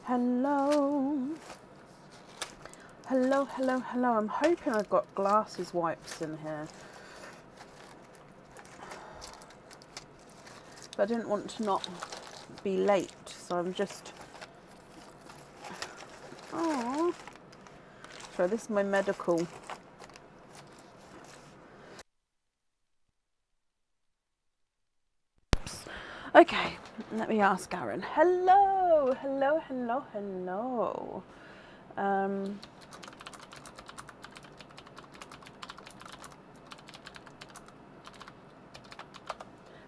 Hello. Hello, hello, hello. I'm hoping I've got glasses wipes in here. But I didn't want to not be late, so I'm just... Oh. So this is my medical. Okay, let me ask Aaron. Hello, hello, hello, hello.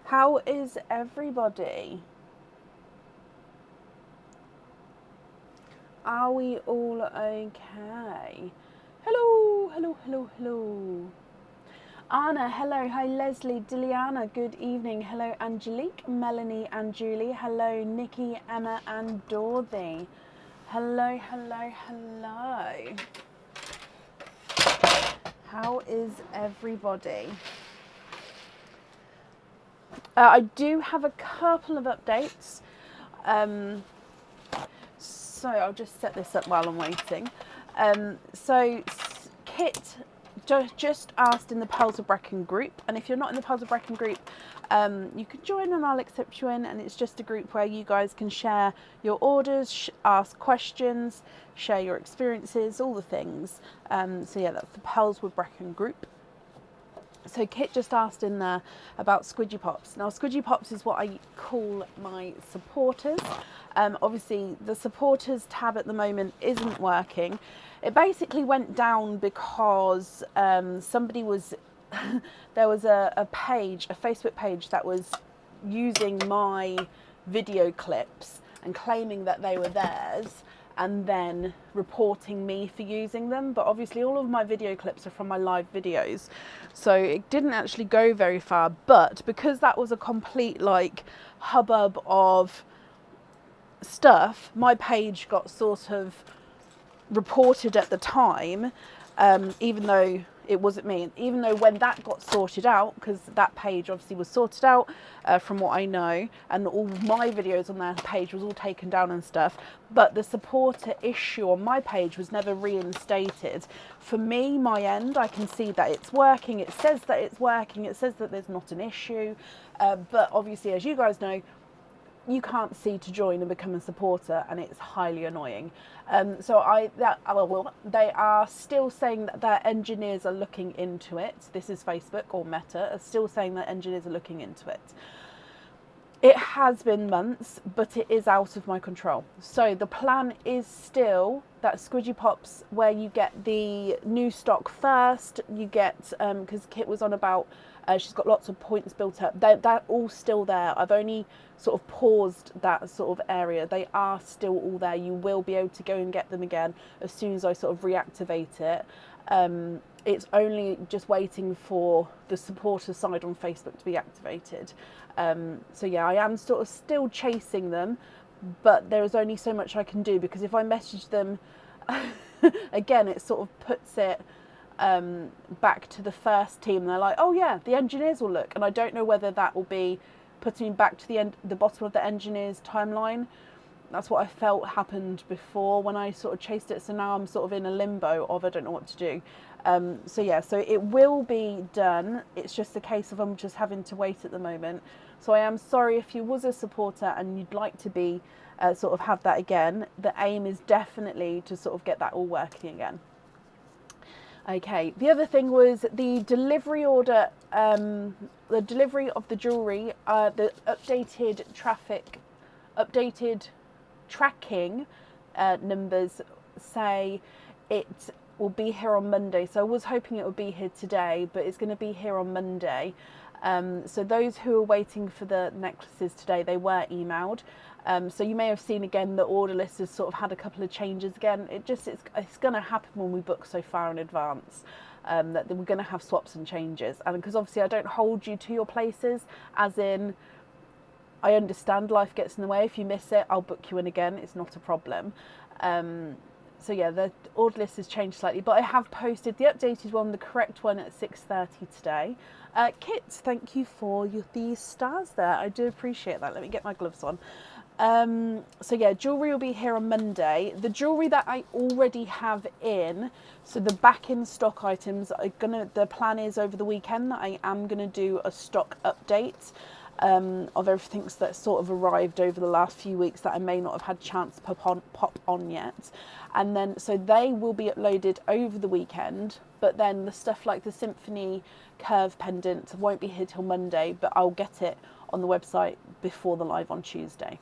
How is everybody? Are we all okay? Hello, hello, hello, hello. Anna, hello. Hi, Leslie, Diliana, good evening. Hello, Angelique, Melanie and Julie. Hello, Nikki, Emma and Dorothy. Hello, hello, hello. How is everybody? I do have a couple of updates. So I'll just set this up while I'm waiting. So Kit just asked in the Pearls of Brecon group, and if you're not in the Pearls of Brecon group, you can join and I'll accept you in, and it's just a group where you guys can share your orders, ask questions, share your experiences, all the things. So yeah, that's the Pearls with Brecon group. So Kit just asked in there about Squidgy Pops. Now Squidgy Pops is what I call my supporters. Obviously the supporters tab at the moment isn't working. It basically went down because somebody was, there was a page, a Facebook page that was using my video clips and claiming that they were theirs, and then reporting me for using them. But obviously all of my video clips are from my live videos, so it didn't actually go very far. But because that was a complete like hubbub of stuff, my page got sort of reported at the time, even though it wasn't me. Even though when that got sorted out, because that page obviously was sorted out from what I know, and all my videos on that page was all taken down and stuff, but the supporter issue on my page was never reinstated. For me, my end, I can see that it's working. It says that it's working. It says that there's not an issue. But obviously, as you guys know, you can't see to join and become a supporter, and it's highly annoying. So they are still saying that their engineers are looking into it. This is Facebook or Meta are still saying that engineers are looking into it. It has been months, but it is out of my control. So the plan is still that Squidgy Pops, where you get the new stock first, you get, because Kit was on about, she's got lots of points built up. They're all still there. I've only sort of paused that sort of area. They are still all there. You will be able to go and get them again as soon as I sort of reactivate it. It's only just waiting for the supporter side on Facebook to be activated. So yeah, I am sort of still chasing them, but there is only so much I can do, because if I message them again, it sort of puts it back to the first team. They're like, oh yeah, the engineers will look, and I don't know whether that will be putting me back to the bottom of the engineers timeline. That's what I felt happened before when I sort of chased it. So now I'm sort of in a limbo of I don't know what to do. So yeah, so it will be done. It's just a case of I'm just having to wait at the moment. So I am sorry if you was a supporter and you'd like to be sort of have that again. The aim is definitely to sort of get that all working again. Okay, the other thing was the delivery order, the delivery of the jewellery, the updated tracking numbers say it will be here on Monday. So I was hoping it would be here today, but it's going to be here on Monday. So those who are waiting for the necklaces today, they were emailed. So you may have seen again the order list has sort of had a couple of changes again. It's going to happen when we book so far in advance, that we're going to have swaps and changes. And because obviously I don't hold you to your places, as in I understand life gets in the way. If you miss it, I'll book you in again. It's not a problem. So yeah, the order list has changed slightly, but I have posted the updated one, the correct one, at 6:30 today. Kit, thank you for these stars there. I do appreciate that. Let me get my gloves on. So yeah, jewellery will be here on Monday. The jewellery that I already have in, so the back in stock items, the plan is over the weekend that I am gonna do a stock update of everything that's sort of arrived over the last few weeks that I may not have had chance to pop on yet. And then, so they will be uploaded over the weekend, but then the stuff like the Symphony Curve pendant won't be here till Monday, but I'll get it on the website before the live on Tuesday.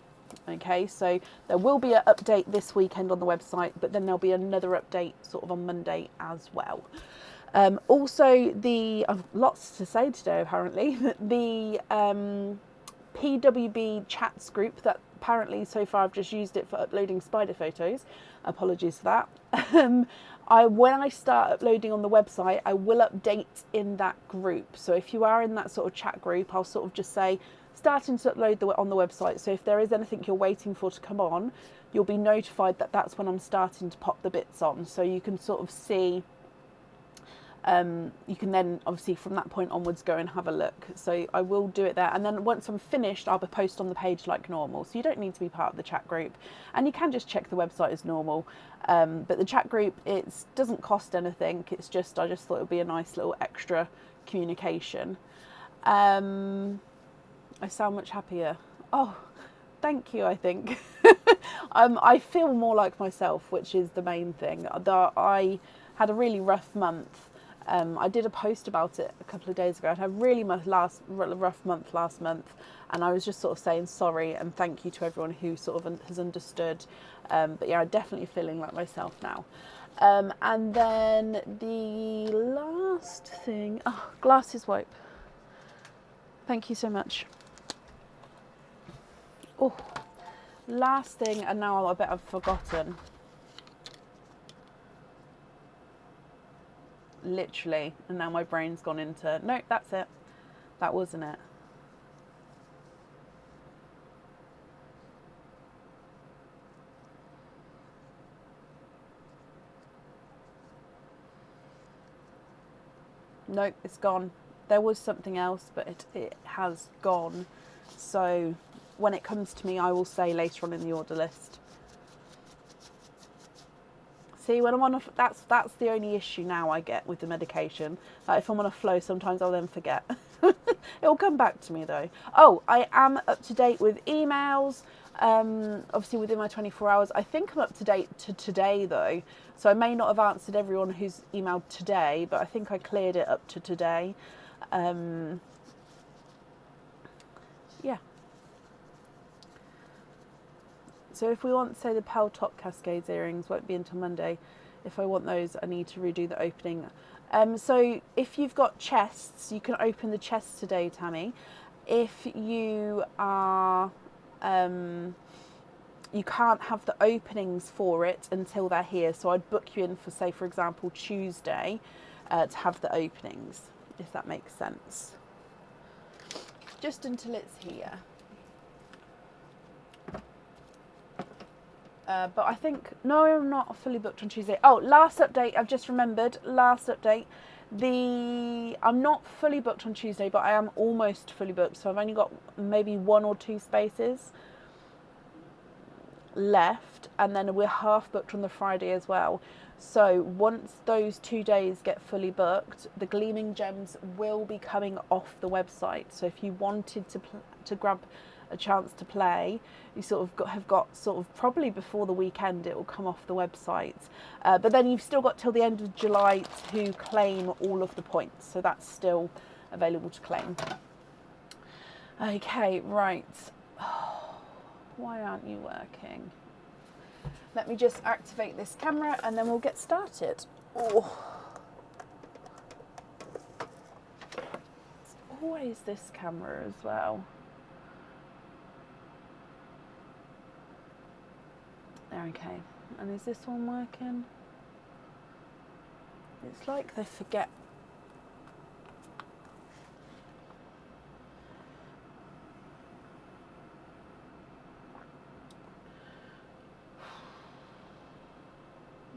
Okay, so there will be an update this weekend on the website, but then there'll be another update sort of on Monday as well. Also, I've lots to say today apparently, the PWB chats group that apparently so far I've just used it for uploading spider photos. Apologies for that. When I start uploading on the website, I will update in that group. So if you are in that sort of chat group, I'll sort of just say, starting to upload on the website. So if there is anything you're waiting for to come on, you'll be notified that that's when I'm starting to pop the bits on. So you can sort of see, you can then obviously from that point onwards go and have a look. So I will do it there. And then once I'm finished, I'll post on the page like normal. So you don't need to be part of the chat group, and you can just check the website as normal. But the chat group, it doesn't cost anything. It's just, I just thought it would be a nice little extra communication. I sound much happier. Oh, thank you, I think. I feel more like myself, which is the main thing. I had a really rough month. I did a post about it a couple of days ago. I had a really rough month last month, and I was just sort of saying sorry and thank you to everyone who sort of has understood. But yeah, I'm definitely feeling like myself now. And then the last thing, glasses wipe. Thank you so much. Oh, last thing, and now I bet I've forgotten. Literally, and now my brain's gone into, no, that's it. That wasn't it. Nope, it's gone. There was something else, but it has gone. So when it comes to me, I will say later on in the order list. See, when I'm on that's the only issue now I get with the medication. Like if I'm on a flow, sometimes I'll then forget. It'll come back to me though. Oh, I am up to date with emails. Obviously within my 24 hours. I think I'm up to date to today though. So I may not have answered everyone who's emailed today, but I think I cleared it up to today. Yeah. So if we want, say, the Pearl Top Cascades earrings won't be until Monday. If I want those, I need to redo the opening. So if you've got chests, you can open the chests today, Tammy. If you are, you can't have the openings for it until they're here. So I'd book you in for, say, for example, Tuesday to have the openings, if that makes sense. Just until it's here. But I think, no, I'm not fully booked on Tuesday. Oh, last update, I've just remembered, last update. I'm not fully booked on Tuesday, but I am almost fully booked. So I've only got maybe 1 or 2 spaces left. And then we're half booked on the Friday as well. So once those 2 days get fully booked, the Gleaming Gems will be coming off the website. So if you wanted to grab a chance to play, you sort of have got sort of probably before the weekend it will come off the website, but then you've still got till the end of July to claim all of the points, so that's still available to claim. Okay, right. Oh, why aren't you working? Let me just activate this camera and then we'll get started. Oh, it's always this camera as well. Okay, and is this one working? It's like they forget.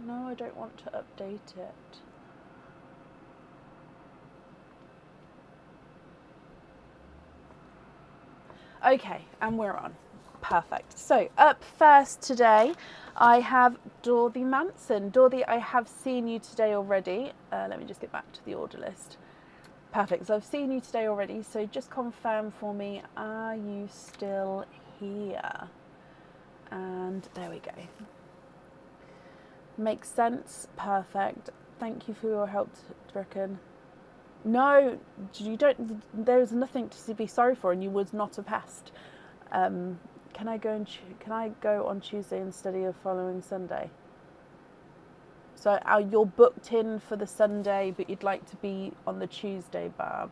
No, I don't want to update it. Okay, and we're on. Perfect. So up first today, I have Dorothy Manson. Dorothy, I have seen you today already. Let me just get back to the order list. Perfect. So I've seen you today already. So just confirm for me, are you still here? And there we go. Makes sense. Perfect. Thank you for your help, Draken. No, you don't. There's nothing to be sorry for, and you was not a pest. Can I go on Tuesday instead of following Sunday? So you're booked in for the Sunday, but you'd like to be on the Tuesday, Barb.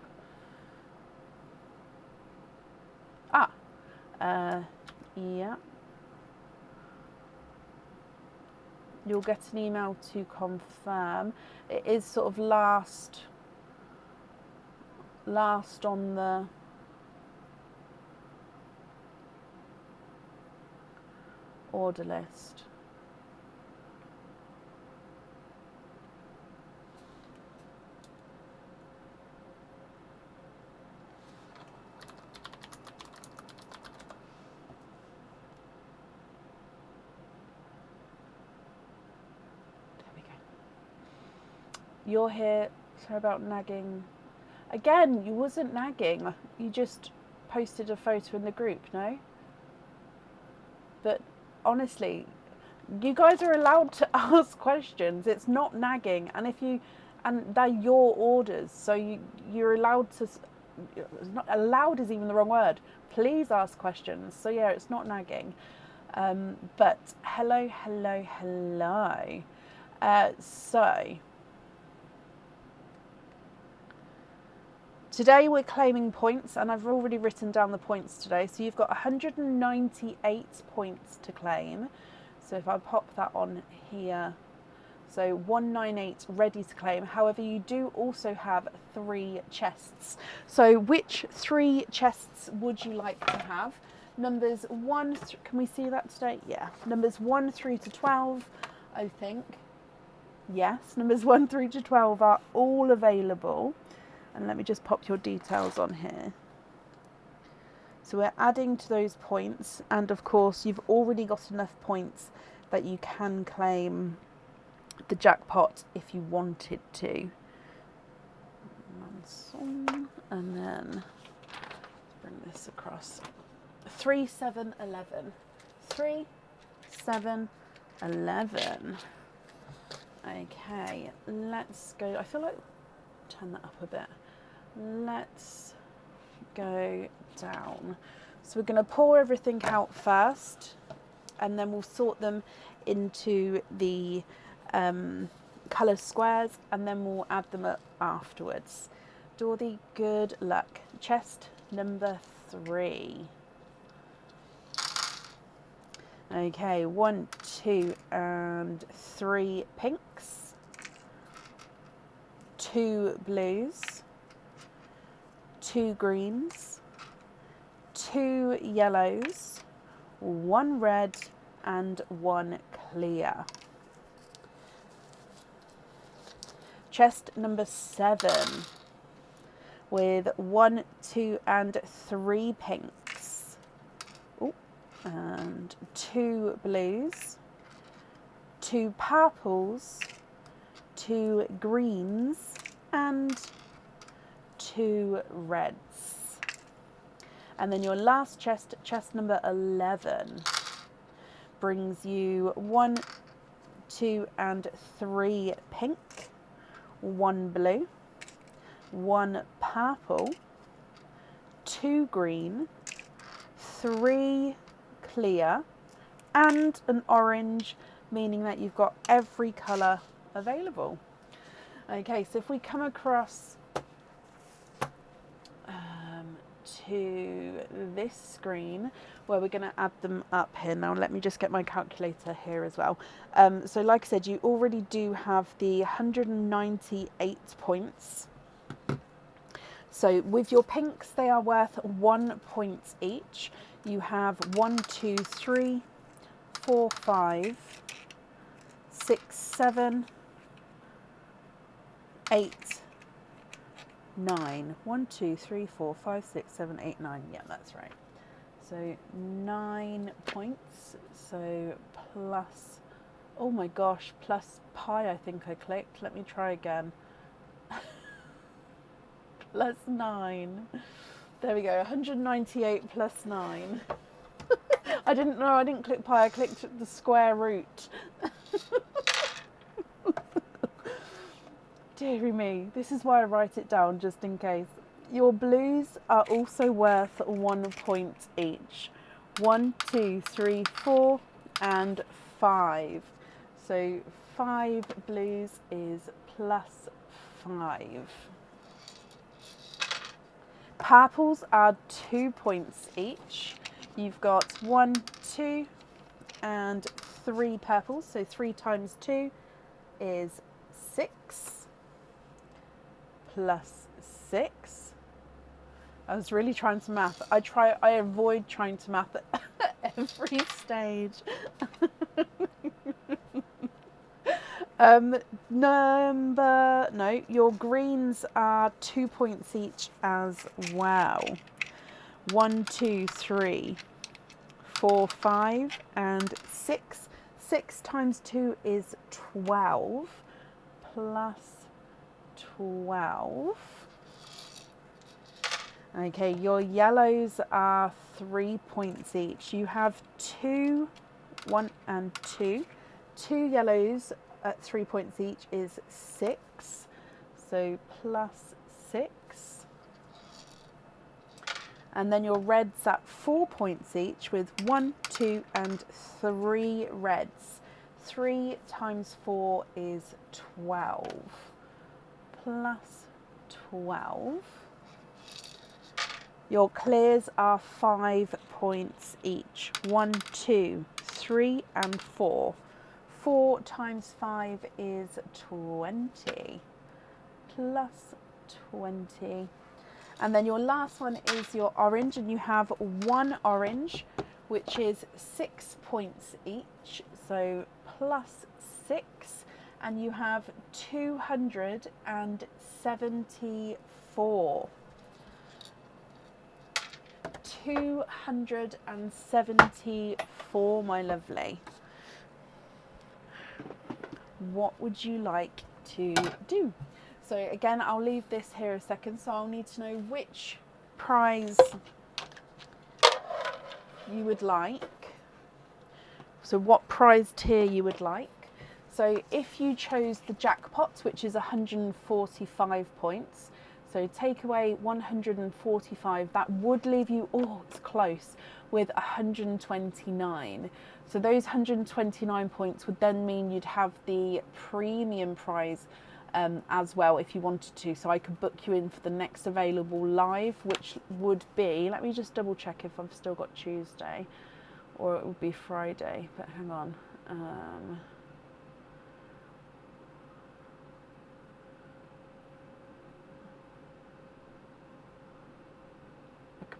Yeah. You'll get an email to confirm. It is sort of last on the order list. You're here. Sorry about nagging. Again, you wasn't nagging. You just posted a photo in the group, no? But honestly, you guys are allowed to ask questions. It's not nagging. And they're your orders. So you're allowed to, not allowed is even the wrong word. Please ask questions. So yeah, it's not nagging. But hello. So today we're claiming points, and I've already written down the points today. So you've got 198 points to claim. So if I pop that on here, so 198 ready to claim. However, you do also have 3 chests. So which 3 chests would you like to have? Numbers 1, can we see that today? Yeah. Numbers 1 through to 12, I think. Yes, numbers 1 through to 12 are all available. And let me just pop your details on here. So we're adding to those points. And of course, you've already got enough points that you can claim the jackpot if you wanted to. And then let's bring this across. 3, 7, 11. 3, 7, 11. Okay, let's go. I feel like turn that up a bit. Let's go down. So we're going to pour everything out first, and then we'll sort them into the colour squares, and then we'll add them up afterwards. Dorothy, good luck. Chest number 3. Okay, 1, 2, and 3 pinks. 2 blues, 2 greens, 2 yellows, 1 red, and 1 clear. Chest number 7 with 1, 2, and 3 pinks. And 2 blues, 2 purples, 2 greens, and 2 reds. And then your last chest, chest number 11, brings you 1, 2, and 3 pink, 1 blue, 1 purple, 2 green, 3 clear, and an orange, meaning that you've got every colour available. Okay, so if we come across to this screen where we're going to add them up here now, let me just get my calculator here as well. So like I said, you already do have the 198 points. So with your pinks, they are worth 1 point each. You have 1, 2, 3, 4, 5, 6, 7, 8, 9. 1, 2, 3, 4, 5, 6, 7, 8, 9. Yeah, that's right. So 9 points. So plus, oh my gosh, plus pi I think I clicked. Let me try again. Plus 9. There we go, 198 plus 9. I didn't know, I didn't click pi, I clicked the square root. Deary me, this is why I write it down just in case. Your blues are also worth 1 point each. 1, 2, 3, 4 and 5. So 5 blues is plus 5. Purples are 2 points each. You've got 1, 2 and 3 purples. So 3 times 2 is 6 plus 6. I was really trying to math. I avoid trying to math at every stage. Your greens are 2 points each as well. 1, 2, 3, 4, 5 and 6. 6 times 2 is 12 plus 12. Okay, your yellows are 3 points each. You have 2, 1 and 2. 2 yellows at 3 points each is 6. So plus 6. And then your reds at 4 points each with 1, 2 and 3 reds. 3 times 4 is 12. Plus 12. Your clears are 5 points each. 1, 2, 3 and 4. 4 times 5 is 20. Plus 20. And then your last one is your orange, and you have 1 orange, which is 6 points each. So plus 6. And you have 274. 274, my lovely. What would you like to do? So again, I'll leave this here a second, so I'll need to know which prize you would like. So what prize tier you would like. So if you chose the jackpot, which is 145 points, so take away 145, that would leave you, oh, it's close, with 129. So those 129 points would then mean you'd have the premium prize as well if you wanted to. So I could book you in for the next available live, which would be, let me just double check if I've still got Tuesday, or it would be Friday, but hang on.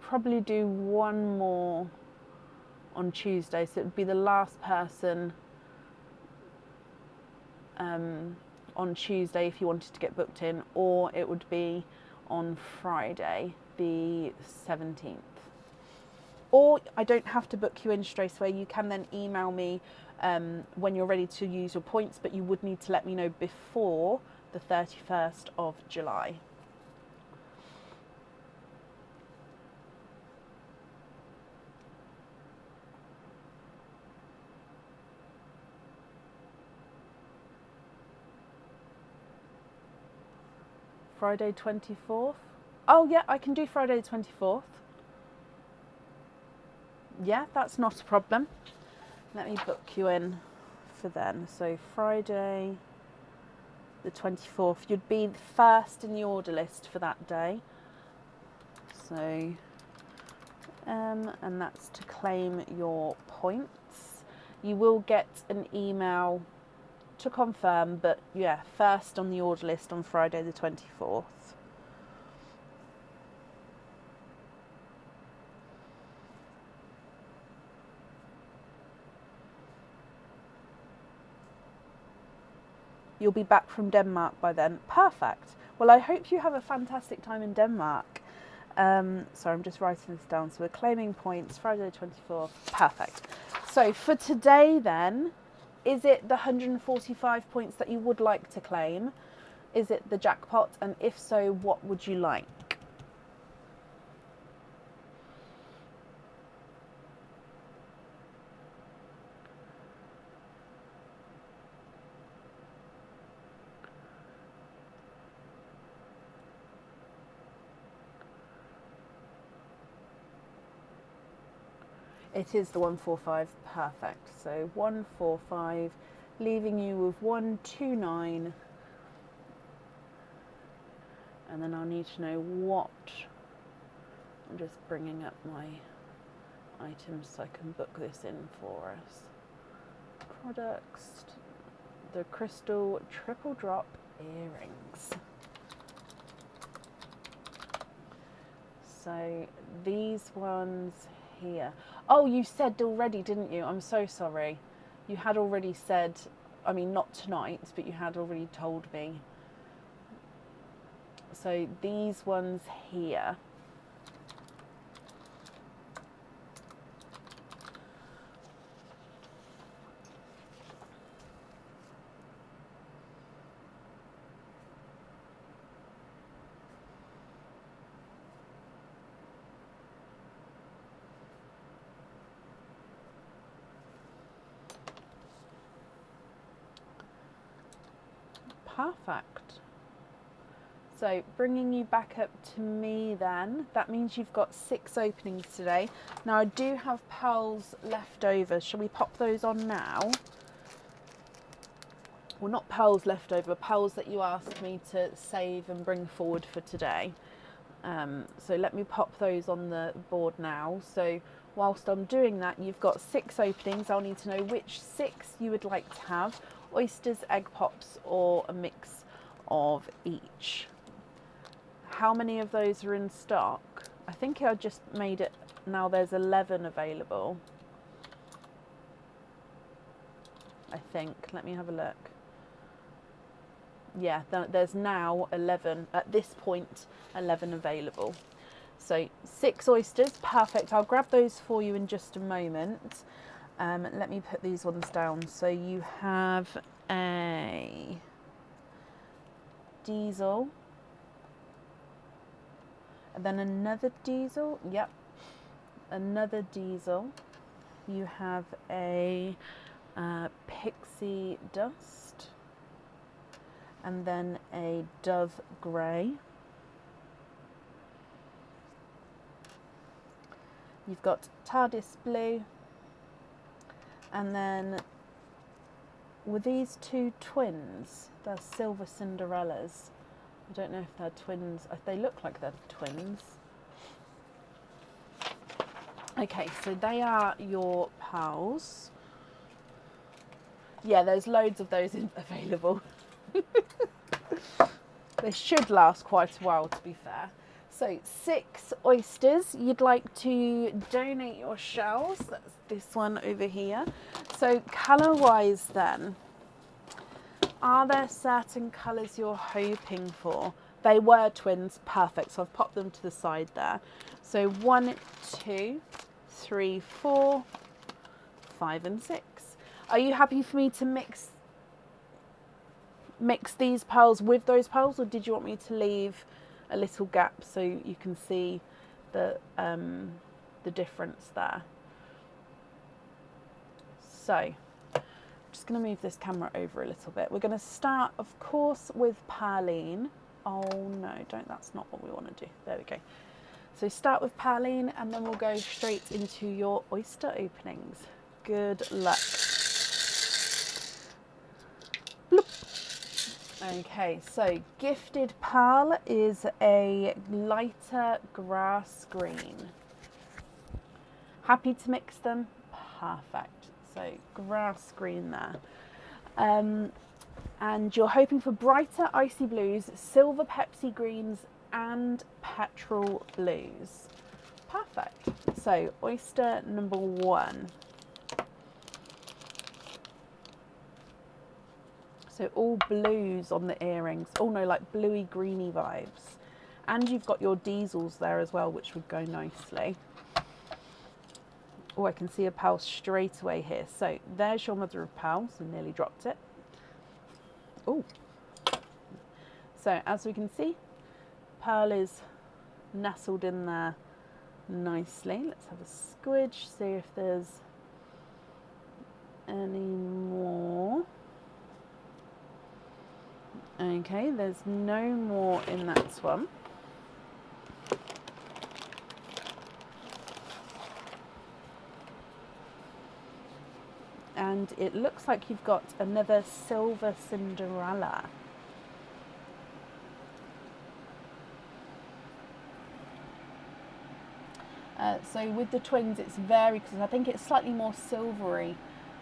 Probably do one more on Tuesday, so it would be the last person on Tuesday if you wanted to get booked in, or it would be on Friday the 17th. Or I don't have to book you in straight away. You can then email me when you're ready to use your points, but you would need to let me know before the 31st of July. Friday 24th. Oh yeah, I can do Friday 24th. Yeah, that's not a problem. Let me book you in for then. So Friday the 24th. You'd be first in the order list for that day. So, and that's to claim your points. You will get an email to confirm, but yeah, first on the order list on Friday the 24th. You'll be back from Denmark by then. Perfect. Well, I hope you have a fantastic time in Denmark. So I'm just writing this down. So we're claiming points, Friday the 24th. Perfect. So for today then, is it the 145 points that you would like to claim? Is it the jackpot? And if so, what would you like? It is the 145. Perfect. So 145, leaving you with 129. And then I'll need to know what. I'm just bringing up my items so I can book this in for us. Products, the crystal triple drop earrings. So these ones here. Oh, you said already, didn't you? I'm so sorry. You had already said, I mean, not tonight, but you had already told me. So these ones here. Perfect. So bringing you back up to me then, that means you've got 6 openings today. Now I do have pearls left over. Shall we pop those on now? Well, not pearls left over, pearls that you asked me to save and bring forward for today. So let me pop those on the board now. So whilst I'm doing that, you've got 6 openings. I'll need to know which 6 you would like to have. Oysters, egg pops, or a mix of each. How many of those are in stock? I think I just made it, now there's 11 available. I think, let me have a look. Yeah, there's now 11, at this point, 11 available. So 6 oysters, perfect. I'll grab those for you in just a moment. Let me put these ones down. So you have a diesel, and then another diesel. Yep, another diesel. You have a pixie dust, and then a dove grey. You've got TARDIS blue, and then were these 2 twins? They're silver Cinderellas. I don't know if they're twins. They look like they're twins. Okay, so they are your pals. Yeah, there's loads of those available. They should last quite a while, to be fair. So 6 oysters. You'd like to donate your shells. That's this one over here. So colour-wise then, are there certain colours you're hoping for? They were twins, perfect. So I've popped them to the side there. So 1, 2, 3, 4, 5 and 6. Are you happy for me to mix these pearls with those pearls, or did you want me to leave a little gap so you can see the difference there? So I'm just going to move this camera over a little bit. We're going to start, of course, with Perline. Oh no, that's not what we want to do. There we go. So start with Perline, and then we'll go straight into your oyster openings. Good luck. Okay, so Gifted Pearl is a lighter grass green. Happy to mix them? Perfect. So grass green there. And you're hoping for brighter icy blues, silver Pepsi greens and petrol blues. Perfect. So oyster number 1. So all blues on the earrings. Oh no, like bluey greeny vibes. And you've got your diesels there as well, which would go nicely. Oh, I can see a pearl straight away here. So there's your mother of pearl. So nearly dropped it. Oh. So as we can see, pearl is nestled in there nicely. Let's have a squidge, see if there's any more. Okay, there's no more in that one. And it looks like you've got another silver Cinderella. So with the twins it's varied because I think it's slightly more silvery,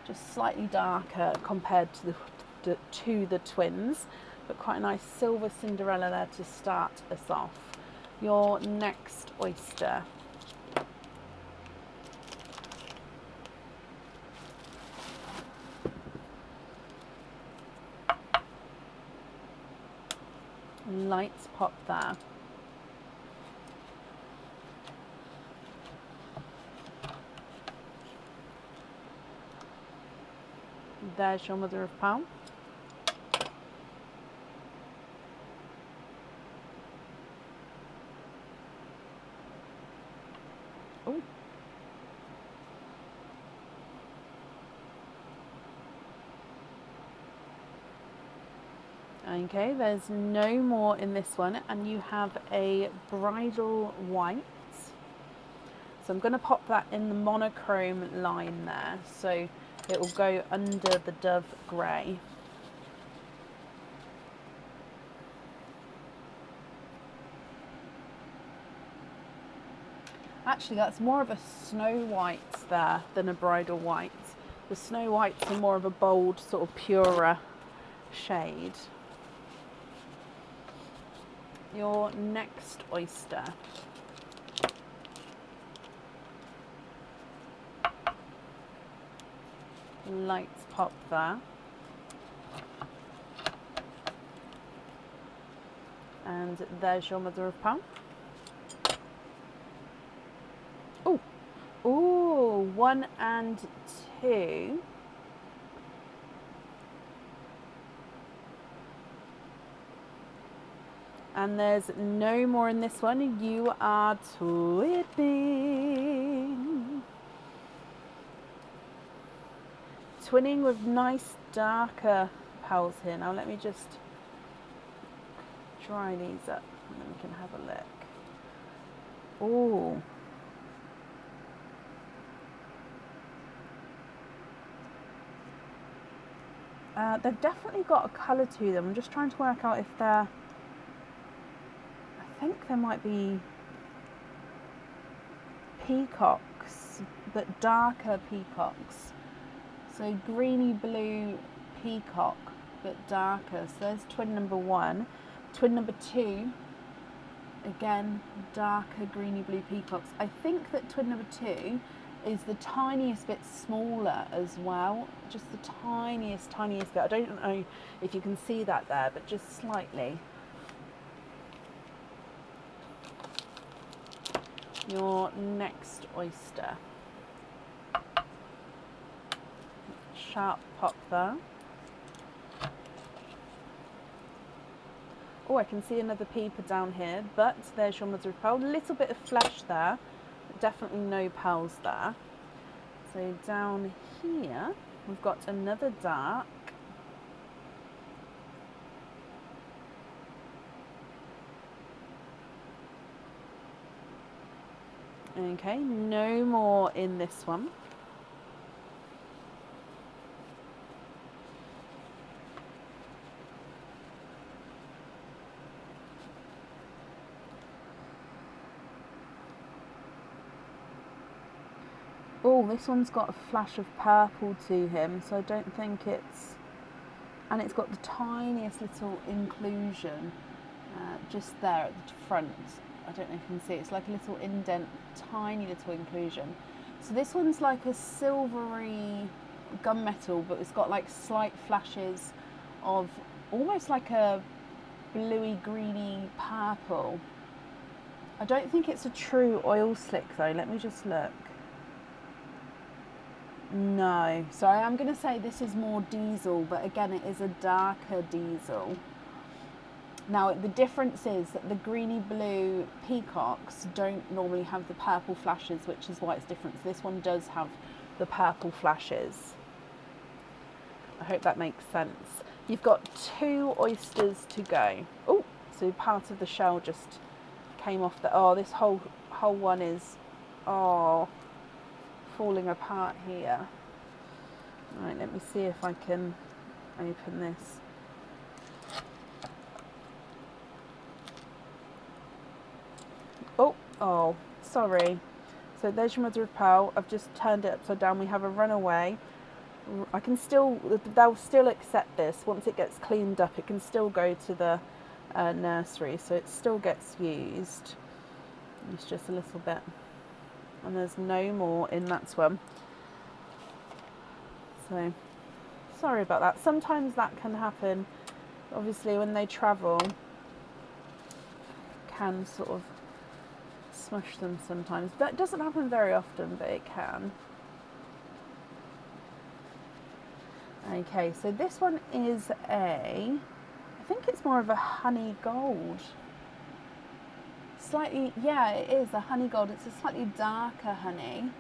just slightly darker compared to the twins, but quite a nice silver Cinderella there to start us off. Your next oyster. Lights pop there. There's your mother of pearl. Oh. Okay, there's no more in this one, and you have a bridal white. So I'm going to pop that in the monochrome line there, so it will go under the dove grey. Actually, that's more of a snow white there than a bridal white. The snow whites are more of a bold, sort of purer shade. Your next oyster. Lights pop there. And there's your mother of pearl. Oh, oh, 1 and 2. And there's no more in this one. You are twinning. Twinning with nice darker pearls here. Now let me just dry these up and then we can have a look. Ooh. They've definitely got a colour to them. I'm just trying to work out if they're... I think there might be peacocks, but darker peacocks. So greeny blue peacock, but darker. So there's twin number 1. Twin number 2, again, darker greeny blue peacocks. I think that twin number 2 is the tiniest bit smaller as well. Just the tiniest bit. I don't know if you can see that there, but just slightly. Your next oyster. Sharp pop there. Oh, I can see another peeper down here, but there's your mother of pearl. A little bit of flesh there, but definitely no pearls there. So down here, we've got another dark. Okay, no more in this one. Oh, this one's got a flash of purple to him, so I don't think it's... And it's got the tiniest little inclusion just there at the front. I don't know if you can see, it's like a little indent, tiny little inclusion. So this one's like a silvery gunmetal, but it's got like slight flashes of almost like a bluey, greeny purple I don't think it's a true oil slick though. Let me just look. No, so I am going to say this is more diesel, but again it is a darker diesel. Now the difference is that the greeny blue peacocks don't normally have the purple flashes, which is why it's different. So this one does have the purple flashes. I hope that makes sense. You've got 2 oysters to go. Oh, so part of the shell just came off the, oh, this whole one is, oh, falling apart here. Right, let me see if I can open this. Oh, sorry. So there's your mother of pearl. I've just turned it upside down. We have a runaway. I can still, they'll still accept this. Once it gets cleaned up, it can still go to the nursery. So it still gets used. It's just a little bit. And there's no more in that one. So, sorry about that. Sometimes that can happen. Obviously, when they travel, can sort of smush them sometimes. That doesn't happen very often, but it can. Okay, so this one is I think it's more of a honey gold. Slightly, yeah, it is a honey gold. It's a slightly darker honey.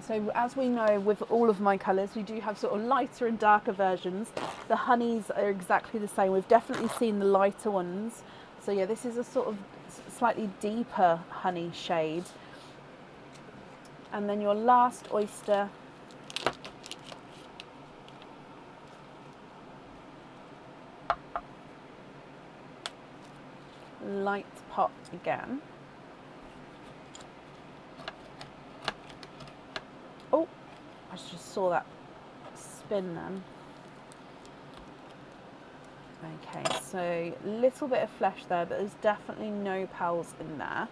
So as we know with all of my colours, we do have sort of lighter and darker versions. The honeys are exactly the same. We've definitely seen the lighter ones. So yeah, this is a sort of slightly deeper honey shade. And then your last oyster light pop again. Oh, I just saw that spin then. Okay, so a little bit of flesh there, but there's definitely no pearls in there.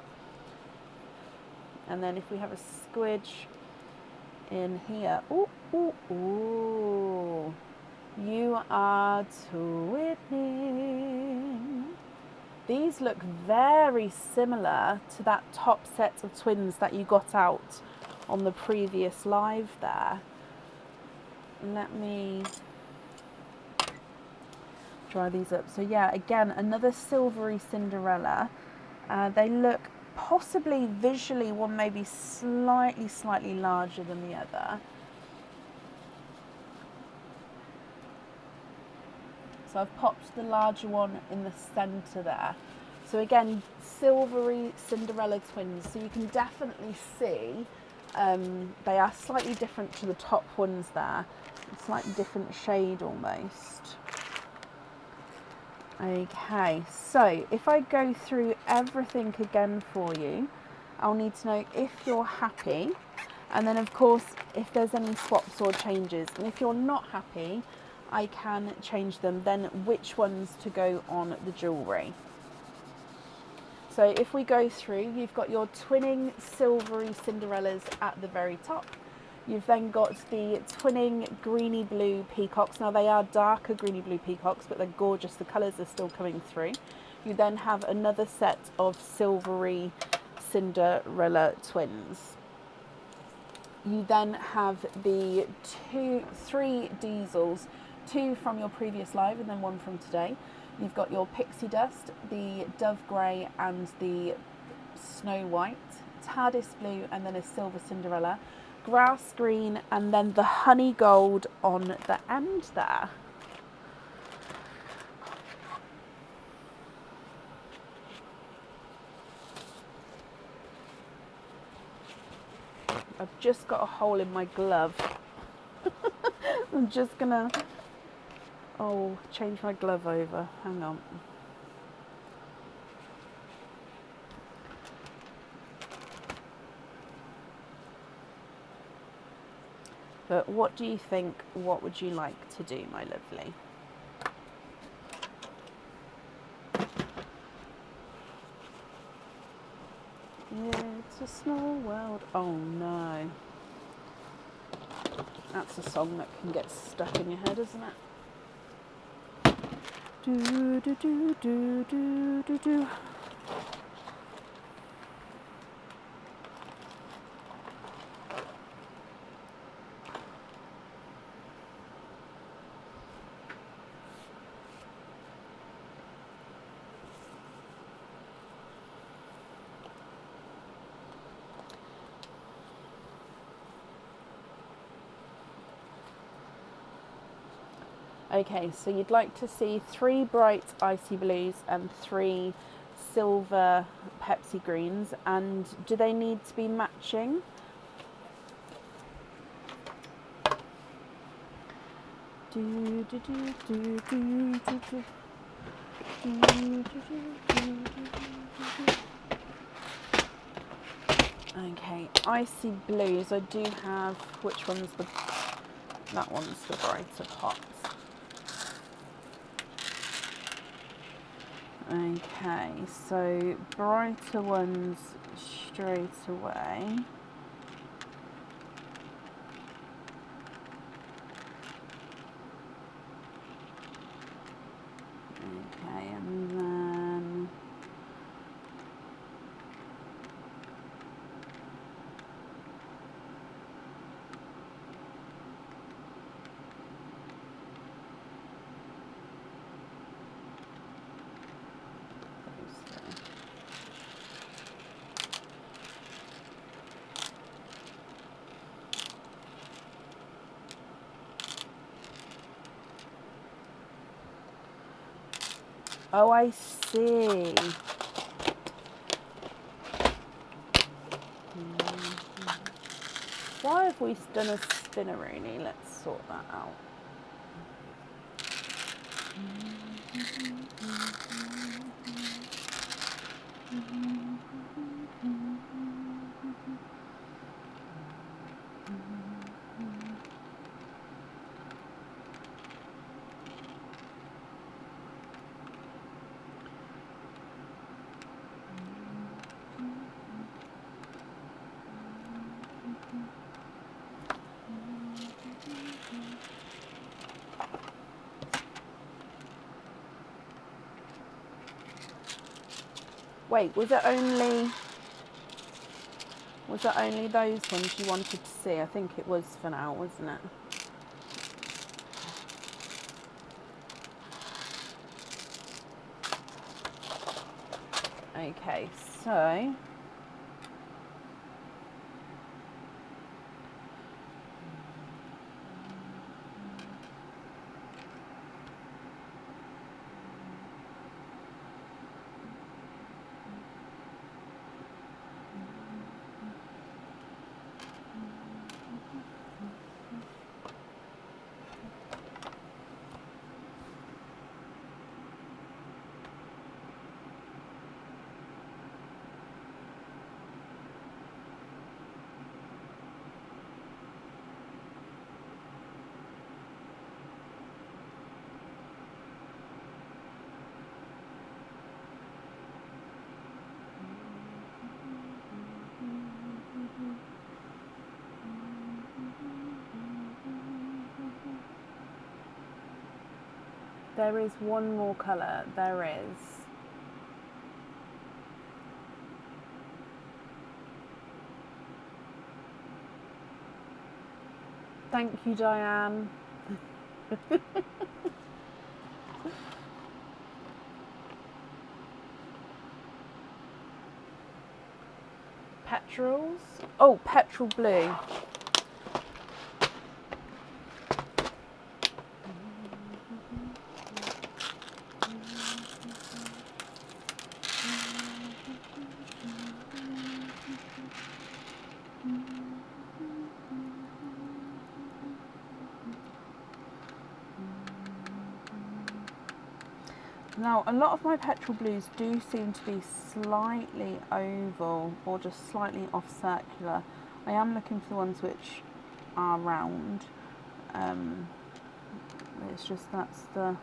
And then if we have a squidge in here, ooh, ooh, ooh, you are twinning. These look very similar to that top set of twins that you got out on the previous live there. Let me dry these up. So yeah, again, another silvery Cinderella. They look possibly visually one maybe slightly larger than the other. So I've popped the larger one in the centre there. So again, silvery Cinderella twins. So you can definitely see they are slightly different to the top ones there. A slightly different shade almost. Okay, so if I go through everything again for you, I'll need to know if you're happy. And then of course, if there's any swaps or changes. And if you're not happy, I can change them, then which ones to go on the jewellery. So if we go through, you've got your twinning silvery Cinderellas at the very top. You've then got the twinning greeny blue peacocks. Now they are darker greeny blue peacocks, but they're gorgeous. The colours are still coming through. You then have another set of silvery Cinderella twins. You then have the 3 diesels, 2 from your previous live and then 1 from today. You've got your pixie dust, the dove grey and the snow white, TARDIS blue and then a silver Cinderella, grass green and then the honey gold on the end there. I've just got a hole in my glove. I'm just gonna, change my glove over. Hang on. But what do you think? What would you like to do, my lovely? It's a small world. Oh no. That's a song that can get stuck in your head, isn't it? Do do do do do do do. Okay, so you'd like to see 3 bright icy blues and 3 silver Pepsi greens, and do they need to be matching? Okay, icy blues, I do have, which one's the, that one's the brighter pots. Okay, so brighter ones straight away. Okay, and then oh, I see. Why have we done a spinneroonie? Let's sort that out. Wait, was it only those ones you wanted to see? I think it was for now, wasn't it? Okay, so there is one more colour. There is. Thank you, Diane. Petrels? Oh, petrol blue. Now, a lot of my petrol blues do seem to be slightly oval or just slightly off circular. I am looking for the ones which are round. It's just that's the...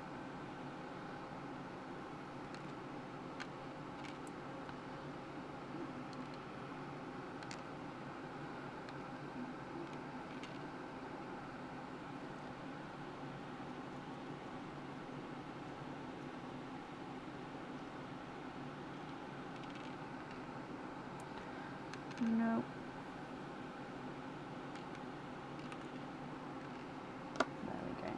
No. There we go.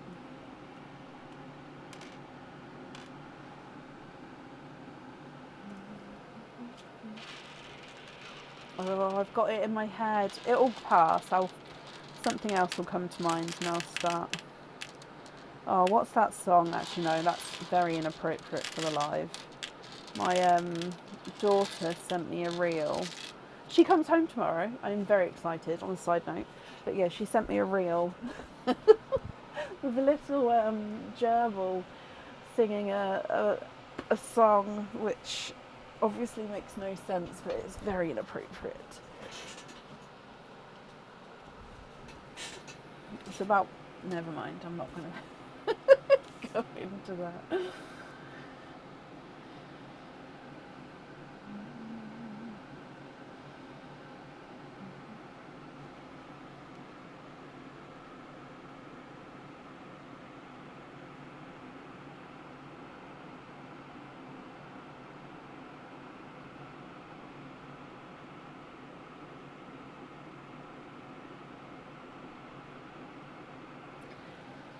Oh, I've got it in my head. It'll pass. Something else will come to mind and I'll start. Oh, what's that song? Actually, no, that's very inappropriate for the live. My daughter sent me a reel. She comes home tomorrow. I'm very excited, on a side note. But yeah, she sent me a reel with a little gerbil singing a song which obviously makes no sense, but it's very inappropriate. It's about... Never mind, I'm not going to go into that.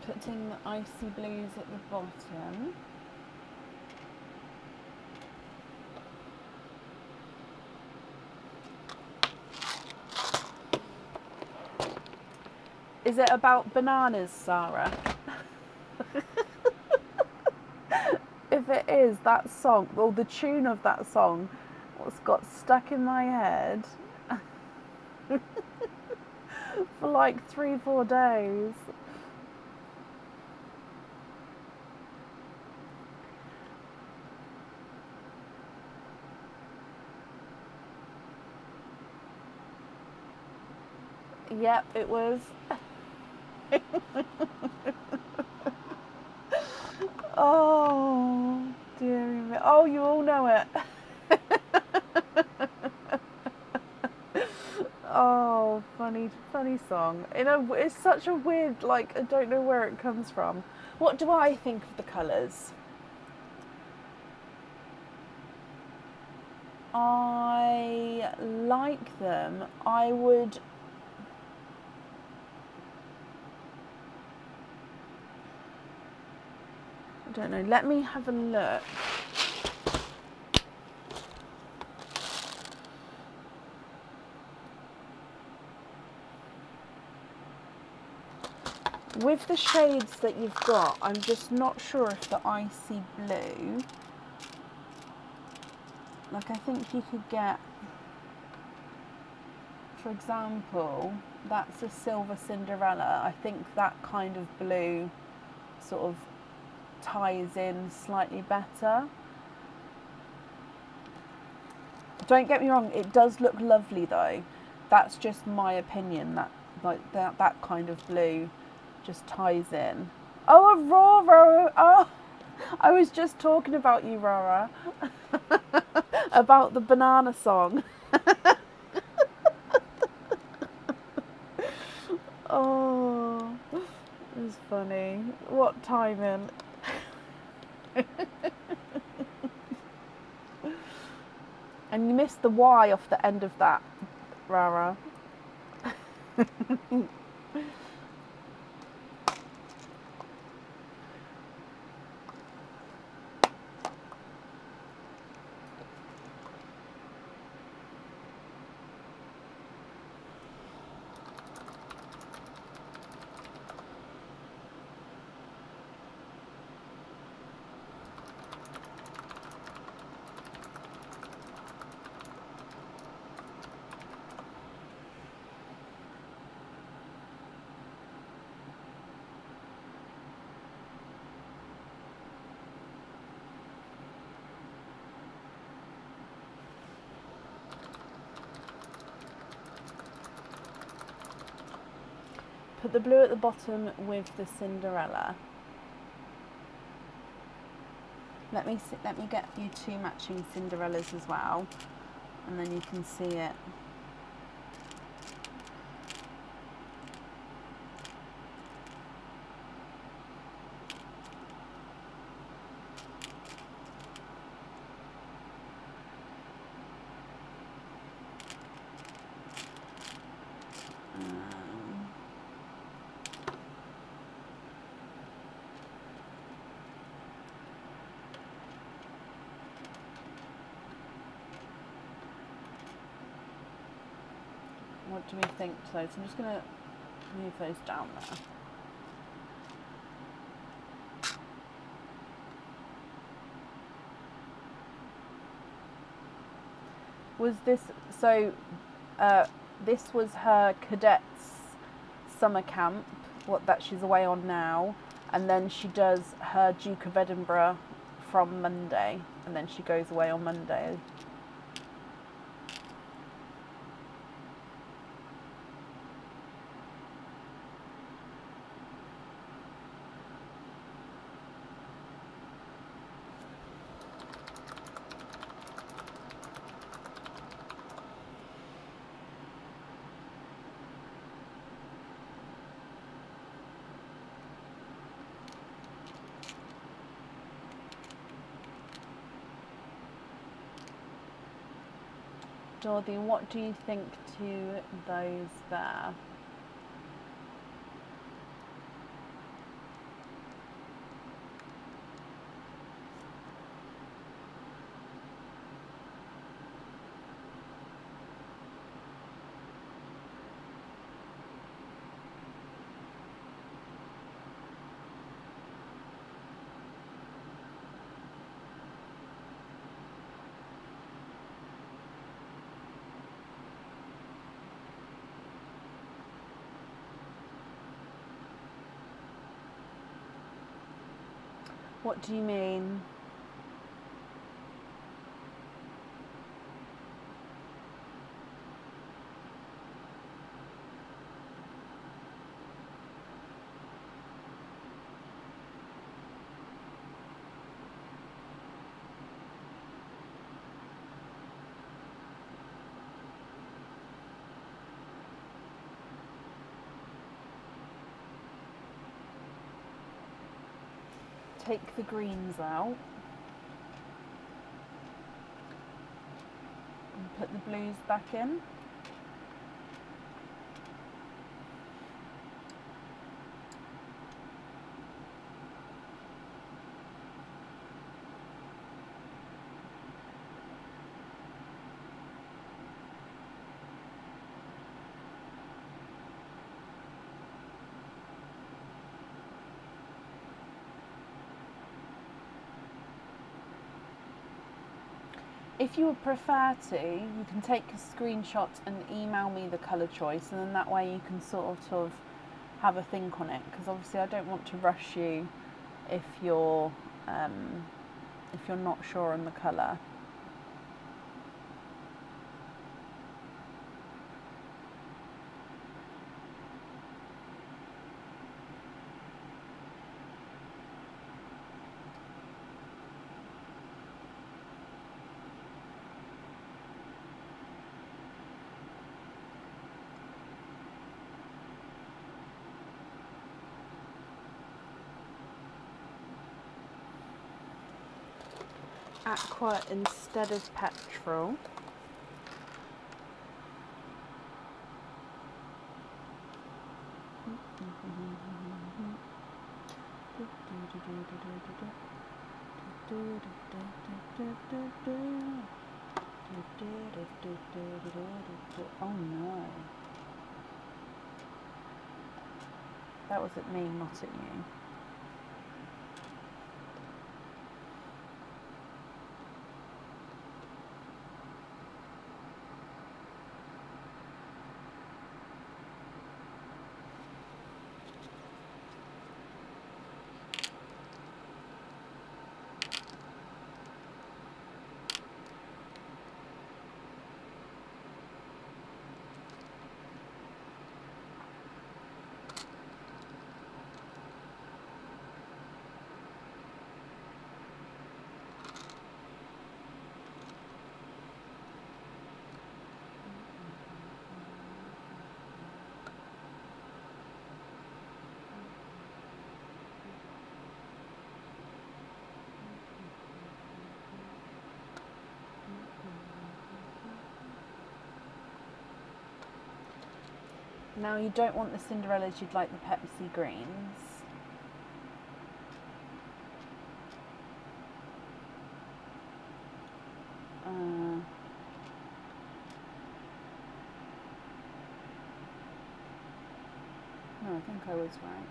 Putting the icy blues at the bottom. Is it about bananas, Sarah? If it is, that song, well, the tune of that song, what's got stuck in my head for like 3-4 days. Yep, it was. Oh, dear me. Oh, you all know it. Oh, funny song. You know, it's such a weird, like, I don't know where it comes from. What do I think of the colours? I like them. I would... I don't know. Let me have a look. With the shades that you've got, I'm just not sure if the icy blue... Like, I think you could get... For example, that's a Silver Cinderella. I think that kind of blue sort of ties in slightly better. Don't get me wrong, it does look lovely though. That's just my opinion, that like that kind of blue just ties in. Oh, Aurora! Oh, I was just talking about you, Rara. About the banana song. Oh, it was funny. What timing. And you missed the Y off the end of that, Rara. Put the blue at the bottom with the Cinderella. Let me get you 2 matching Cinderellas as well, and then you can see it. What do we think to those? I'm just going to move those down there. Was this so? This was her cadets summer camp. What that she's away on now, and then she does her Duke of Edinburgh from Monday, and then she goes away on Monday. Dorothy, what do you think to those there? What do you mean? Take the greens out and put the blues back in. If you would prefer to, you can take a screenshot and email me the colour choice, and then that way you can sort of have a think on it, because obviously I don't want to rush you if you're not sure on the colour. Aqua instead of petrol. Oh no. That was at me, not at you. Now you don't want the Cinderellas, you'd like the Pepsi greens. No, I think I was right.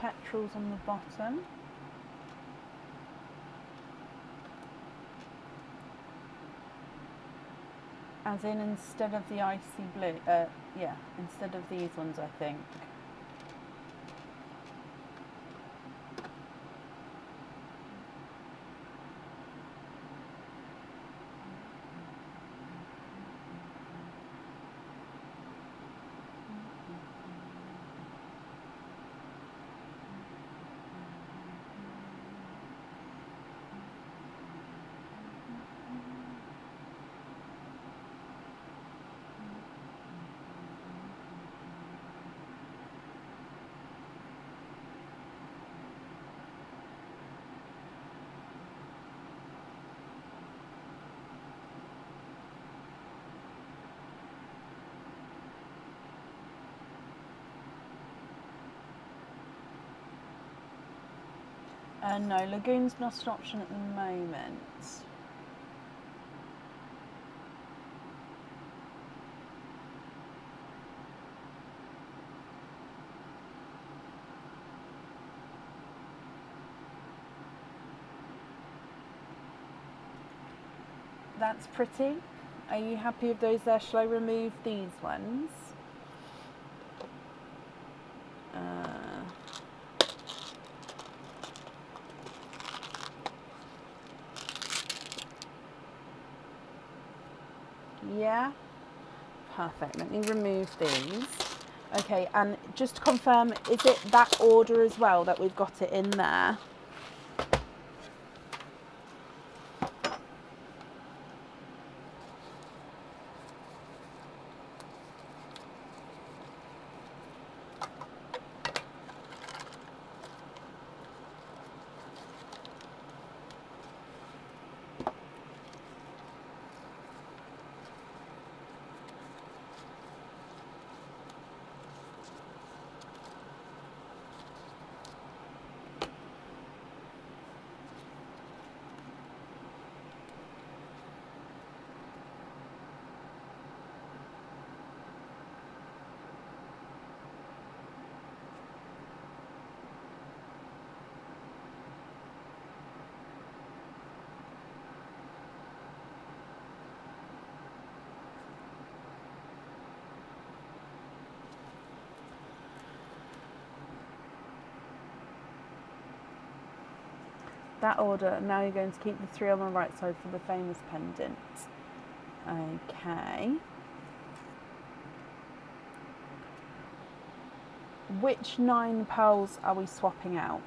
petrels on the bottom. As in, instead of the icy blue, yeah, instead of these ones, I think. No, lagoon's not an option at the moment. That's pretty. Are you happy with those there? Shall I remove these ones? Yeah, perfect. Let me remove these. Okay, and just to confirm, is it that order as well that we've got it in there? That order. Now you're going to keep the 3 on the right side for the famous pendant. Okay. Which 9 pearls are we swapping out?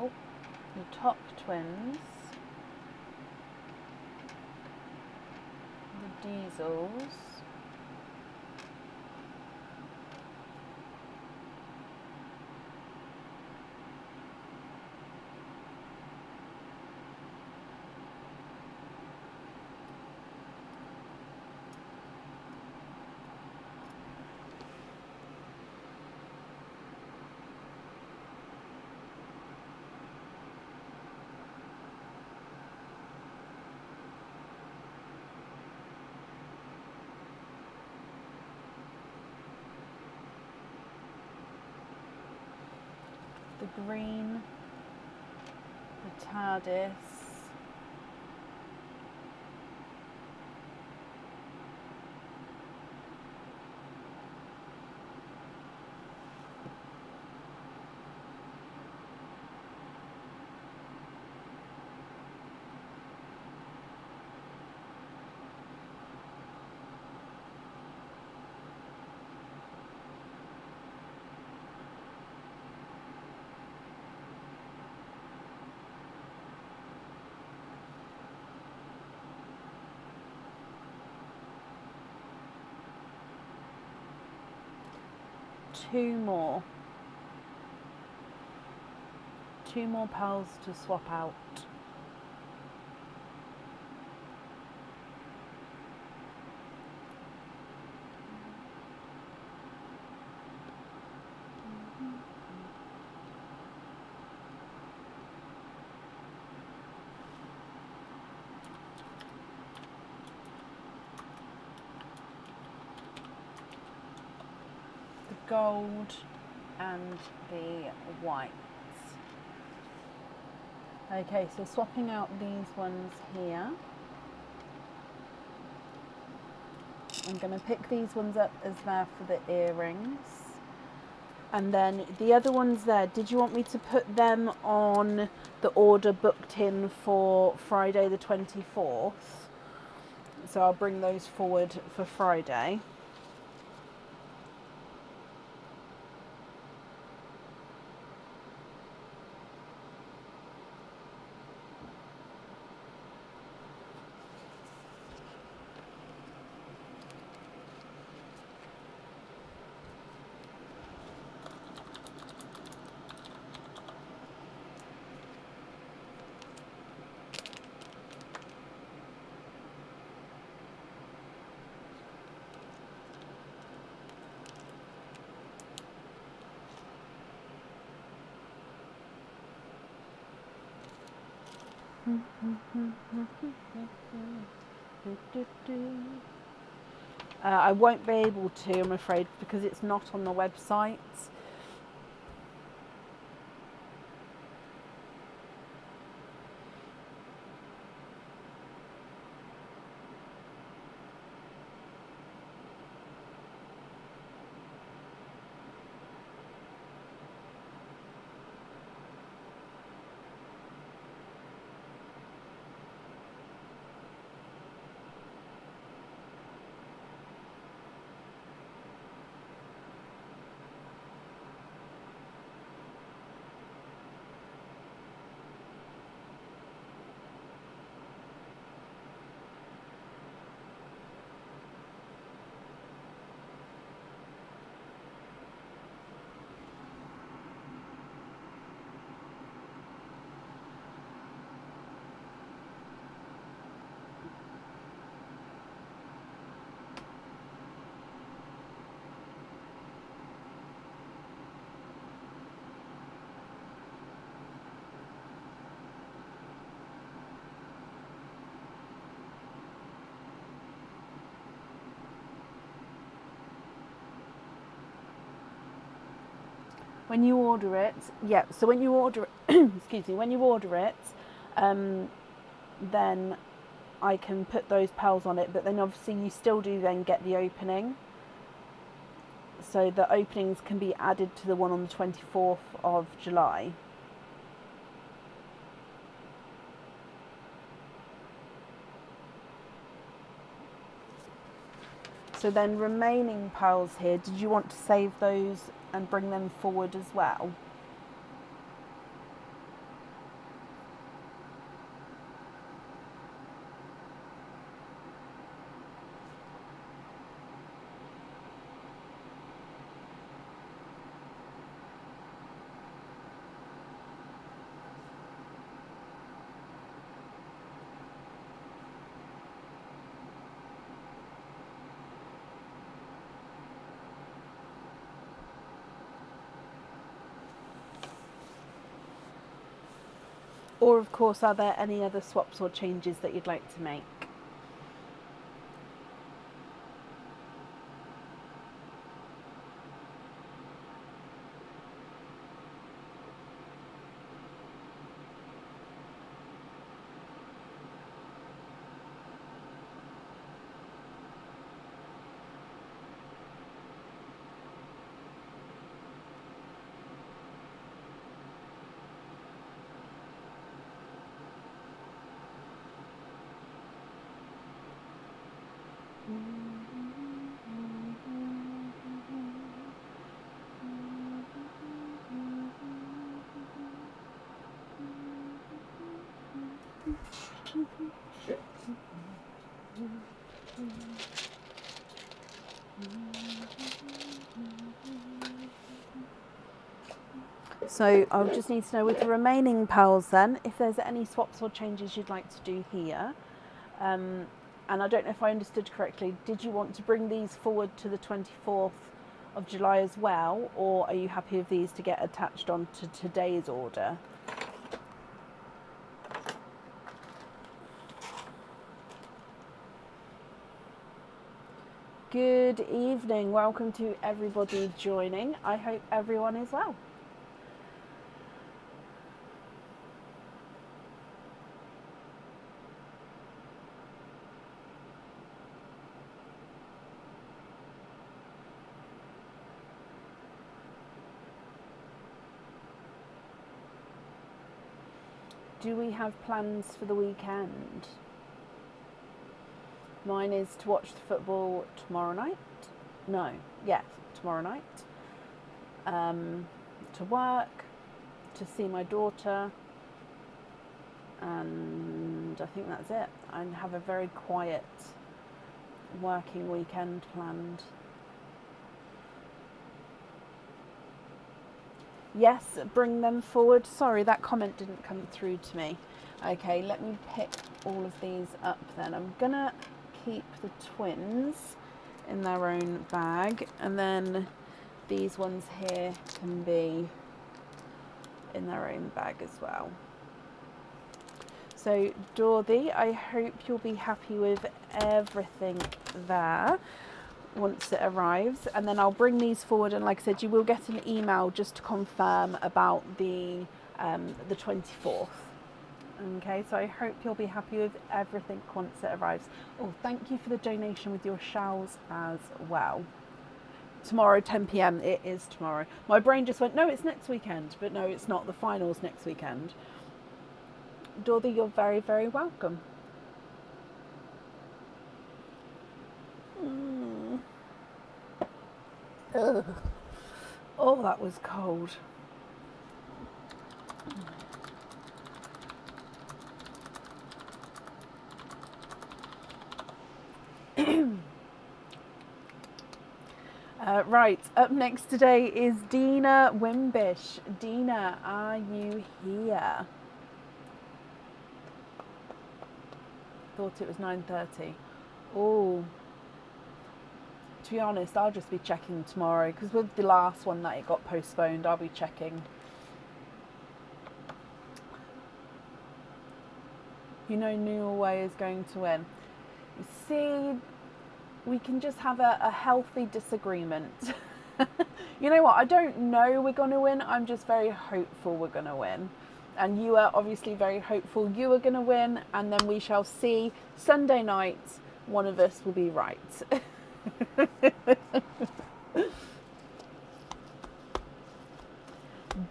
Oh, the top twins, the diesels, the green, the TARDIS, two more pearls to swap out. Gold and the whites. Okay, so swapping out these ones here. I'm going to pick these ones up as there for the earrings. And then the other ones there, did you want me to put them on the order booked in for Friday the 24th? So I'll bring those forward for Friday. I won't be able to, I'm afraid, because it's not on the website. When you order it, yeah, so when you order it, excuse me, when you order it, then I can put those pearls on it, but then obviously you still do then get the opening. So the openings can be added to the one on the 24th of July. So then remaining pearls here, did you want to save those and bring them forward as well? Or of course, are there any other swaps or changes that you'd like to make? So I'll just need to know with the remaining pals then, if there's any swaps or changes you'd like to do here. And I don't know if I understood correctly, did you want to bring these forward to the 24th of July as well, or are you happy with these to get attached on to today's order? Good evening, welcome to everybody joining. I hope everyone is well. Do we have plans for the weekend? Mine is to watch the football tomorrow night. No, yes, tomorrow night. To work, to see my daughter, and I think that's it. I have a very quiet working weekend planned. Yes, bring them forward. Sorry, that comment didn't come through to me. Okay, let me pick all of these up then. I'm gonna keep the twins in their own bag, and then these ones here can be in their own bag as well. So Dorothy, I hope you'll be happy with everything there once it arrives, and then I'll bring these forward, and like I said, you will get an email just to confirm about the 24th. Okay, so I hope you'll be happy with everything once it arrives. Oh, thank you for the donation with your shells as well. Tomorrow 10 p.m. it is tomorrow. My brain just went, no, it's next weekend, but no, it's not. The final's next weekend. Dorothy, you're very, very welcome. Ugh. Oh, that was cold. Right, up next today is Dina Wimbish. Dina, are you here? Thought it was 9:30. Oh. To be honest, I'll just be checking tomorrow, because with the last one that it got postponed, I'll be checking. You know Norway is going to win. You see, we can just have a healthy disagreement. You know what, I don't know we're going to win, I'm just very hopeful we're going to win. And you are obviously very hopeful you are going to win, and then we shall see. Sunday night, one of us will be right.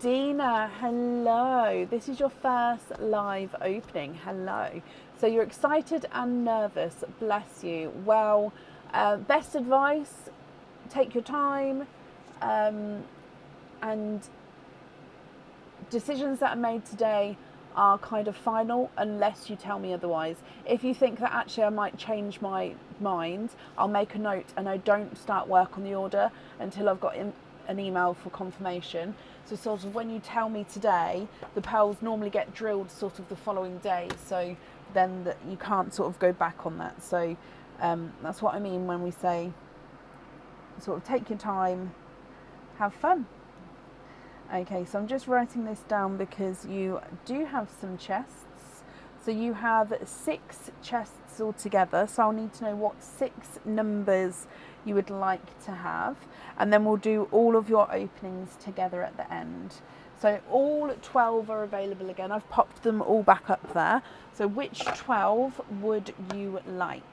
Dina, hello. This is your first live opening. Hello. So you're excited and nervous. Bless you. Well, best advice, take your time, and decisions that are made today are kind of final unless you tell me otherwise. If you think that actually I might change my mind, I'll make a note, and I don't start work on the order until I've got an email for confirmation. So sort of when you tell me today, the pearls normally get drilled sort of the following day, so then you can't sort of go back on that. So that's what I mean when we say sort of take your time, have fun. Okay, so I'm just writing this down because you do have some chests. So you have 6 chests altogether, so I'll need to know what 6 numbers you would like to have, and then we'll do all of your openings together at the end. So all 12 are available again. I've popped them all back up there. So which 12 would you like?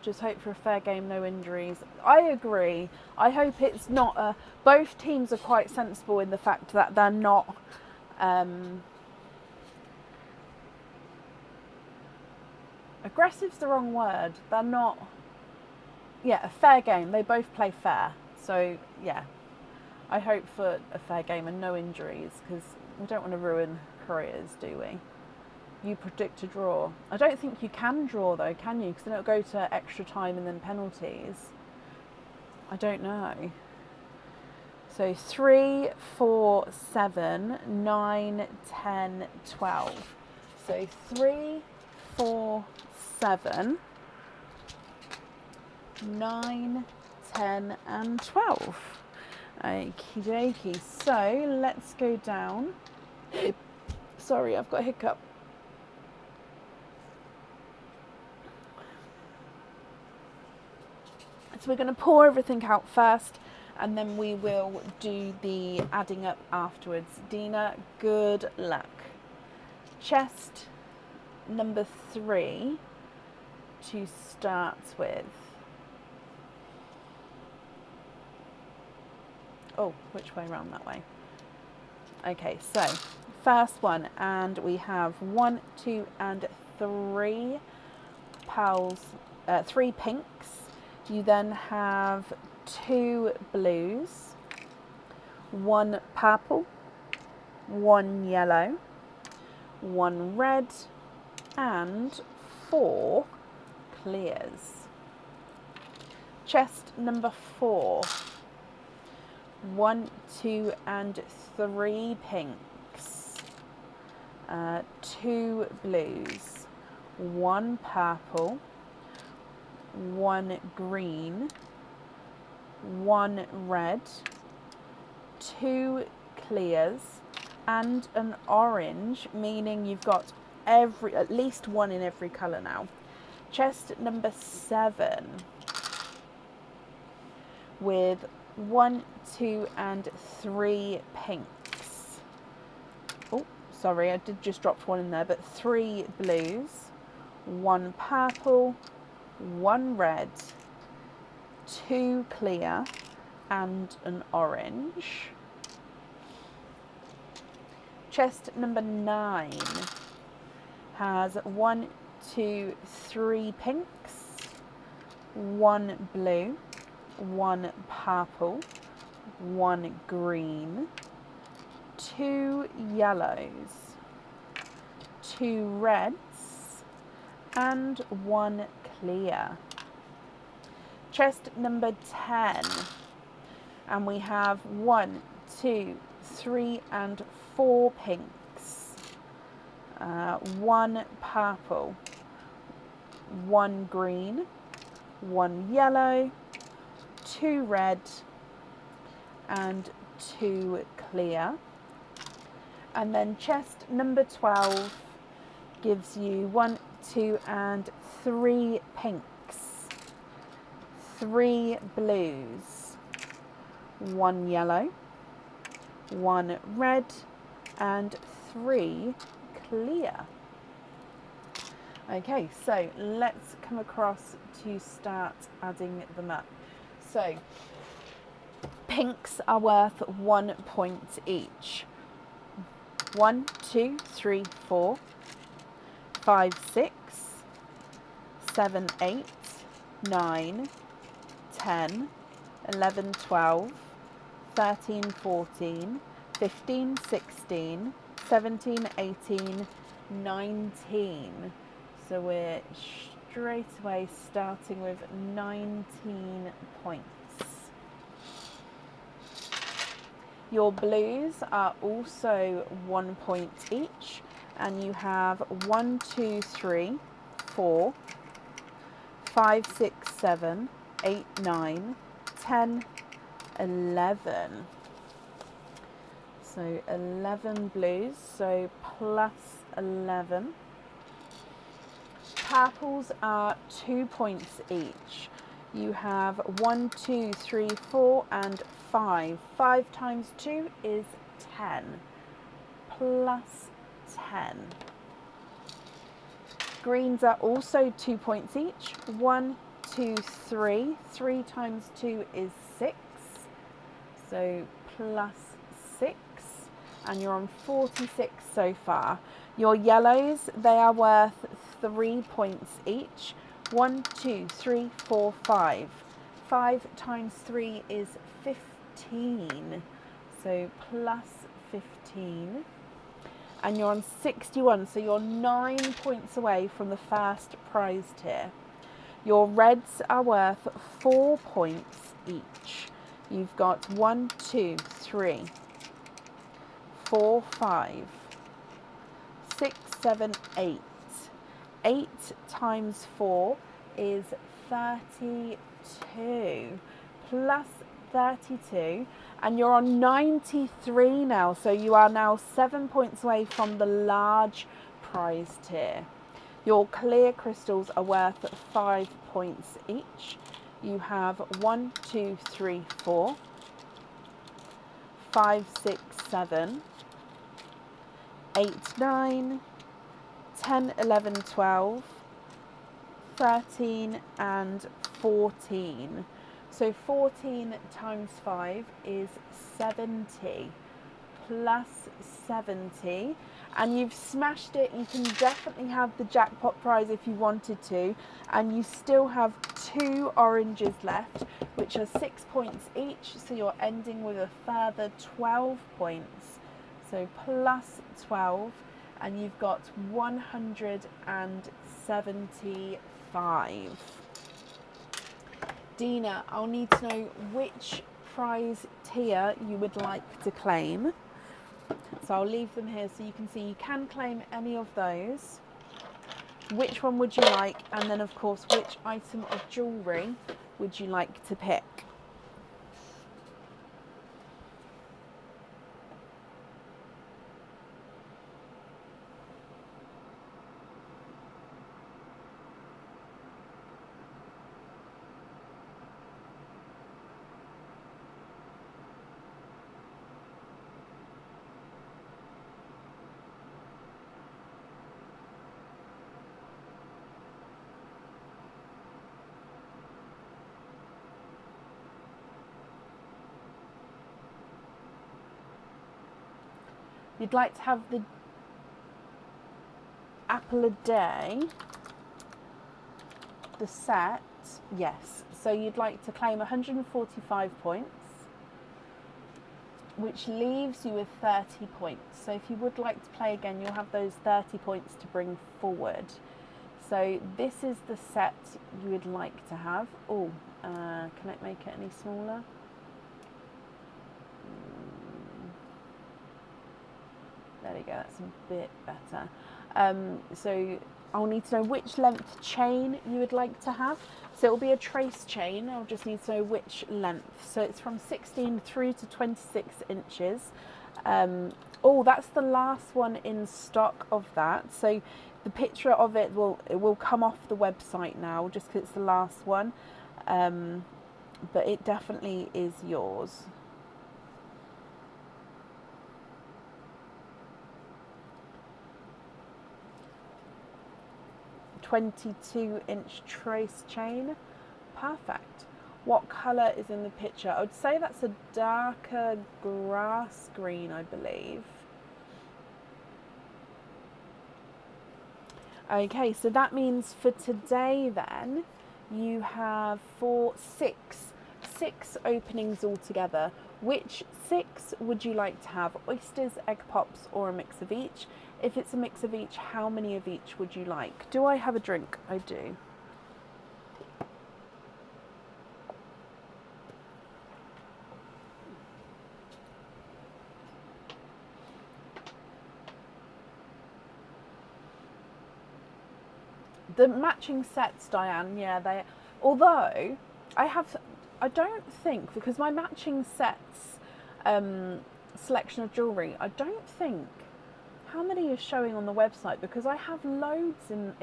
Just hope for a fair game, no injuries. I agree. I hope it's not both teams are quite sensible in the fact that they're not aggressive's the wrong word. They're not, a fair game. They both play fair. So, yeah, I hope for a fair game and no injuries, because we don't want to ruin careers, do we? You predict a draw. I don't think you can draw though, can you? Because then it'll go to extra time and then penalties. I don't know. So 3, 4, 7, 9, 10, 12. So 3, 4, 7, 9, 10 and 12. Okie dokie. So let's go down. Sorry, I've got a hiccup. So we're going to pour everything out first, and then we will do the adding up afterwards. Dina, good luck. Chest number 3 to start with. Oh, which way around? That way. Okay, so first one, and we have 1, 2 and 3 pearls, 3 pinks. You then have 2 blues, 1 purple, 1 yellow, 1 red and 4 clears. Chest number 4, 1, 2 and 3 pinks, 2 blues, 1 purple, 1 green, 1 red, 2 clears and an orange, meaning you've got at least 1 in every colour now. Chest number 7 with 1, 2 and 3 pinks. Oh, sorry, I did just drop 1 in there, but 3 blues, 1 purple, 1 red, 2 clear and an orange. Chest number 9 has 1, 2, 3 pinks, 1 blue, 1 purple, 1 green, 2 yellows, 2 reds and 1 clear. Chest number 10, and we have 1, 2, 3 and 4 pinks, 1 purple, 1 green, 1 yellow, 2 red and 2 clear. And then chest number 12 gives you 1, 2 and 3 pinks, 3 blues, 1 yellow, 1 red and 3 clear. Okay, so let's come across to start adding them up. So pinks are worth 1 point each. 1, 2, 3, 4, 5, 6, 7, 8, 9, 10, 11, 12, 13, 14, 15, 16, 17, 18, 19. So we're straight away starting with 19 points. Your blues are also 1 point each, and you have 1, 2, 3, 4, 5, 6, 7, 8, 9, 10, 11. So 11 blues, so plus 11. Purples are 2 points each. You have 1, 2, 3, 4 and 5. 5 times 2 is 10. Plus 10. Greens are also 2 points each. 1, 2, 3. 3 times 2 is 6. So plus 6. And you're on 46 so far. Your yellows, they are worth 3 points each. 1, 2, 3, 4, 5. 5 times 3 is 15. So plus 15. And you're on 61, so you're 9 points away from the first prize tier. Your reds are worth 4 points each. You've got 1, 2, 3, 4, 5, 6, 7, 8. 8 times 4 is 32 plus 32, and you're on 93 now, so you are now 7 points away from the large prize tier. Your clear crystals are worth 5 points each. You have 1, 2, 3, 4, 5, 6, 7, 8, 9, 10, 11, 12, 13 and 14. So 14 times 5 is 70 plus 70, and you've smashed it. You can definitely have the jackpot prize if you wanted to, and you still have 2 oranges left, which are 6 points each, so you're ending with a further 12 points. So plus 12, and you've got 175. Dina, I'll need to know which prize tier you would like to claim. So I'll leave them here so you can see you can claim any of those. Which one would you like? And then of course, which item of jewellery would you like to pick? You'd like to have the apple a day, the set, yes. So you'd like to claim 145 points, which leaves you with 30 points. So if you would like to play again, you'll have those 30 points to bring forward. So this is the set you would like to have. Oh, can I make it any smaller? There we go, that's a bit better. So I'll need to know which length chain you would like to have. So it'll be a trace chain. I'll just need to know which length. So it's from 16 through to 26 inches. Oh, that's the last one in stock of that. So the picture of it will come off the website now, just because it's the last one. But it definitely is yours. 22-inch trace chain. Perfect. What colour is in the picture? I would say that's a darker grass green, I believe. Okay, so that means for today then, you have six openings altogether. Which 6 would you like to have? Oysters, egg pops, or a mix of each? If it's a mix of each, how many of each would you like? Do I have a drink? I do. The matching sets, Diane, yeah, they. Although I don't think, because my matching sets selection of jewellery, I don't think, how many is showing on the website, because I have loads in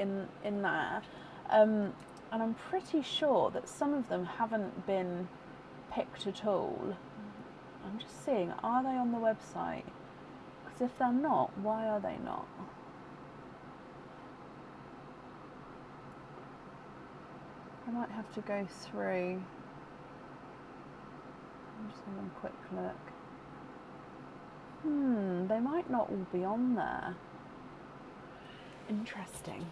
there, and I'm pretty sure that some of them haven't been picked at all. I'm just seeing, are they on the website? Because if they're not, why are they not? I might have to go through. I'm just having a quick look. They might not all be on there. Interesting.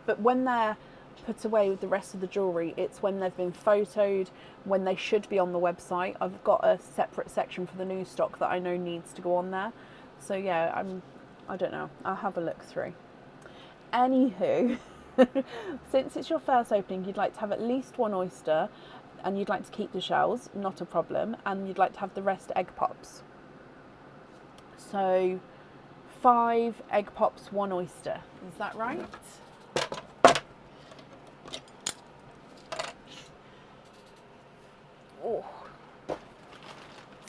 But when they're put away with the rest of the jewellery, it's when they've been photoed, when they should be on the website. I've got a separate section for the new stock that I know needs to go on there. So yeah, I don't know. I'll have a look through. Anywho, since it's your first opening, you'd like to have at least one oyster. and you'd like to keep the shells, not a problem, and you'd like to have the rest egg pops. So 5 egg pops, 1 oyster, is that right? Oh.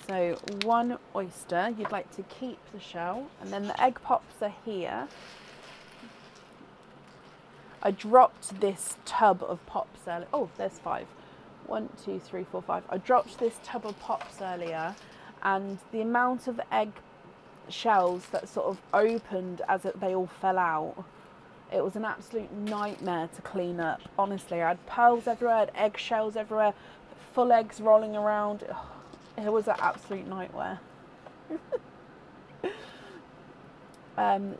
So 1 oyster, you'd like to keep the shell, and then the egg pops are here. I dropped this tub of pops earlier. Oh, there's 5. 1, 2, 3, 4, 5. I dropped this tub of pops earlier, and the amount of egg shells that sort of opened as they all fell out, it was an absolute nightmare to clean up. Honestly, I had pearls everywhere, I had egg shells everywhere, full eggs rolling around. It was an absolute nightmare.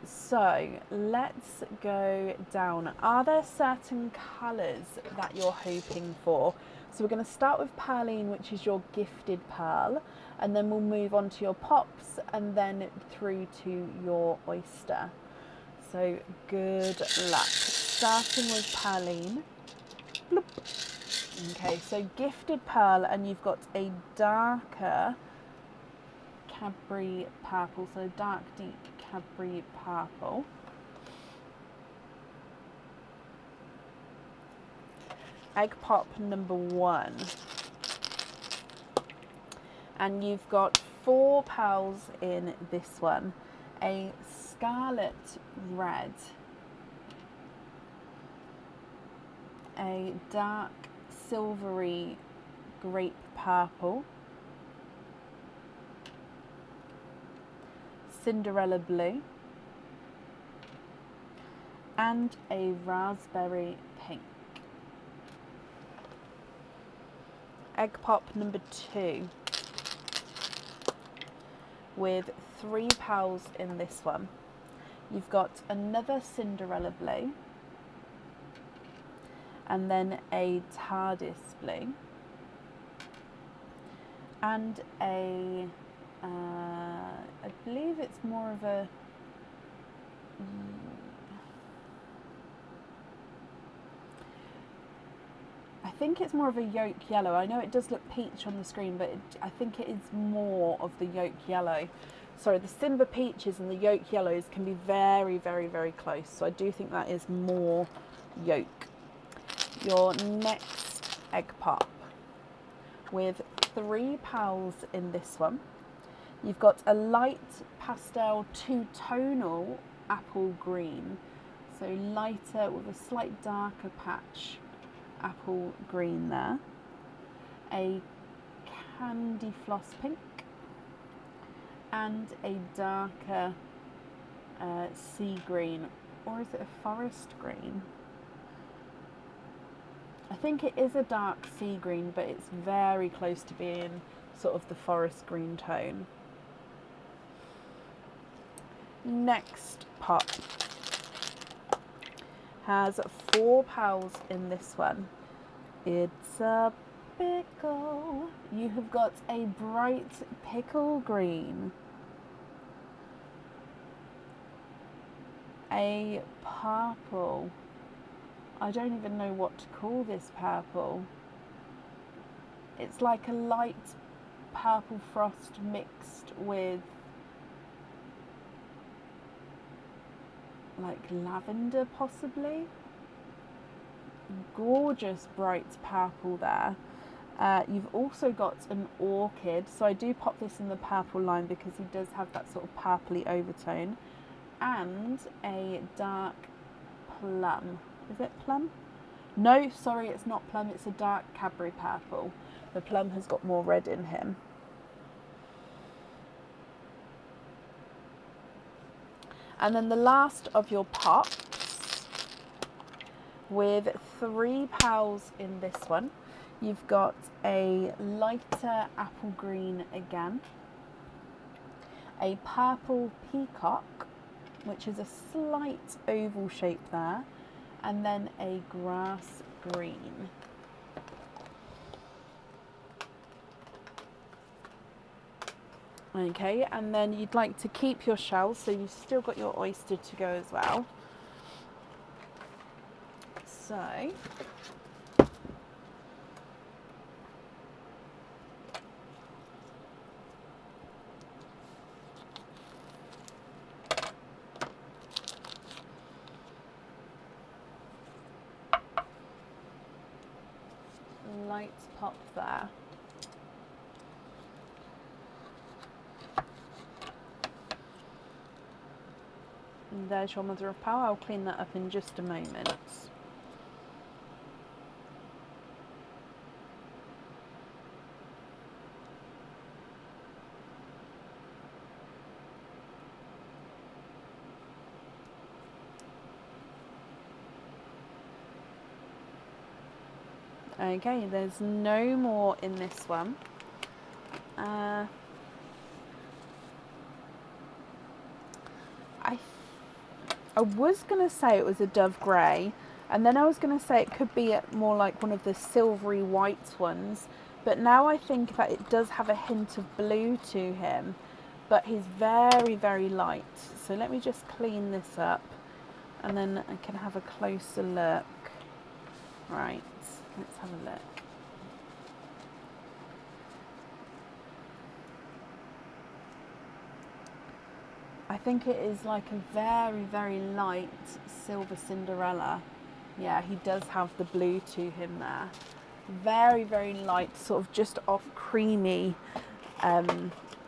So let's go down. Are there certain colours that you're hoping for? So we're going to start with Pearline, which is your gifted pearl, and then we'll move on to your pops and then through to your oyster. So good luck. Starting with Pearline. Bloop. Okay, so gifted pearl, and you've got a darker Cadbury purple, so dark deep Cadbury purple. Egg pop number 1, and you've got 4 pearls in this one. A scarlet red, a dark silvery grape purple, Cinderella blue, and a raspberry pink. Egg pop number 2, with 3 pearls in this one. You've got another Cinderella blue, and then a TARDIS blue, and a I believe it's more of a I think it's more of a yolk yellow. I know it does look peach on the screen, but I think it is more of the yolk yellow. Sorry, the Simba peaches and the yolk yellows can be very, very, very close. So I do think that is more yolk. Your next egg pop, with 3 pearls in this one. You've got a light pastel two-tonal apple green. So lighter with a slight darker patch apple green there. A candy floss pink, and a darker sea green, or is it a forest green? I think it is a dark sea green, but it's very close to being sort of the forest green tone. Next pop has 4 pearls in this one. It's a pickle. You have got a bright pickle green, a purple. I don't even know what to call this purple. It's like a light purple frost mixed with like lavender possibly. Gorgeous bright purple there. You've also got an orchid, so I do pop this in the purple line because he does have that sort of purpley overtone, and a dark plum. Is it plum? No, sorry, it's not plum, it's a dark Cadbury purple. The plum has got more red in him. And then the last of your pops, with 3 pearls in this one. You've got a lighter apple green again, a purple peacock, which is a slight oval shape there, and then a grass green. Okay, and then you'd like to keep your shells, so you've still got your oyster to go as well. So lights pop there. And there's your Mother of Power. I'll clean that up in just a moment. Okay, there's no more in this one. I was going to say it was a dove grey, and then I was going to say it could be more like one of the silvery white ones, but now I think that it does have a hint of blue to him, but he's very, very light. So let me just clean this up, and then I can have a closer look. Right, let's have a look. I think it is like a very, very light silver Cinderella. Yeah, he does have the blue to him there. Very, very light, sort of just off creamy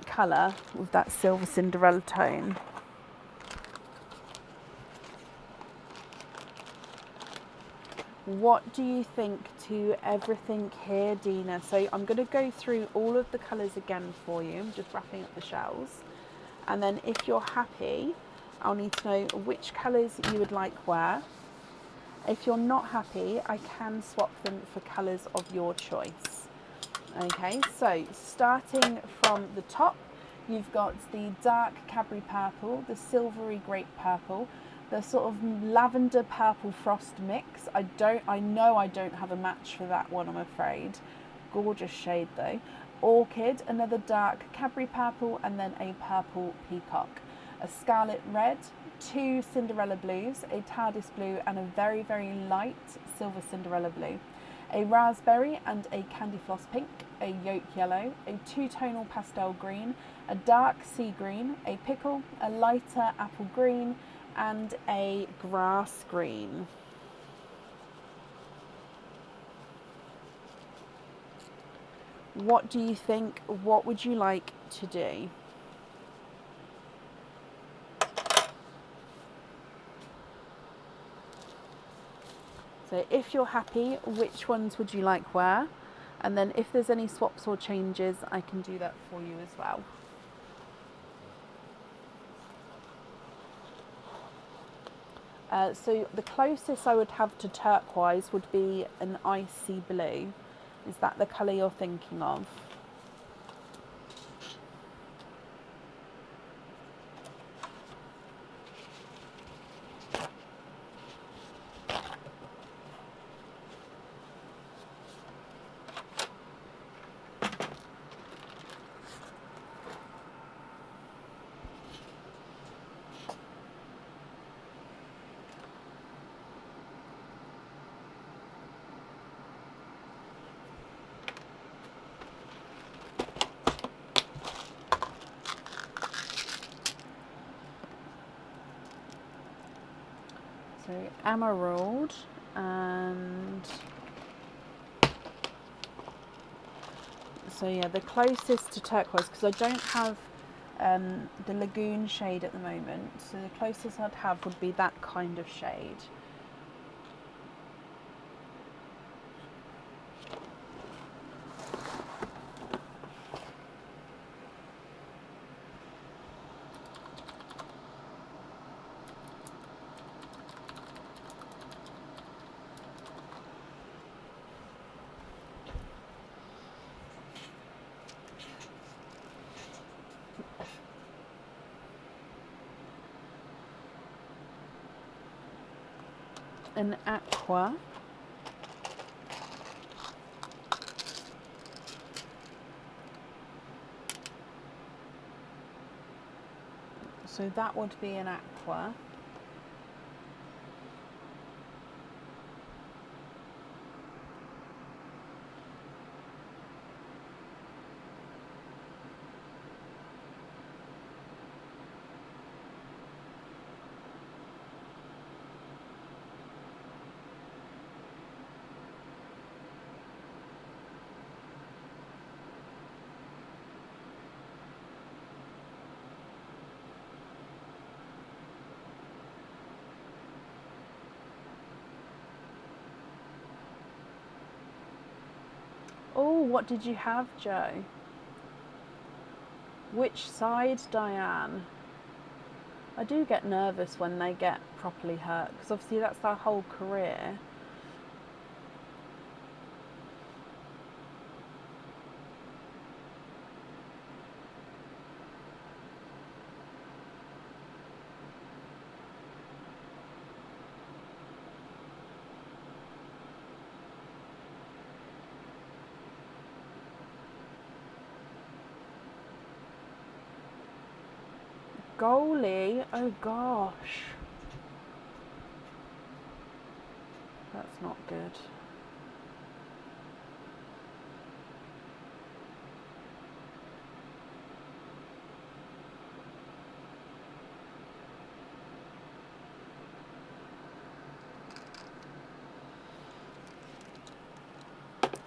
colour with that silver Cinderella tone. What do you think to everything here, Dina? So I'm going to go through all of the colours again for you. I'm just wrapping up the shells. And then if you're happy, I'll need to know which colours you would like where. If you're not happy, I can swap them for colours of your choice. Okay, so starting from the top, you've got the dark Cadbury purple, the silvery grape purple, the sort of lavender purple frost mix. I know I don't have a match for that one, I'm afraid. Gorgeous shade though. Orchid, another dark Cadbury purple, and then a purple peacock. A scarlet red, two Cinderella blues, a TARDIS blue, and a very, very light silver Cinderella blue. A raspberry and a candy floss pink, a yolk yellow, a two-tonal pastel green, a dark sea green, a pickle, a lighter apple green, and a grass green. What do you think? What would you like to do? So if you're happy, which ones would you like where? And then if there's any swaps or changes, I can do that for you as well. So the closest I would have to turquoise would be an icy blue. Is that the colour you're thinking of? So emerald and so yeah, the closest to turquoise, because I don't have the lagoon shade at the moment, so the closest I'd have would be that kind of shade. An aqua, so that would be an aqua. Oh, what did you have, Joe? Which side, Diane? I do get nervous when they get properly hurt, because obviously that's their whole career. Goalie? Oh gosh. That's not good.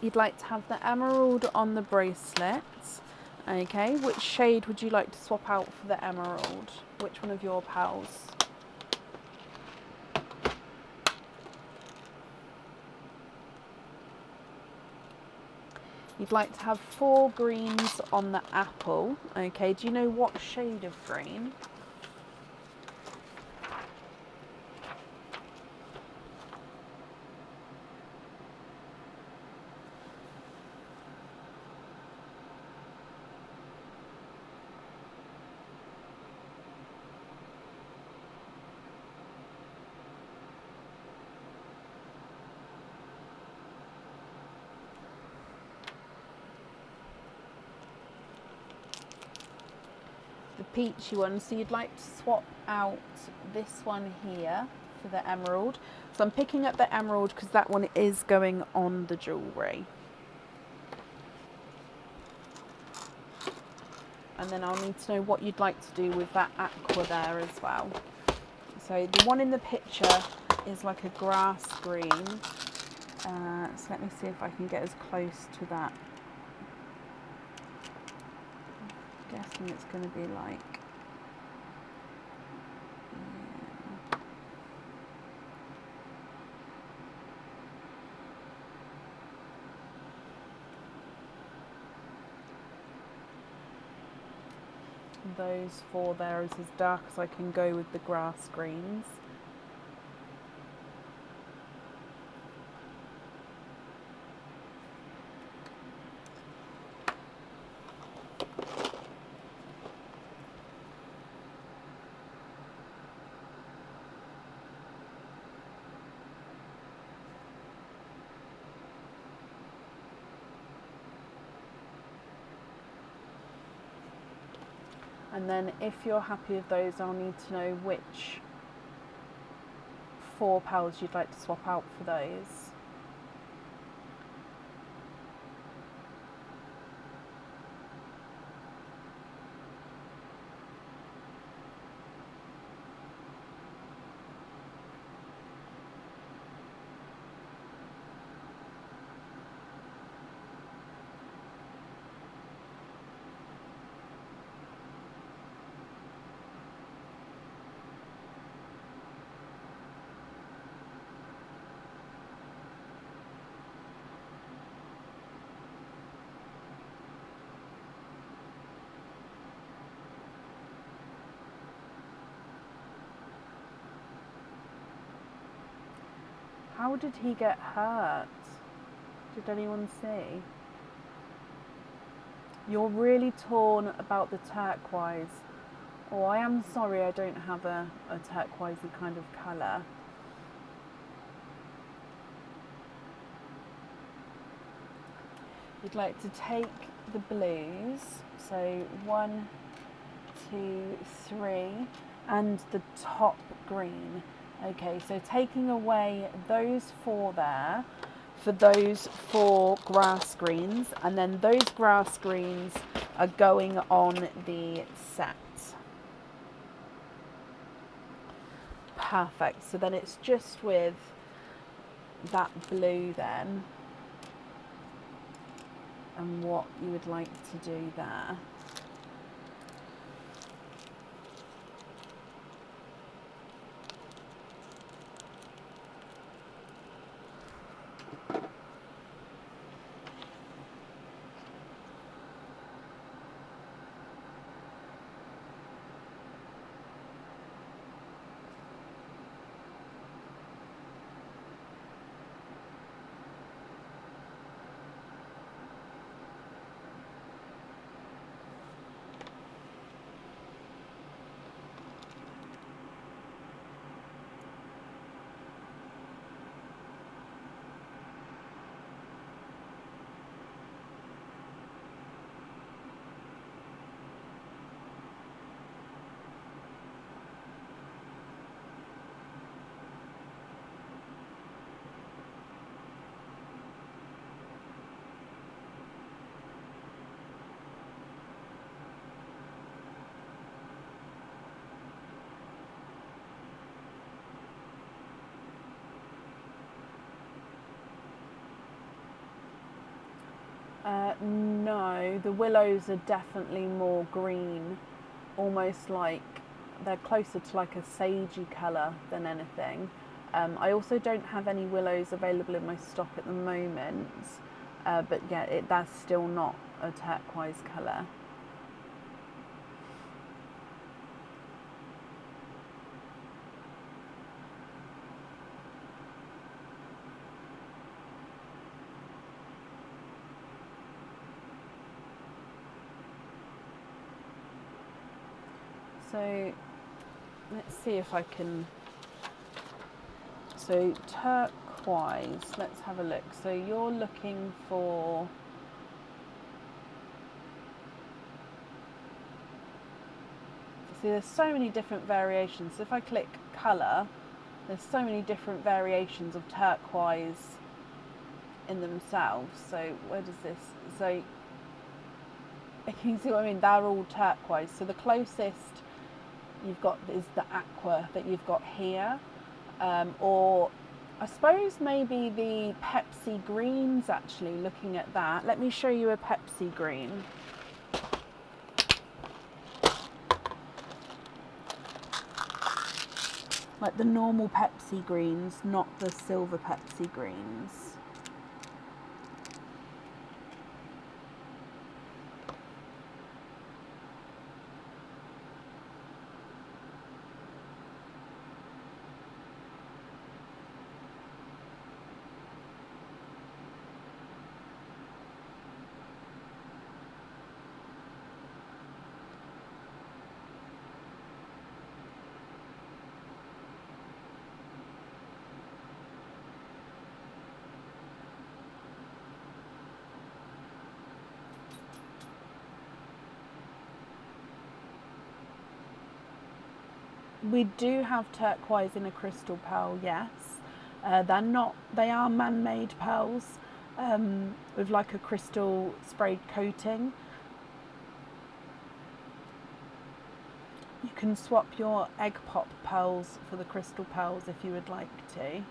You'd like to have the emerald on the bracelets. Okay, which shade would you like to swap out for the emerald? Which one of your pals? You'd like to have 4 greens on the apple. Okay, do you know what shade of green? The peachy one. So you'd like to swap out this one here for the emerald. So I'm picking up the emerald because that one is going on the jewellery. And then I'll need to know what you'd like to do with that aqua there as well. So the one in the picture is like a grass green. So let me see if I can get as close to that. I'm guessing it's going to be like... Those 4 there is as dark as I can go with the grass greens. And then if you're happy with those, I'll need to know which 4 pals you'd like to swap out for those. How did he get hurt? Did anyone see? You're really torn about the turquoise. Oh, I am sorry I don't have a turquoisey kind of colour. You'd like to take the blues, so 1, 2, 3, and the top green. Okay, so taking away those 4 there for those 4 grass greens, and then those grass greens are going on the set. Perfect, so then it's just with that blue then, and what you would like to do there. No, the willows are definitely more green, almost like they're closer to like a sagey colour than anything. I also don't have any willows available in my stock at the moment, but yeah, that's still not a turquoise colour. So let's see if I can. So turquoise, let's have a look. So you're looking for. See, there's so many different variations. So if I click colour, there's so many different variations of turquoise in themselves. So where does this? So can you see what I mean? They're all turquoise. So the closest you've got is the aqua that you've got here, or I suppose maybe the Pepsi greens. Actually, looking at that, let me show you a Pepsi green. Like the normal Pepsi greens, not the silver Pepsi greens. We do have turquoise in a crystal pearl, yes. They are man-made pearls with like a crystal sprayed coating. You can swap your egg pop pearls for the crystal pearls if you would like to.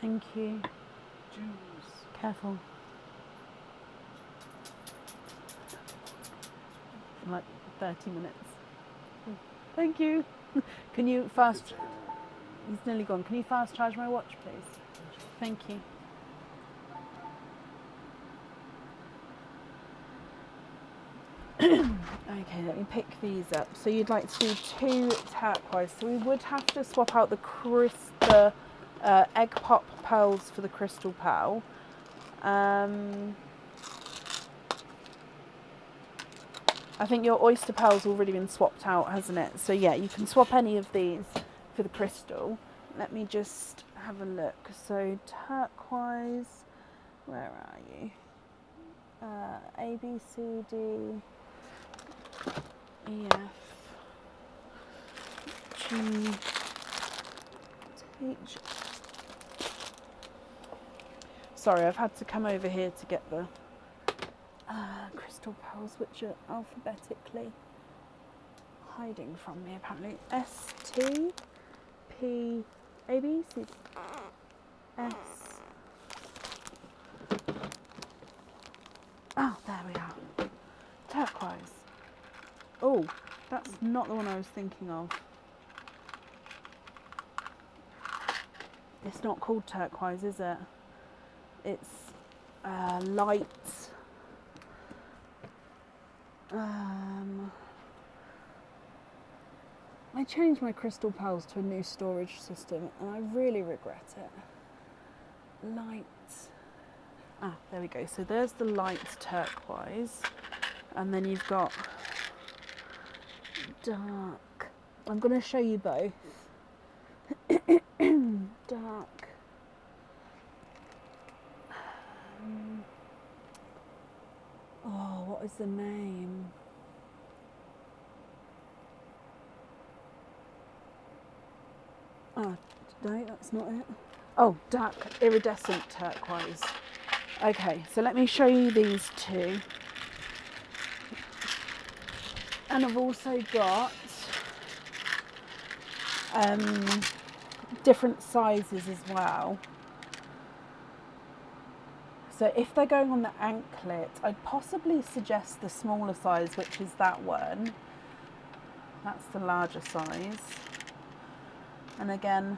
Thank you. Juice. Careful. Like 30 minutes. Thank you. Can you fast... He's nearly gone. Can you fast charge my watch, please? Thank you. Okay, let me pick these up. So you'd like to do 2 turquoise. So we would have to swap out the egg pop pearls for the crystal pearl. I think your oyster pearl's already been swapped out, hasn't it? So yeah, you can swap any of these for the crystal. Let me just have a look. So turquoise, where are you? A, B, C, D, E, F, G, H. Sorry, I've had to come over here to get the crystal pearls, which are alphabetically hiding from me apparently. S, T, P, A, B, C, S. Oh, there we are. Turquoise. Oh, that's not the one I was thinking of. It's not called turquoise, is it? It's light. I changed my crystal pearls to a new storage system and I really regret it. Light. Ah, there we go. So there's the light turquoise. And then you've got dark. I'm going to show you both. Dark is the name? Oh, no, that's not it. Oh, dark iridescent turquoise. Okay, so let me show you these two. And I've also got different sizes as well. So if they're going on the anklet, I'd possibly suggest the smaller size, which is that one. That's the larger size. And again,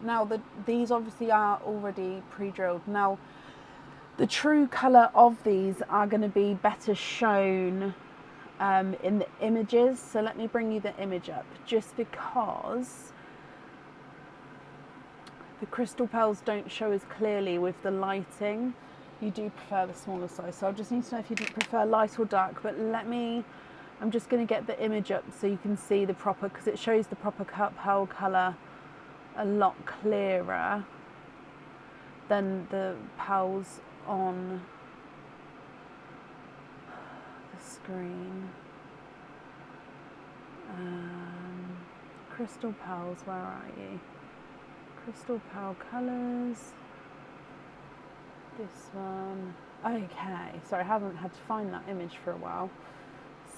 now these obviously are already pre-drilled. Now, the true colour of these are going to be better shown in the images. So let me bring you the image up, just because the crystal pearls don't show as clearly with the lighting. You do prefer the smaller size, so I just need to know if you prefer light or dark. But I'm just going to get the image up so you can see the proper, because it shows the proper pearl colour a lot clearer than the pearls on the screen. Crystal pearls, where are you? Crystal pearl colours. This one. Okay, sorry, I haven't had to find that image for a while.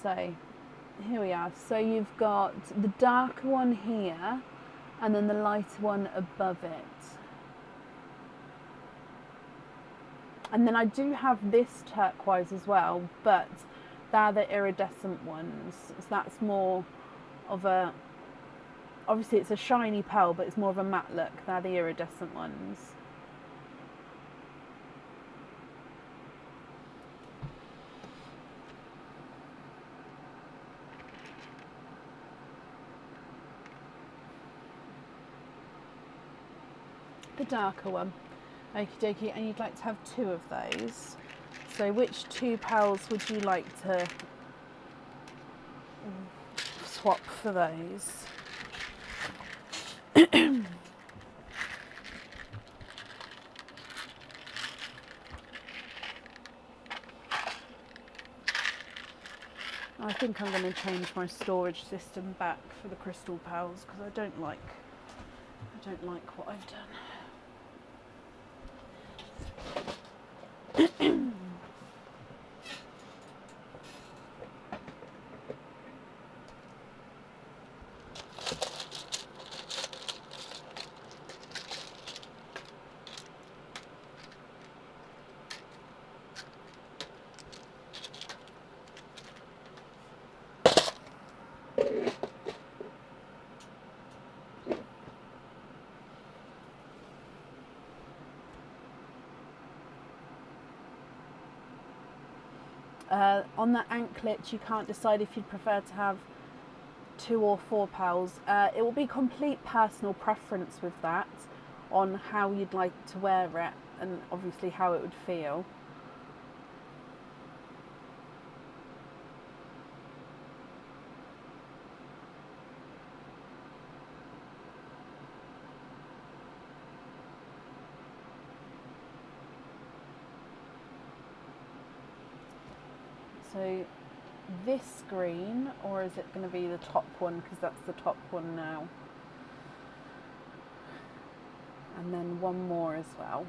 So here we are. So you've got the darker one here and then the lighter one above it. And then I do have this turquoise as well, but they're the iridescent ones. So that's more of a, obviously it's a shiny pearl, but it's more of a matte look. They're the iridescent ones. The darker one. Okie dokie, and you'd like to have two of those. So which two pearls would you like to swap for those? I think I'm going to change my storage system back for the crystal pearls because I don't like what I've done. On the anklet, you can't decide if you'd prefer to have 2 or 4 pearls. It will be complete personal preference with that, on how you'd like to wear it and obviously how it would feel. So this green, or is it going to be the top one, because that's the top one now, and then one more as well.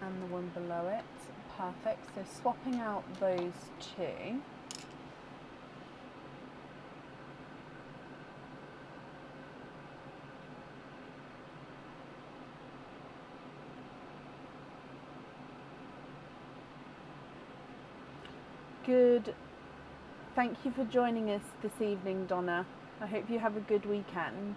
And the one below it. Perfect. So swapping out those two. Good. Thank you for joining us this evening, Donna. I hope you have a good weekend.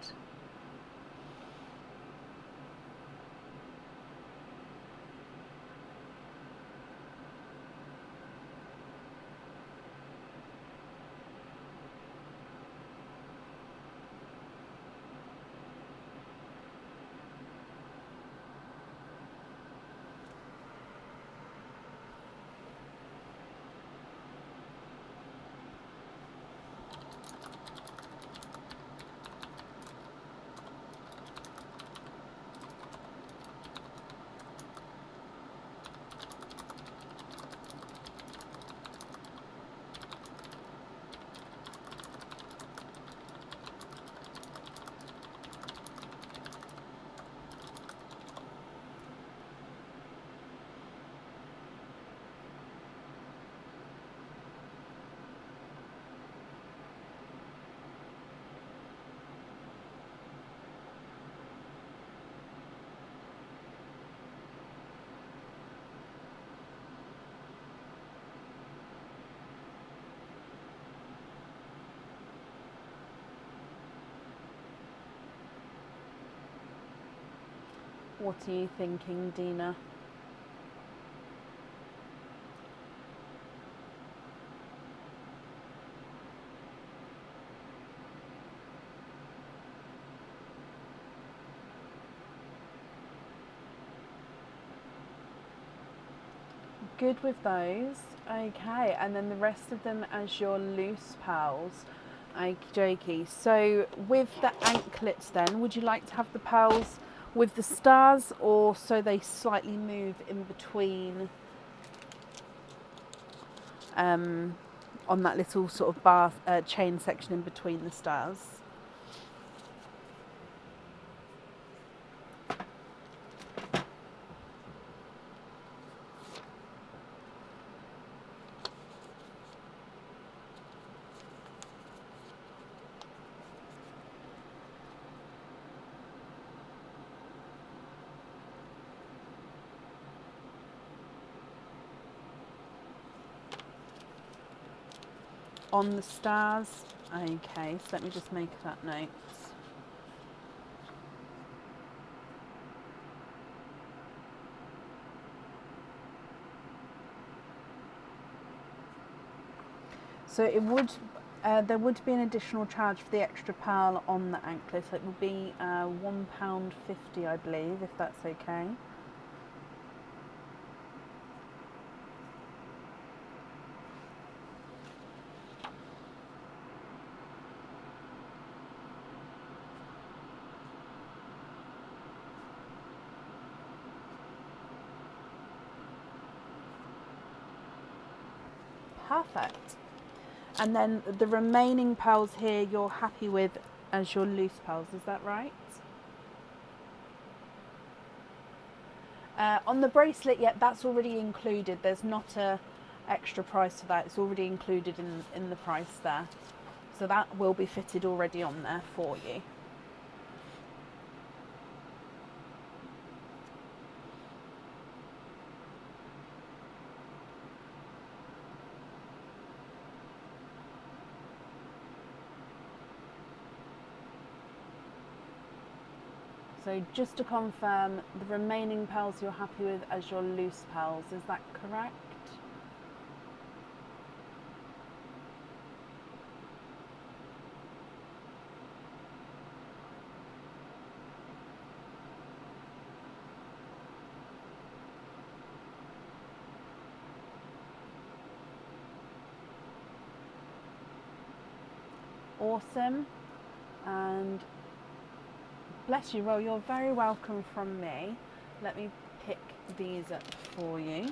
What are you thinking, Dina? Good with those. Okay, and then the rest of them as your loose pearls. Okie dokie. So with the anklets then, would you like to have the pearls with the stars, or so they slightly move in between on that little sort of bar chain section in between the stars? On the stars. Okay, so let me just make that note. So it would, there would be an additional charge for the extra pearl on the anklet. It would be £1.50, I believe, if that's okay. Perfect. And then the remaining pearls here you're happy with as your loose pearls, is that right? On the bracelet, yeah, that's already included. There's not a extra price for that. It's already included in the price there. So that will be fitted already on there for you. So just to confirm, the remaining pearls you're happy with as your loose pearls, is that correct? Awesome. And bless you. Well, you're very welcome from me. Let me pick these up for you.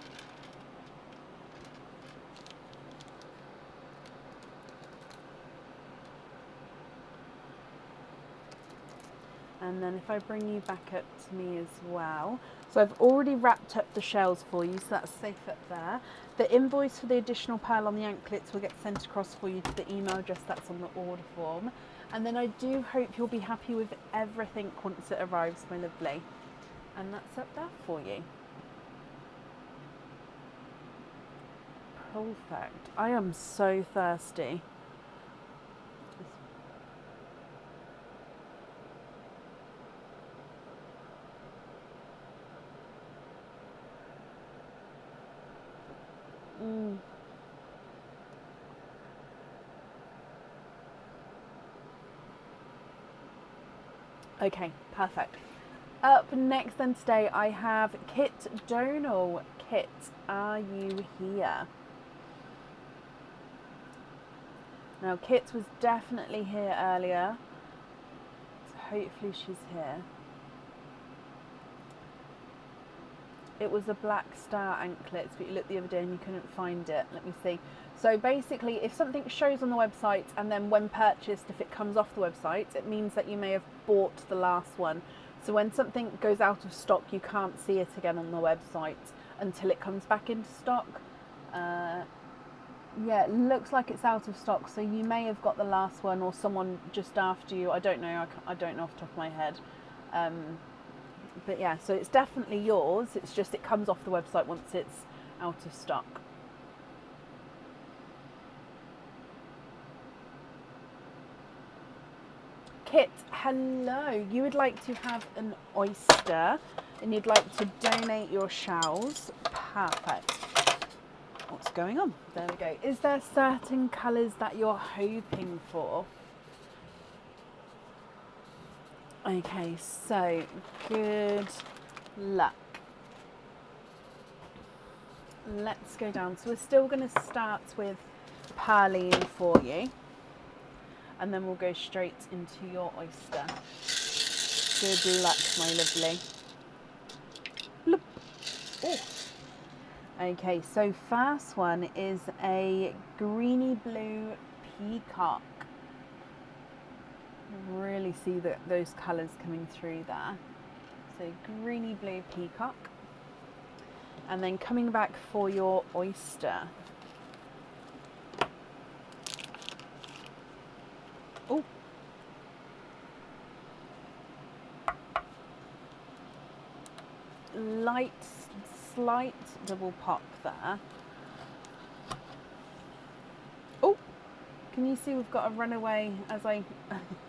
And then if I bring you back up to me as well. So I've already wrapped up the shells for you, so that's safe up there. The invoice for the additional pearl on the anklets will get sent across for you to the email address that's on the order form. And then I do hope you'll be happy with everything once it arrives, my lovely. And that's up there for you. Perfect. I am so thirsty. Okay, perfect. Up next then today I have Kit Donal. Kit, are you here? Now Kit was definitely here earlier, so hopefully she's here. It was a black star anklets, but you looked the other day and you couldn't find it. Let me see. So basically, if something shows on the website and then when purchased, if it comes off the website, it means that you may have bought the last one. So when something goes out of stock, you can't see it again on the website until it comes back into stock. Yeah, it looks like it's out of stock, so you may have got the last one or someone just after you. I don't know. I don't know off the top of my head. But yeah, so it's definitely yours. It's just it comes off the website once it's out of stock. Kit, hello. You would like to have an oyster and you'd like to donate your shells. Perfect. What's going on? There we go. Is there certain colours that you're hoping for? Okay, so good luck. Let's go down. So we're still going to start with Pearline for you. And then we'll go straight into your oyster. Good luck, my lovely. Look. Oh. Okay, so first one is a greeny blue peacock. Really see those colours coming through there. So greeny blue peacock. And then coming back for your oyster. Oh. Slight double pop there. Oh, can you see we've got a runaway as I,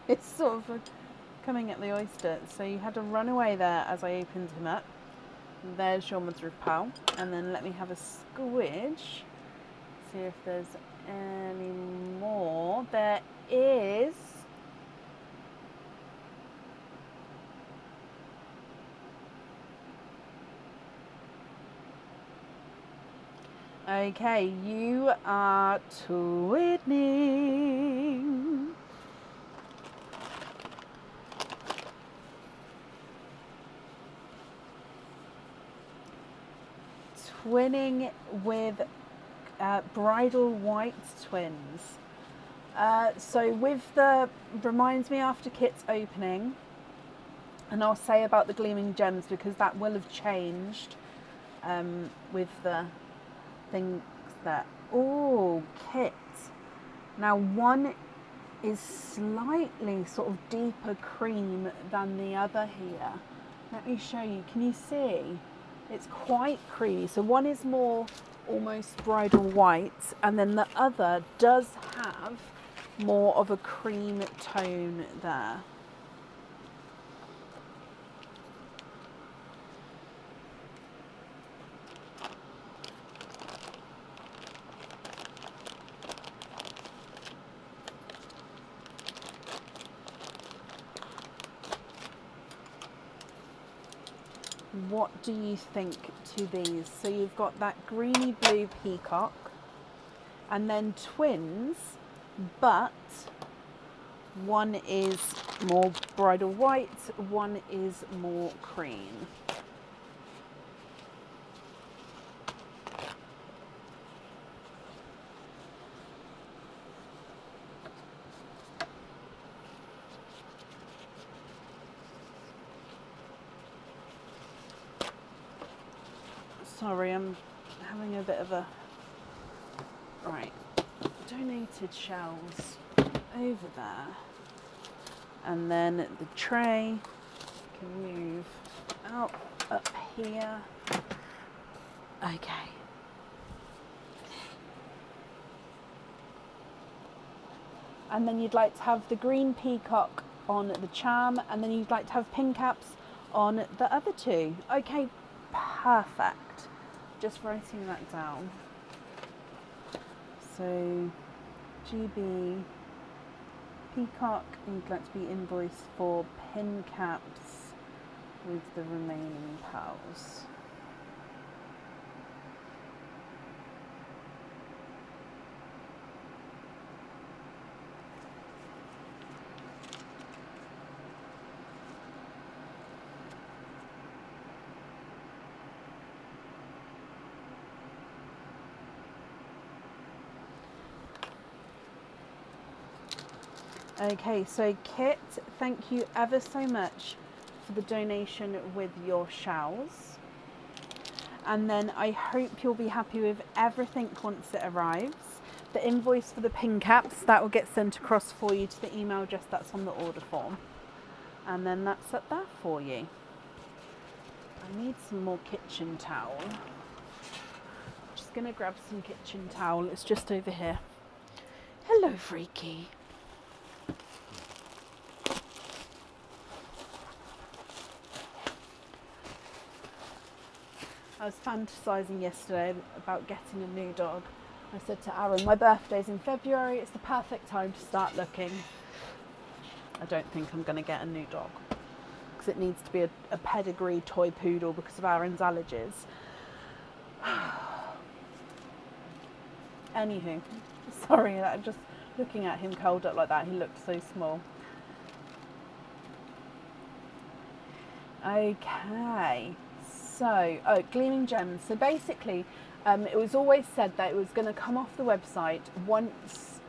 it's sort of coming at the oyster. So you had a runaway there as I opened him up. There's your mother of pearl. And then let me have a squidge. See if there's any more. There is. Okay, you are twinning. Twinning with bridal white twins. So with the, reminds me after Kit's opening, and I'll say about the gleaming gems because that will have changed with the things that, oh, Kit. Now one is slightly sort of deeper cream than the other here. Let me show you, can you see? It's quite creamy. So one is more almost bridal white and then the other does have more of a cream tone there. What do you think to these? So you've got that greeny blue peacock and then twins, but one is more bridal white, one is more cream. Sorry, I'm having a bit of a... Right, donated shells over there. And then the tray can move out up here. Okay. and then you'd like to have the green peacock on the charm, and then you'd like to have pin caps on the other two. Okay, perfect. Just writing that down. So GB peacock, and you'd like to be invoiced for pin caps with the remaining pearls. Okay, so Kit, thank you ever so much for the donation with your shells. And then I hope you'll be happy with everything once it arrives. The invoice for the pin caps, that will get sent across for you to the email address that's on the order form. And then that's up there for you. I need some more kitchen towel. Just gonna grab some kitchen towel, it's just over here. Hello, Freaky. I was fantasising yesterday about getting a new dog. I said to Aaron, my birthday's in February, it's the perfect time to start looking. I don't think I'm going to get a new dog because it needs to be a pedigree toy poodle because of Aaron's allergies. Anywho, sorry, just looking at him curled up like that, he looked so small. Okay. So, Gleaming Gems. So basically, it was always said that it was going to come off the website once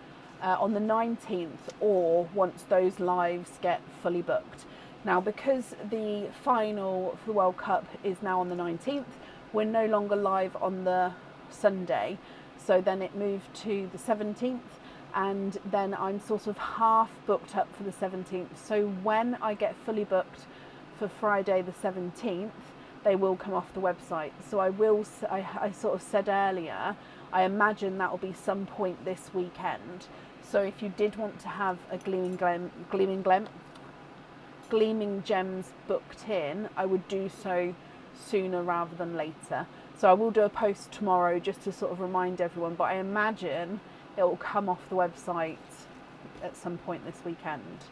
on the 19th or once those lives get fully booked. Now, because the final for the World Cup is now on the 19th, we're no longer live on the Sunday. So then it moved to the 17th, and then I'm sort of half booked up for the 17th. So when I get fully booked for Friday the 17th, they will come off the website. So I sort of said earlier, I imagine that will be some point this weekend. So if you did want to have a Gleaming Gems booked in, I would do so sooner rather than later. So I will do a post tomorrow just to sort of remind everyone, but I imagine it will come off the website at some point this weekend.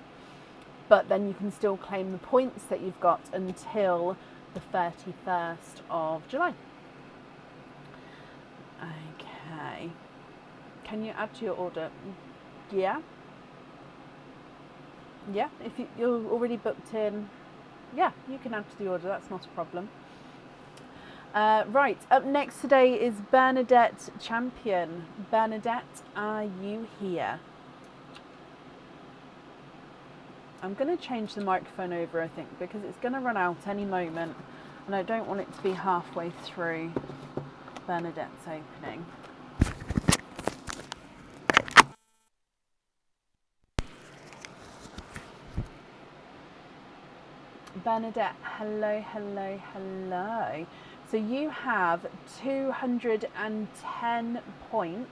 But then you can still claim the points that you've got until the 31st of July. Okay. Can you add to your order? Yeah. Yeah, if you're already booked in, yeah, you can add to the order, that's not a problem. Right, up next today is Bernadette Champion. Bernadette, are you here? I'm going to change the microphone over, I think, because it's going to run out any moment, and I don't want it to be halfway through Bernadette's opening. Bernadette, hello, hello, hello. So you have 210 points.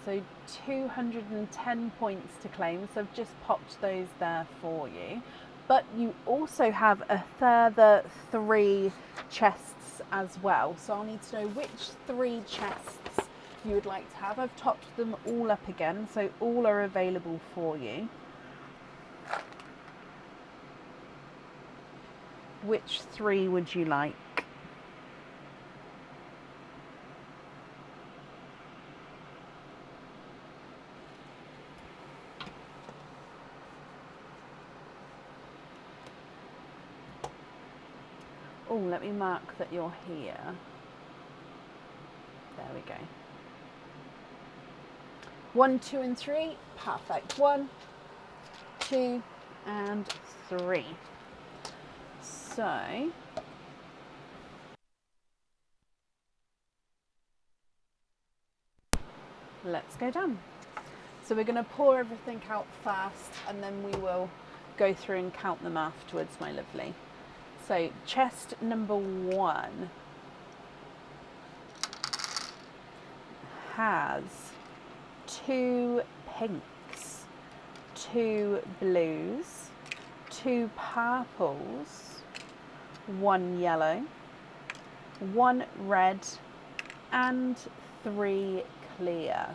So 210 points to claim. So I've just popped those there for you. But you also have a further 3 chests as well. So I'll need to know which 3 chests you would like to have. I've topped them all up again, so all are available for you. Which 3 would you like? Oh, let me mark that you're here. There we go. 1, 2, and 3. Perfect. 1, 2, and 3. So let's go down. So we're going to pour everything out fast, and then we will go through and count them afterwards, my lovely. So chest number 1 has 2 pinks. 2 blues, 2 purples, 1 yellow, 1 red, and 3 clear.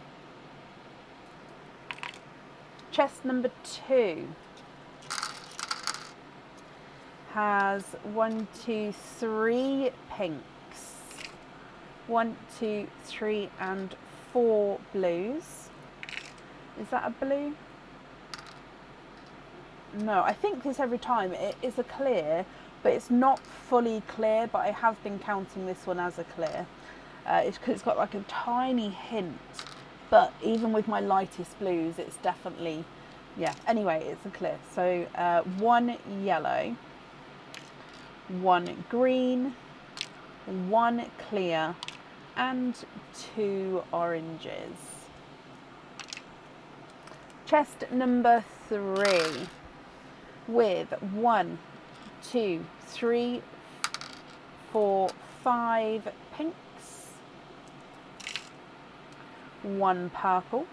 Chest number 2 has 1, 2, 3 pinks, 1, 2, 3, and 4 blues. Is that a blue? No, I think this every time. It is a clear, but it's not fully clear, but I have been counting this one as a clear. It's got like a tiny hint, but even with my lightest blues, it's definitely, yeah. Anyway, it's a clear. So 1 yellow, 1 green, 1 clear, and 2 oranges. Chest number 3 with 1, 2, 3, 4, 5 pinks, 1 purple,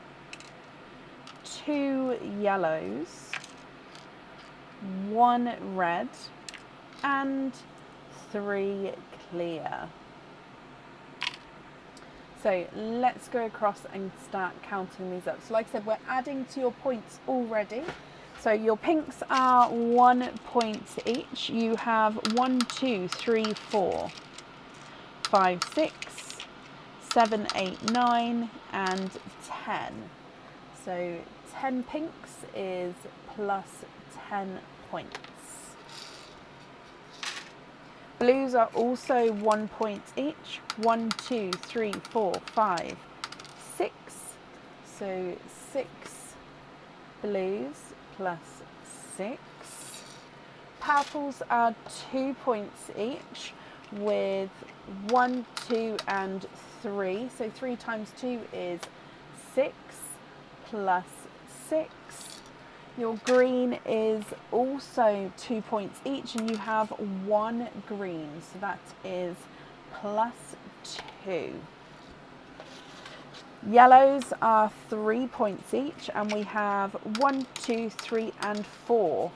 2 yellows, 1 red, and 3 clear. So let's go across and start counting these up. So like I said, we're adding to your points already. So your pinks are 1 point each. You have 1, 2, 3, 4, 5, 6, 7, 8, 9, and 10. So 10 pinks is plus 10 points. Blues are also 1 point each. 1, 2, 3, 4, 5, 6. So 6 blues plus 6. Purples are 2 points each with 1, 2, and 3. So 3 times 2 is 6 plus 6. Your green is also 2 points each, and you have 1 green, so that is plus 2. Yellows are 3 points each, and we have 1, 2, 3, and 4.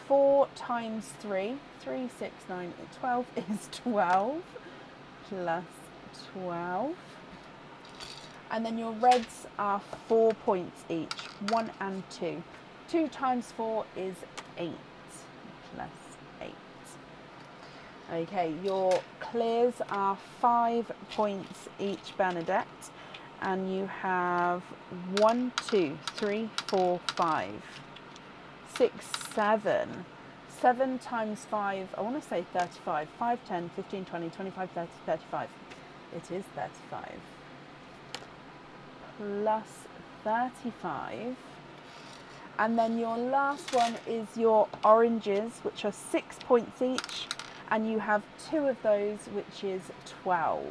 4 times 3, 3, 6, 9, 12 is 12, plus 12. And then your reds are 4 points each, 1 and 2. 2 times 4 is 8, plus 8. Okay, your clears are 5 points each, Bernadette, and you have 1, 2, 3, 4, 5, 6, 7. 7 times 5, I want to say 35. 5, 10, 15, 20, 25, 30, 35. It is 35. Plus 35. And then your last one is your oranges, which are 6 points each, and you have 2 of those, which is 12.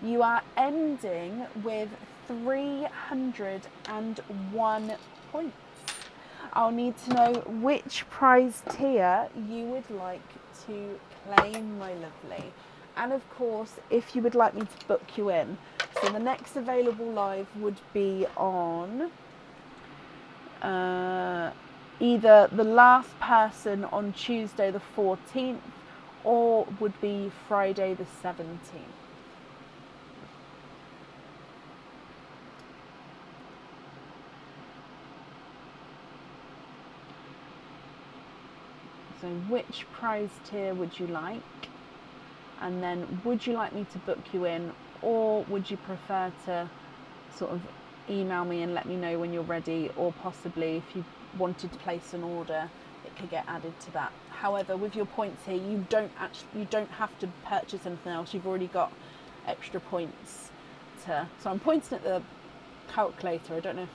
You are ending with 301 points. I'll need to know which prize tier you would like to claim, my lovely. And of course, if you would like me to book you in. So the next available live would be on either the last person on Tuesday the 14th or would be Friday the 17th. So which prize tier would you like? And then would you like me to book you in, or would you prefer to sort of email me and let me know when you're ready, or possibly if you wanted to place an order, it could get added to that. However, with your points here, you don't have to purchase anything else. You've already got extra points to. So I'm pointing at the calculator. I don't know if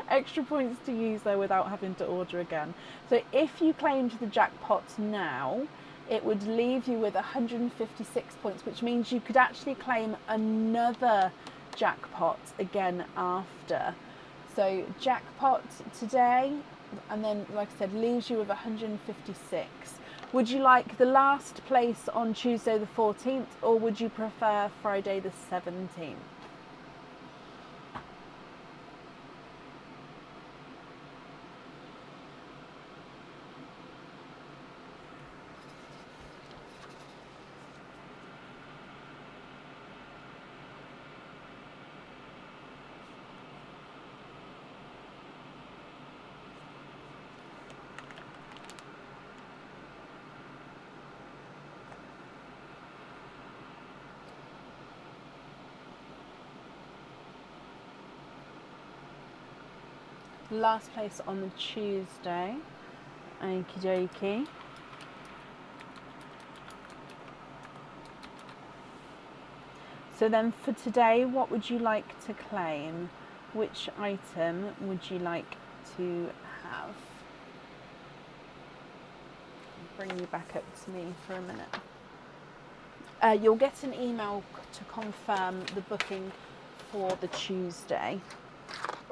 extra points to use there without having to order again. So if you claimed the jackpot now, it would leave you with 156 points, which means you could actually claim another jackpot again after. So jackpot today, and then like I said, leaves you with 156. Would you like the last place on Tuesday the 14th, or would you prefer Friday the 17th? Last place on the Tuesday. Okie dokie. So then for today, what would you like to claim? Which item would you like to have? I'll bring you back up to me for a minute. You'll get an email to confirm the booking for the Tuesday.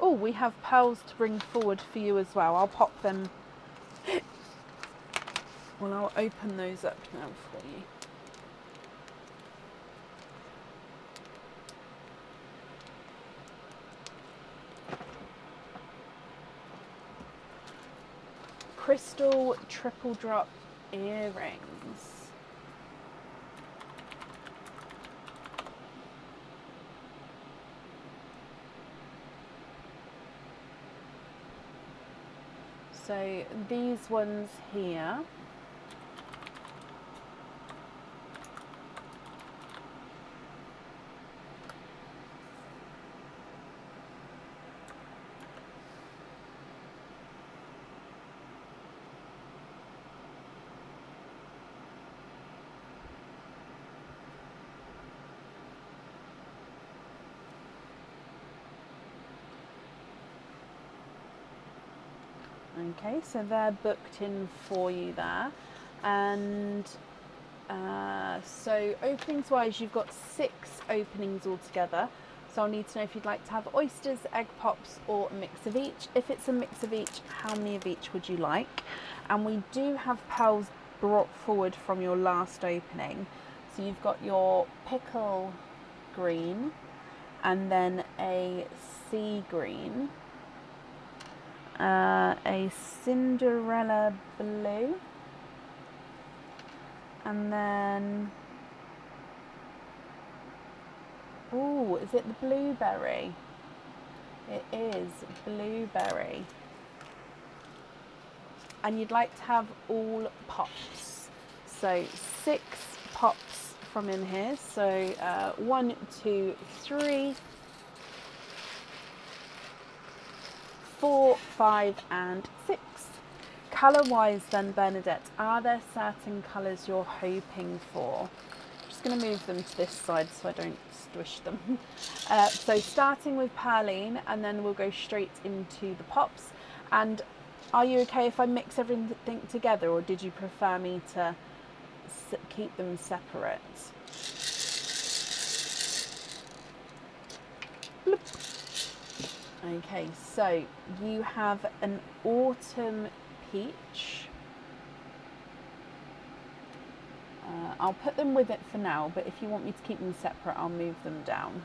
Oh, we have pearls to bring forward for you as well. I'll pop them. Well, I'll open those up now for you. Crystal triple drop earrings. So these ones here, okay, so they're booked in for you there. And so openings wise, you've got 6 openings altogether. So I'll need to know if you'd like to have oysters, egg pops, or a mix of each. If it's a mix of each, how many of each would you like? And we do have pearls brought forward from your last opening. So you've got your pickle green, and then a sea green, a Cinderella blue, and then, oh, is it the blueberry? It is blueberry. And you'd like to have all pops. So 6 pops from in here. So 1, 2, 3, 4, 5, and 6. Colour-wise then, Bernadette, are there certain colours you're hoping for? I'm just going to move them to this side so I don't squish them. So starting with Perline, and then we'll go straight into the pops. And are you okay if I mix everything together, or did you prefer me to keep them separate? Bloop. Okay, so you have an autumn peach. I'll put them with it for now, but if you want me to keep them separate, I'll move them down.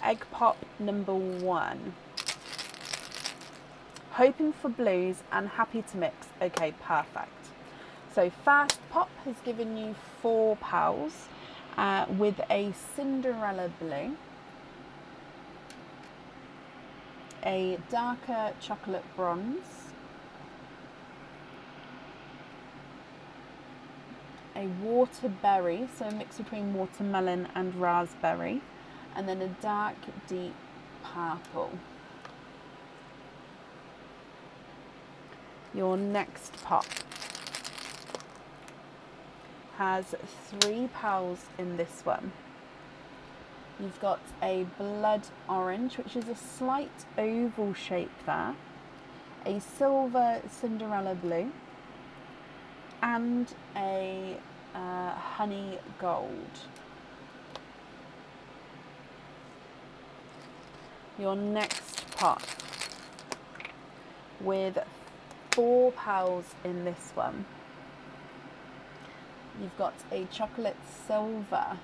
Egg pop number 1. Hoping for blues and happy to mix. Okay, perfect. So first pop has given you 4 pals with a Cinderella blue, a darker chocolate bronze, a waterberry, so a mix between watermelon and raspberry, and then a dark deep purple. Your next pop has 3 pals in this one. You've got a blood orange, which is a slight oval shape there, a silver Cinderella blue, and a honey gold. Your next pot with 4 pals in this one. You've got a chocolate silver,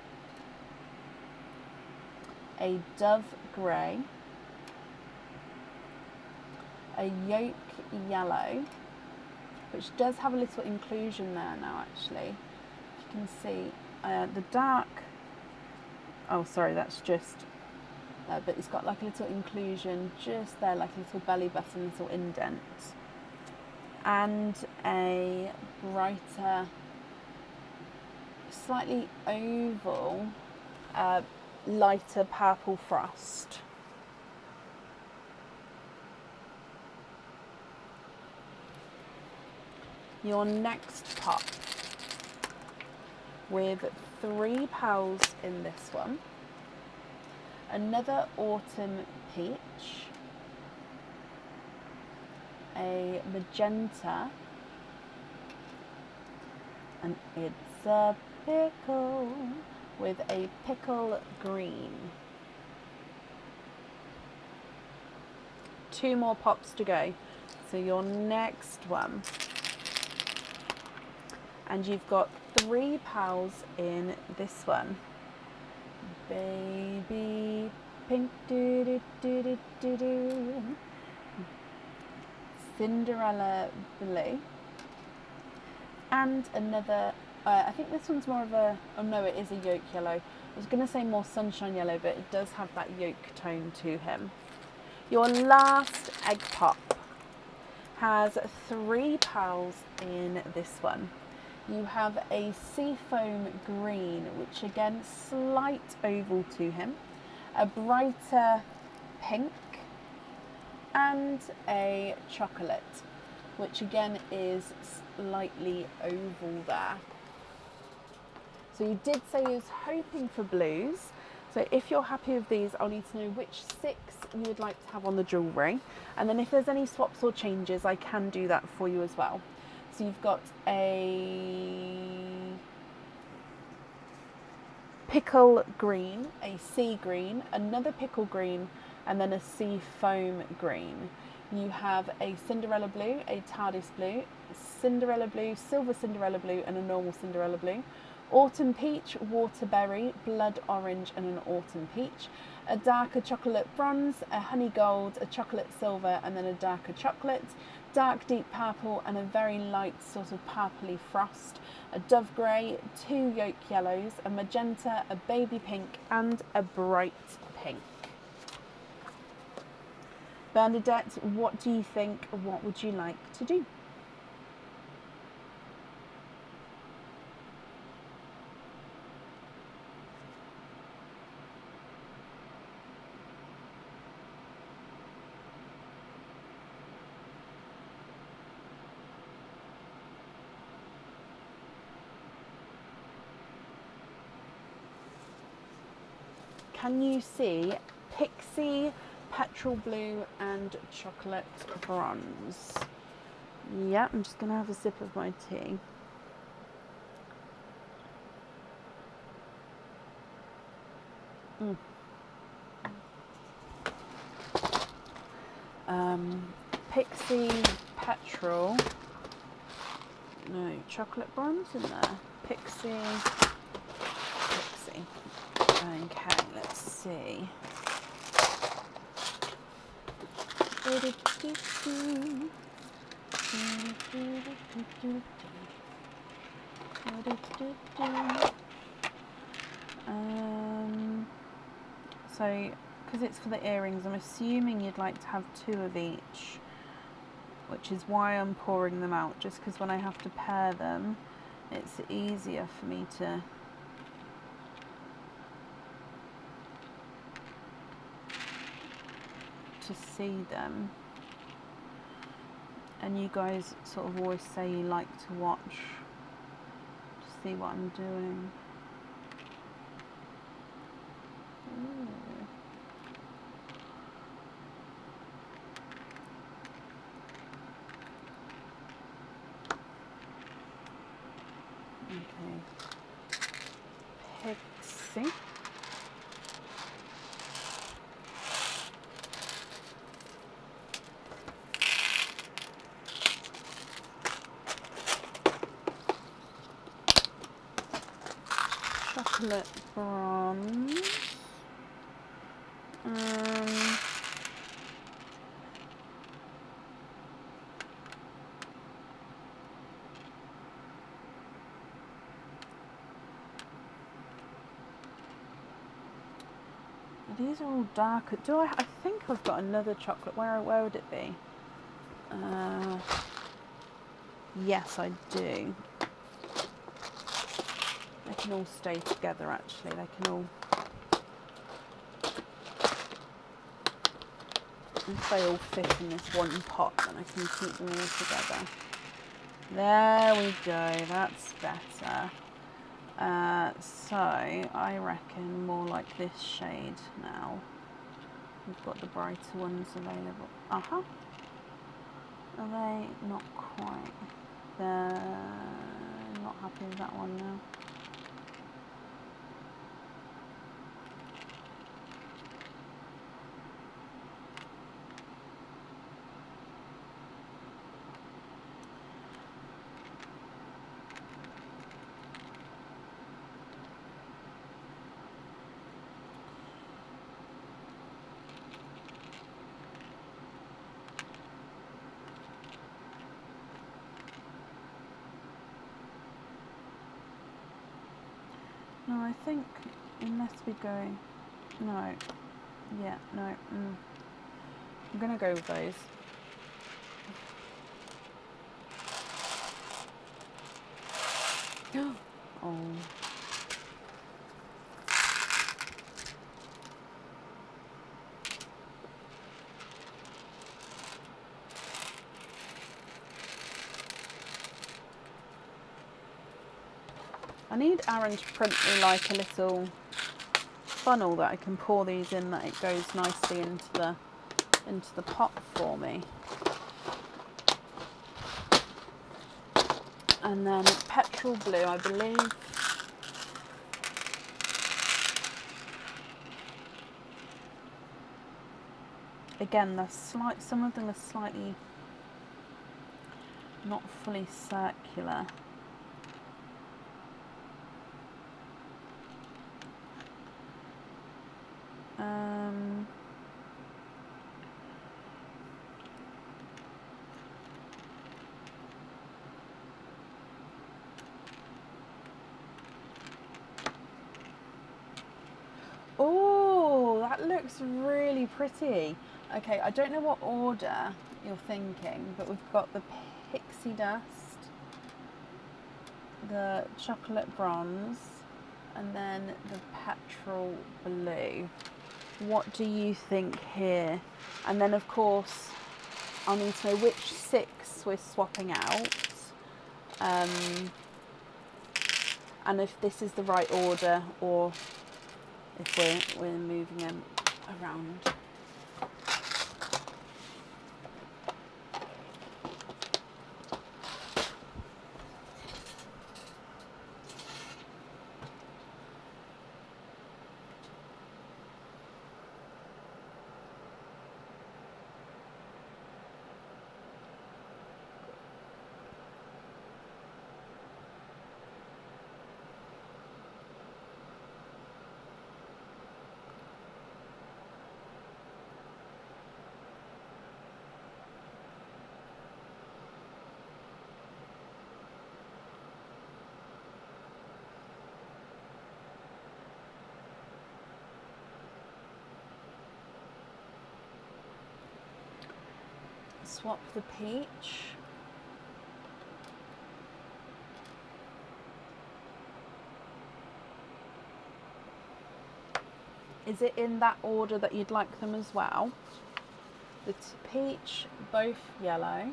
a dove grey, a yolk yellow, which does have a little inclusion there now actually. You can see the dark, oh sorry, that's just, but it's got like a little inclusion just there, like a little belly button, little indent, and a brighter, slightly oval, lighter purple frost. Your next pop, with 3 pals in this one, another autumn peach, a magenta, and it's a pickle with a pickle green. 2 more pops to go. So your next one, and you've got 3 pals in this one. Baby pink doo doo doo doo doo doo. Cinderella blue. And another, I think this one's more of a, oh no, it is a yolk yellow. I was going to say more sunshine yellow, but it does have that yolk tone to him. Your last egg pop has 3 pals in this one. You have a seafoam green, which again, slight oval to him, a brighter pink, and a chocolate, which again is slightly oval there. So you did say you was hoping for blues. So if you're happy with these, I'll need to know which 6 you would like to have on the jewellery. And then if there's any swaps or changes, I can do that for you as well. So you've got a pickle green, a sea green, another pickle green, and then a sea foam green. You have a Cinderella blue, a TARDIS blue, Cinderella blue, silver Cinderella blue, and a normal Cinderella blue. Autumn peach, waterberry, blood orange, and an autumn peach. A darker chocolate bronze, a honey gold, a chocolate silver, and then a darker chocolate. Dark deep purple, and a very light sort of purpley frost. A dove grey, 2 yolk yellows, a magenta, a baby pink, and a bright pink. Bernadette, what do you think? What would you like to do? Can you see pixie, petrol blue, and chocolate bronze? Yeah, I'm just going to have a sip of my tea. Pixie, petrol, no, chocolate bronze in there. Pixie. Okay, let's see. So, because it's for the earrings, I'm assuming you'd like to have 2 of each, which is why I'm pouring them out, just because when I have to pair them, it's easier for me to see them. And you guys sort of always say you like to watch to see what I'm doing. Okay. Pixie. Chocolate bronze. These are all darker. Do I think I've got another chocolate. Where would it be? Yes, I do. They can all stay together, actually. They can all... If they all fit in this one pot, then I can keep them all together. There we go, that's better. So I reckon more like this shade now. We've got the brighter ones available. Uh-huh. Are they not quite? They're not happy with that one now. No, I think unless we go, no, yeah, no, I'm gonna go with those. Oh. I need Aaron to print me like a little funnel that I can pour these in, that it goes nicely into the pot for me. And then petrol blue, I believe. Again, some of them are slightly not fully circular. Oh, that looks really pretty. Okay, I don't know what order you're thinking, but we've got the pixie dust, the chocolate bronze, and then the petrol blue. What do you think here? And then of course I'll need to know which 6 we're swapping out, and if this is the right order or if we're moving them around. Swap the peach. Is it in that order that you'd like them as well? The peach, both yellow.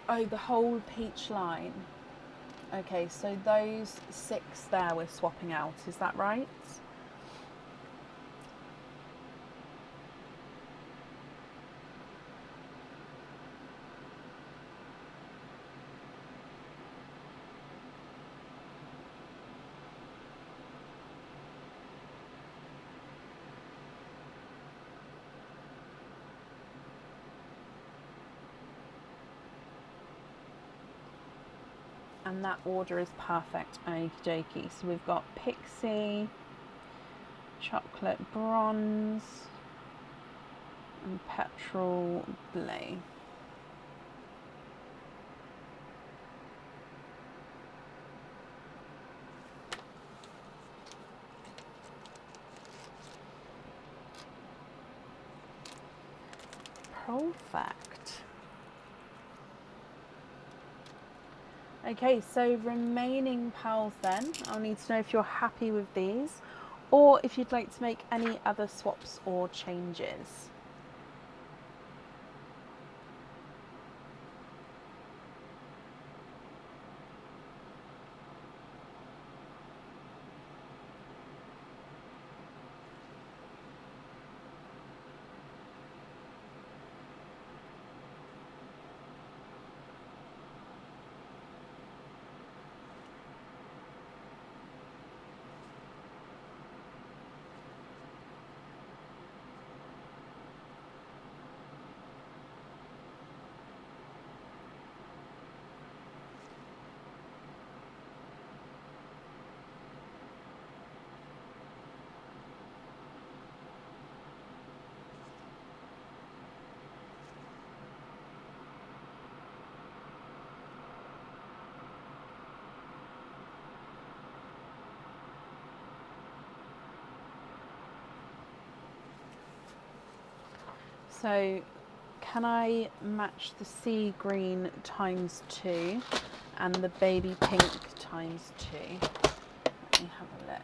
Oh, the whole peach line. Okay, so those 6 there we're swapping out, is that right? And that order is perfect. Okie dokie. So we've got pixie, chocolate bronze, and petrol blue. Perfect. Okay, so remaining pals then, I'll need to know if you're happy with these or if you'd like to make any other swaps or changes. So can I match the sea green ×2 and the baby pink ×2? Let me have a look.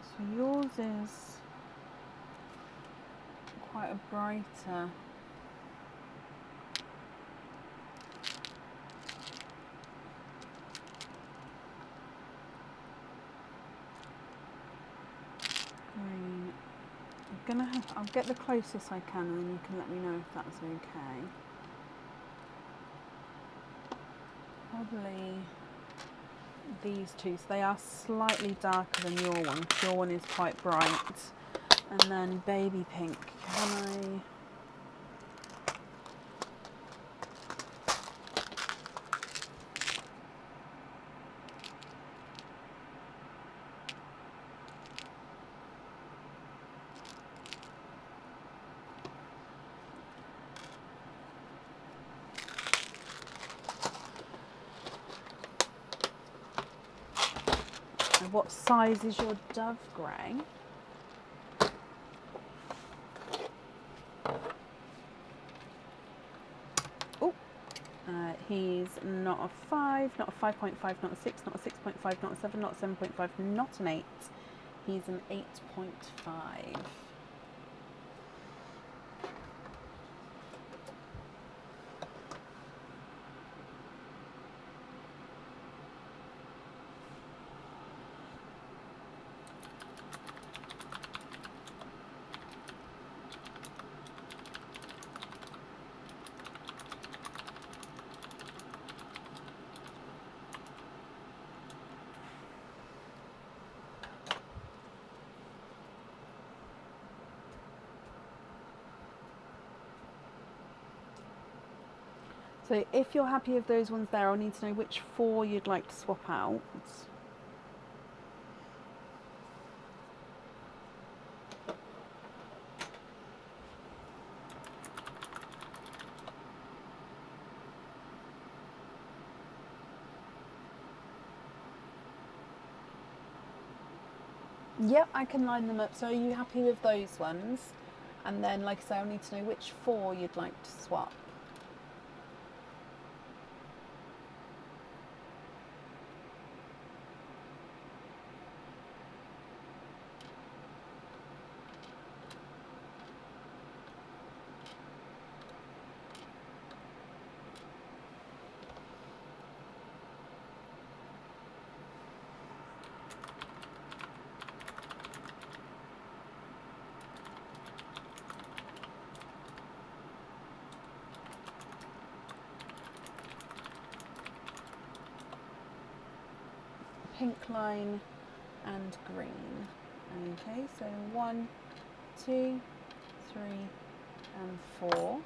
So yours is quite a brighter. Green. I'll get the closest I can and then you can let me know if that's okay. Probably these two, so they are slightly darker than your one. Your one is quite bright. And then baby pink, can I? What size is your dove grey? Oh, he's not a 5, not a 5.5, not a 6, not a 6.5, not a 7, not a 7.5, not an 8. He's an 8.5. So if you're happy with those ones there, I'll need to know which 4 you'd like to swap out. Yep, I can line them up. So are you happy with those ones? And then, like I say, I'll need to know which 4 you'd like to swap. pink line and green. Okay, so 1, 2, 3 and 4.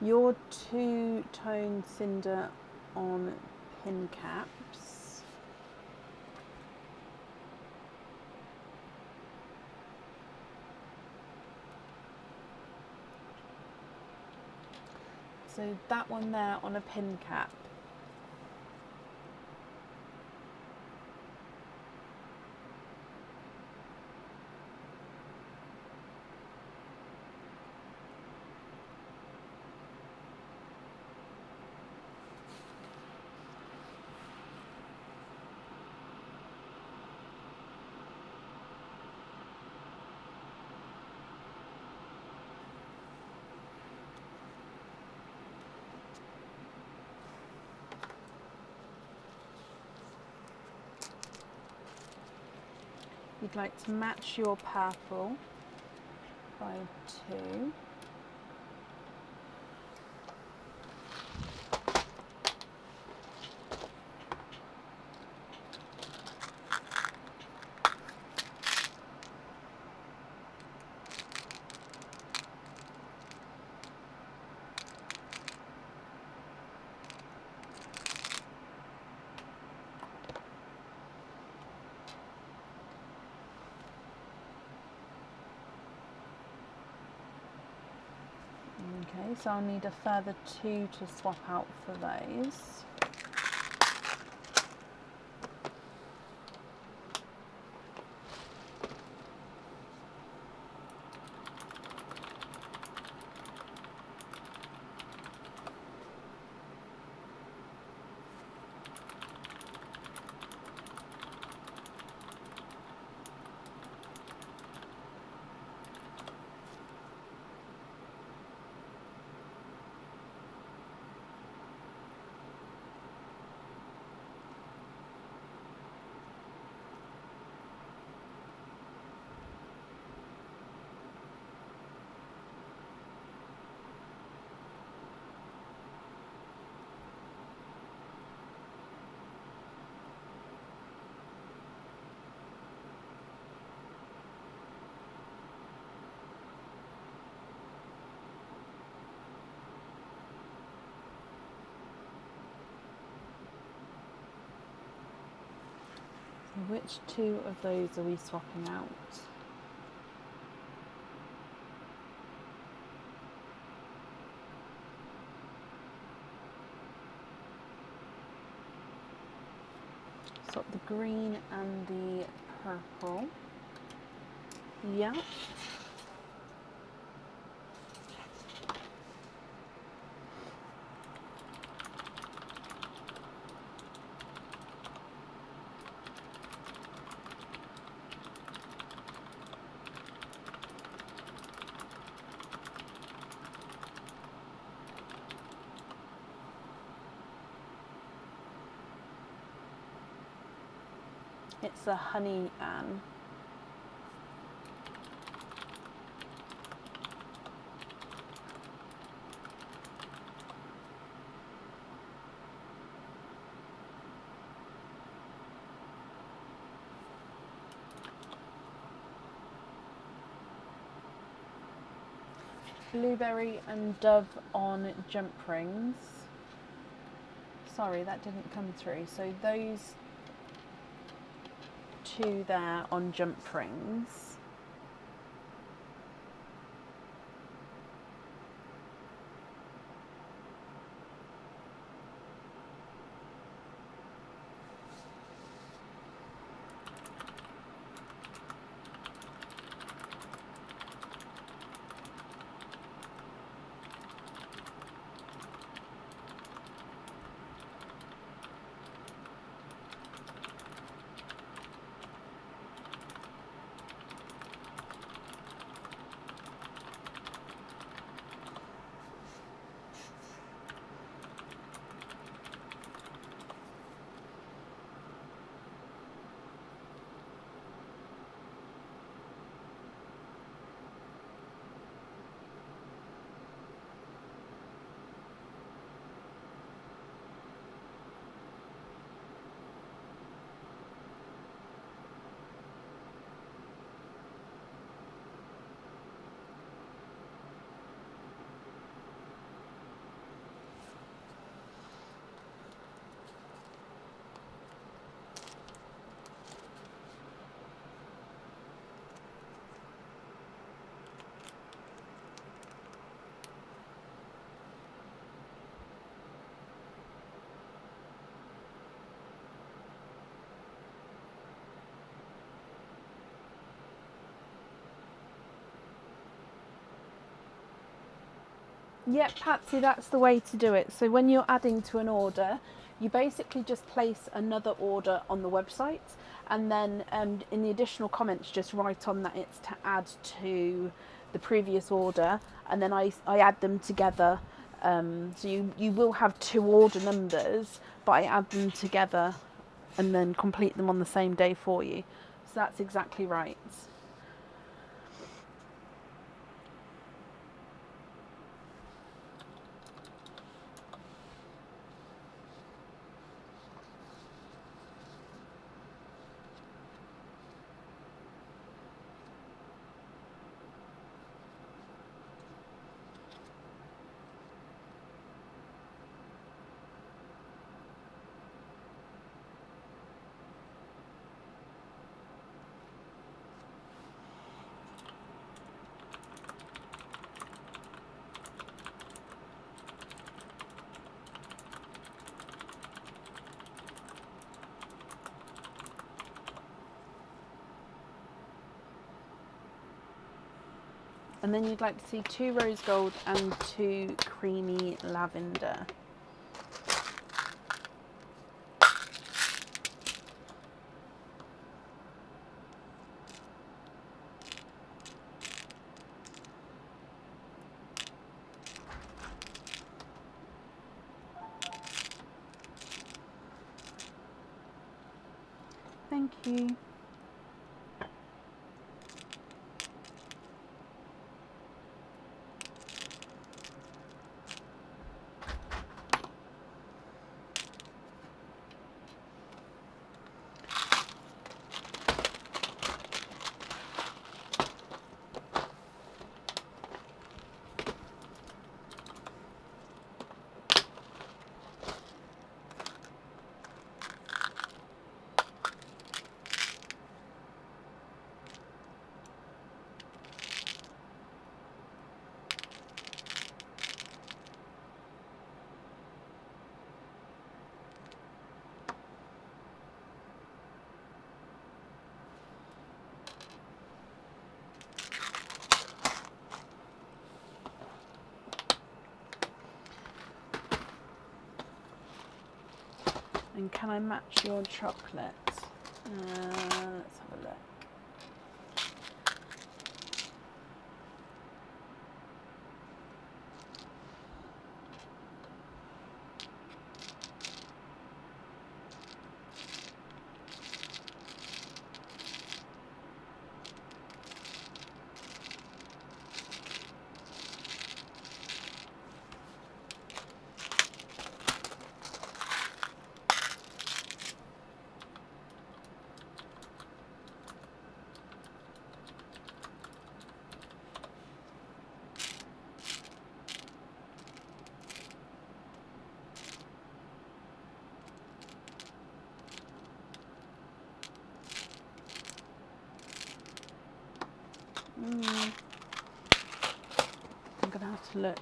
Your two-tone cinder on pin caps. So that one there on a pin cap. You'd like to match your purple by 2. Okay, so I'll need a further 2 to swap out for those. Which 2 of those are we swapping out? Swap the green and the purple. Yeah. It's a honey Anne. Blueberry and dove on jump rings. Sorry, that didn't come through. So those 2 there on jump rings. Yep, Patsy, that's the way to do it. So when you're adding to an order, you basically just place another order on the website, and then in the additional comments just write on that it's to add to the previous order, and then I add them together. So you will have 2 order numbers, but I add them together and then complete them on the same day for you. So that's exactly right. And then you'd like to see 2 rose gold and 2 creamy lavender. Thank you. And can I match your chocolate? Let's have a look. I'm going to have to look.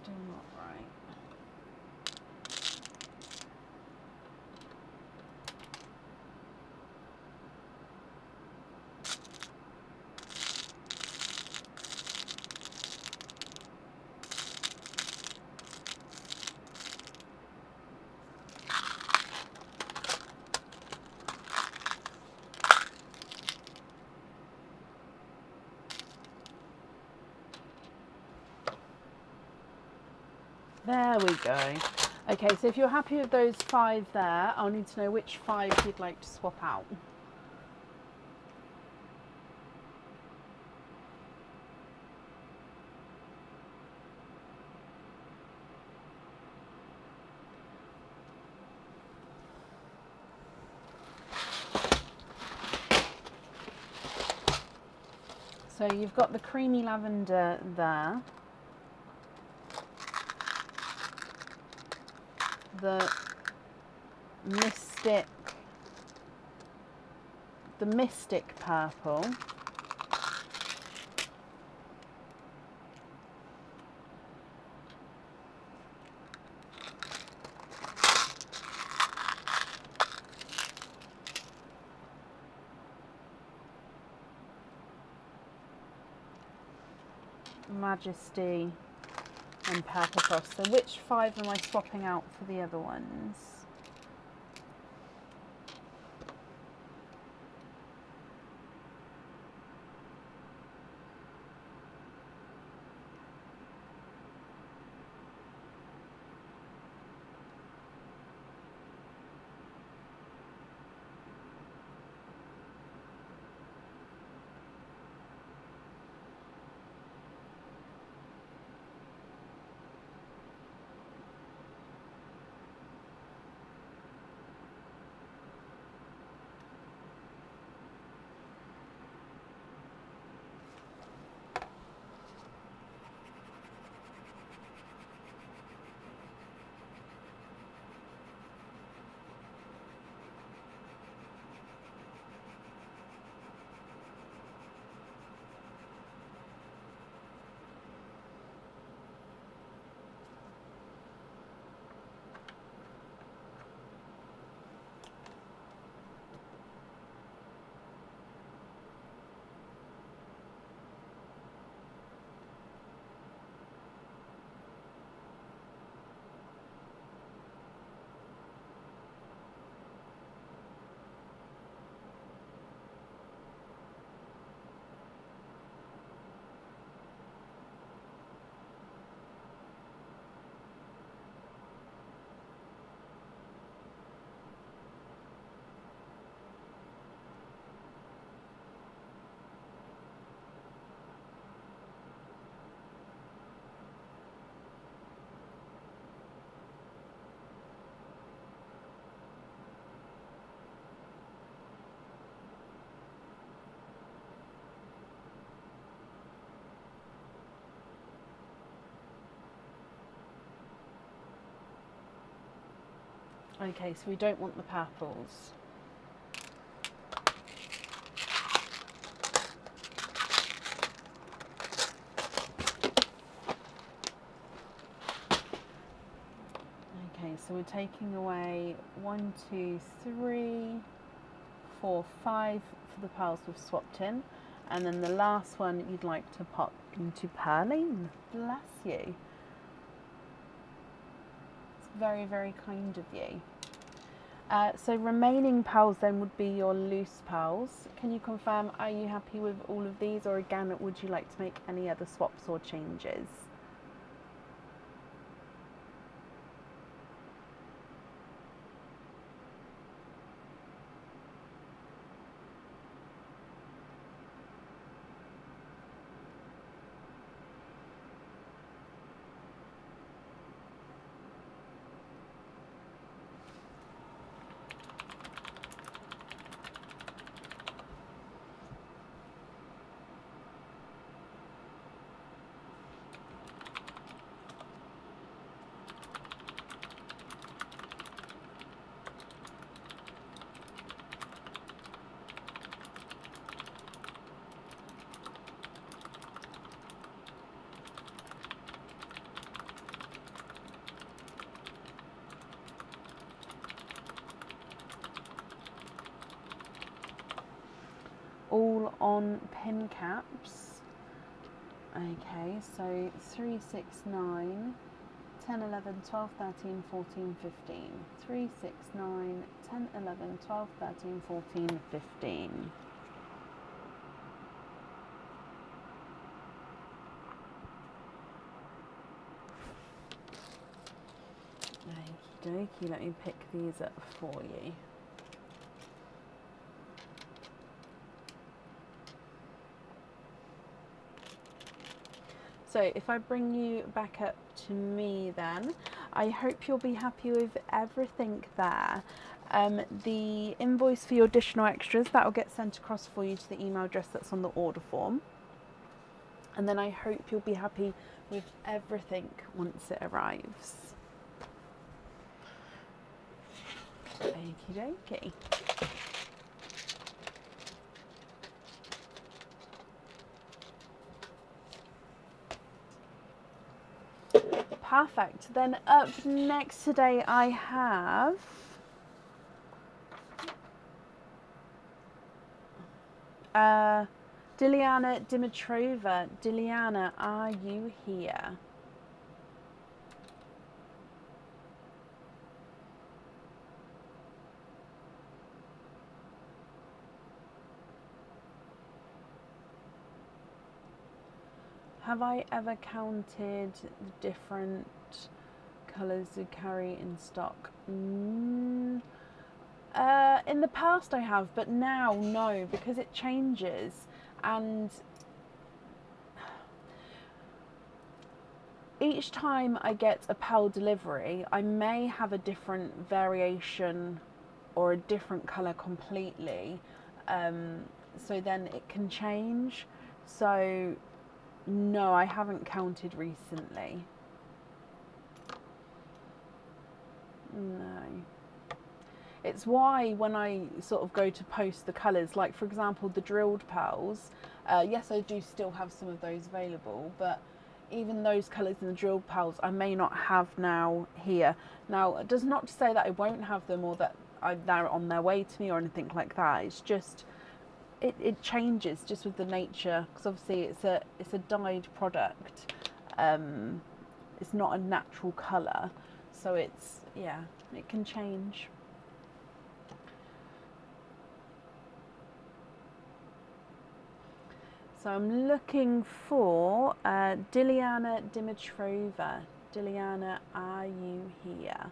Still not right. There we go. Okay, so if you're happy with those 5 there, I'll need to know which 5 you'd like to swap out. So you've got the creamy lavender there. The mystic purple, Majesty, and Purple Frost. So which 5 am I swapping out for the other ones? Okay, so we don't want the purples. Okay, so we're taking away 1, 2, 3, 4, 5 for the pearls we've swapped in, and then the last one you'd like to pop into Pearline. Bless you. It's Very, very kind of you. So remaining pearls then would be your loose pearls. Can you confirm, are you happy with all of these, or again, would you like to make any other swaps or changes? All on pin caps. Okay, so 3, 6, 9, 10, 11, 12, 13, 14, 15. 3, 6, 9, 10, 11, 12, 13, 14, 15. Okie dokie, let me pick these up for you. So if I bring you back up to me then, I hope you'll be happy with everything there. The invoice for your additional extras, that will get sent across for you to the email address that's on the order form. And then I hope you'll be happy with everything once it arrives. Okie dokie. Perfect. Then up next today I have Diliana Dimitrova. Diliana, are you here? Have I ever counted the different colours you carry in stock? In the past I have, but now no, because it changes, and each time I get a pearl delivery, I may have a different variation or a different colour completely, so then it can change. So no, I haven't counted recently. No. It's why when I sort of go to post the colours, like for example the drilled pearls, yes I do still have some of those available, but even those colours in the drilled pearls I may not have now here. Now it does not say that I won't have them or that they're on their way to me or anything like that. It's just it changes just with the nature, because obviously it's a dyed product. It's not a natural colour, so it's, yeah, it can change. So I'm looking for Diliana Dimitrova. Diliana, are you here?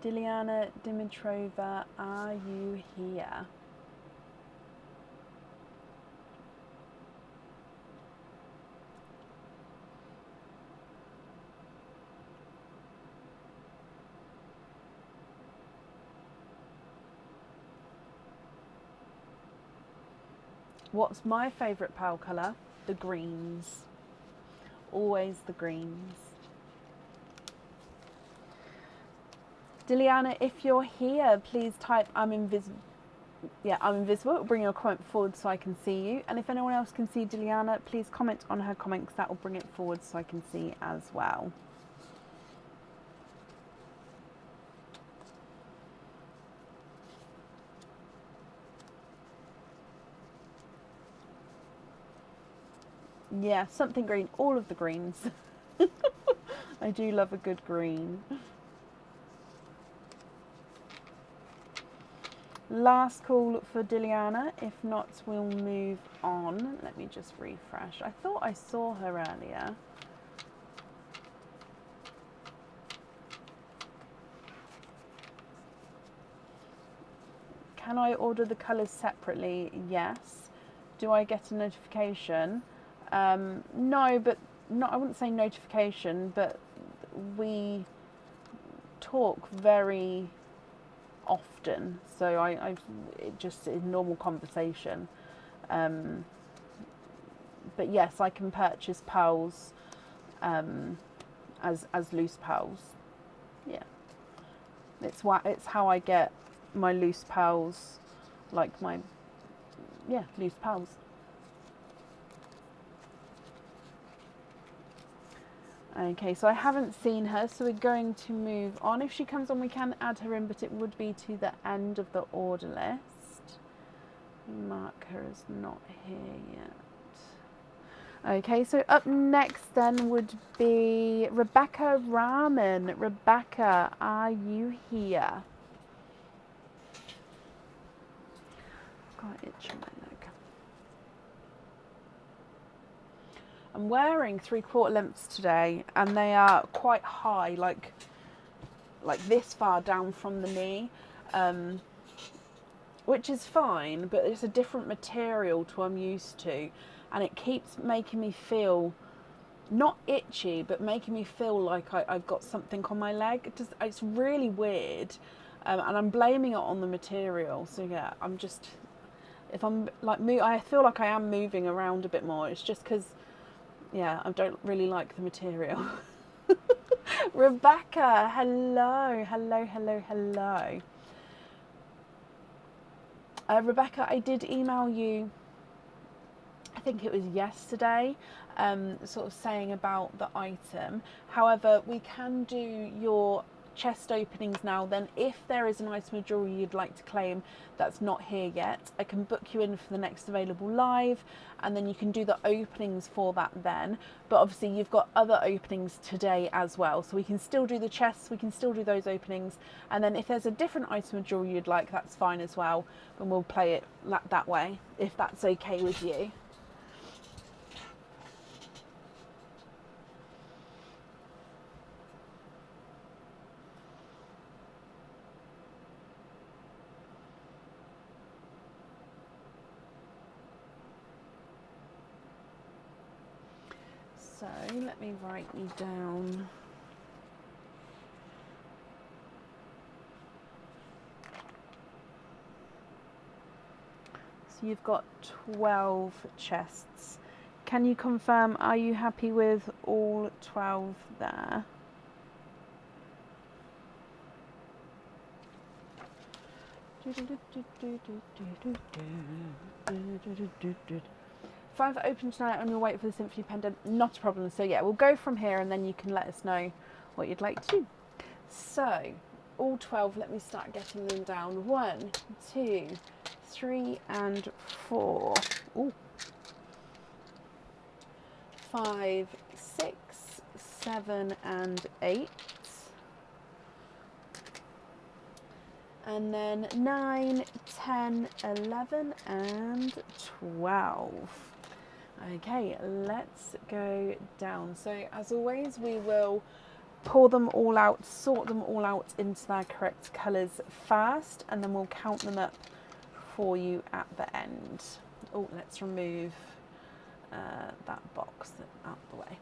Diliana Dimitrova, are you here? What's my favourite pal colour? The greens. Always the greens. Diliana, if you're here, please type I'm invisible. Yeah, I'm invisible. Bring your comment forward so I can see you. And if anyone else can see Diliana, please comment on her comment because that will bring it forward so I can see as well. Yeah, something green. All of the greens. I do love a good green. Last call for Diliana. If not, we'll move on. Let me just refresh. I thought I saw her earlier. Can I order the colours separately? Yes. Do I get a notification? No, but not. I wouldn't say notification, but we talk very often, so it just is normal conversation. But yes, I can purchase pearls as loose pearls. Yeah, it's how I get my loose pearls, like my loose pearls. Okay, so I haven't seen her, so we're going to move on. If she comes on, we can add her in, but it would be to the end of the order list. Mark her as not here yet. Okay, so up next then would be Rebecca Rahman. Rebecca, are you here? Got an itch on my leg. I'm wearing 3/4 lengths today, and they are quite high, like this far down from the knee, which is fine, but it's a different material to what I'm used to, and it keeps making me feel not itchy, but making me feel like I've got something on my leg. It's really weird, and I'm blaming it on the material. So yeah, if I'm like I feel like I am moving around a bit more. It's just because, yeah, I don't really like the material. Rebecca, hello. Rebecca, I did email you, I think it was yesterday, sort of saying about the item. However, we can do your chest openings now. Then if there is an item of jewellery you'd like to claim that's not here yet, I can book you in for the next available live, and then you can do the openings for that then. But obviously you've got other openings today as well, so we can still do the chests, we can still do those openings, and then if there's a different item of jewellery you'd like, that's fine as well, and we'll play it that way, if that's okay with you. So let me write you down. So you've got 12 chests. Can you confirm, are you happy with all 12 there? Fine for open tonight on your wait for the Symphony pendant, not a problem. So yeah, we'll go from here and then you can let us know what you'd like to do. So all 12, let me start getting them down. 1, 2, 3 and 4. Ooh. 5, 6, 7 and 8. And then 9, 10, 11 and 12. Okay, let's go down. So as always, we will pour them all out, sort them all out into their correct colours first, and then we'll count them up for you at the end. Oh, let's remove that box out the way.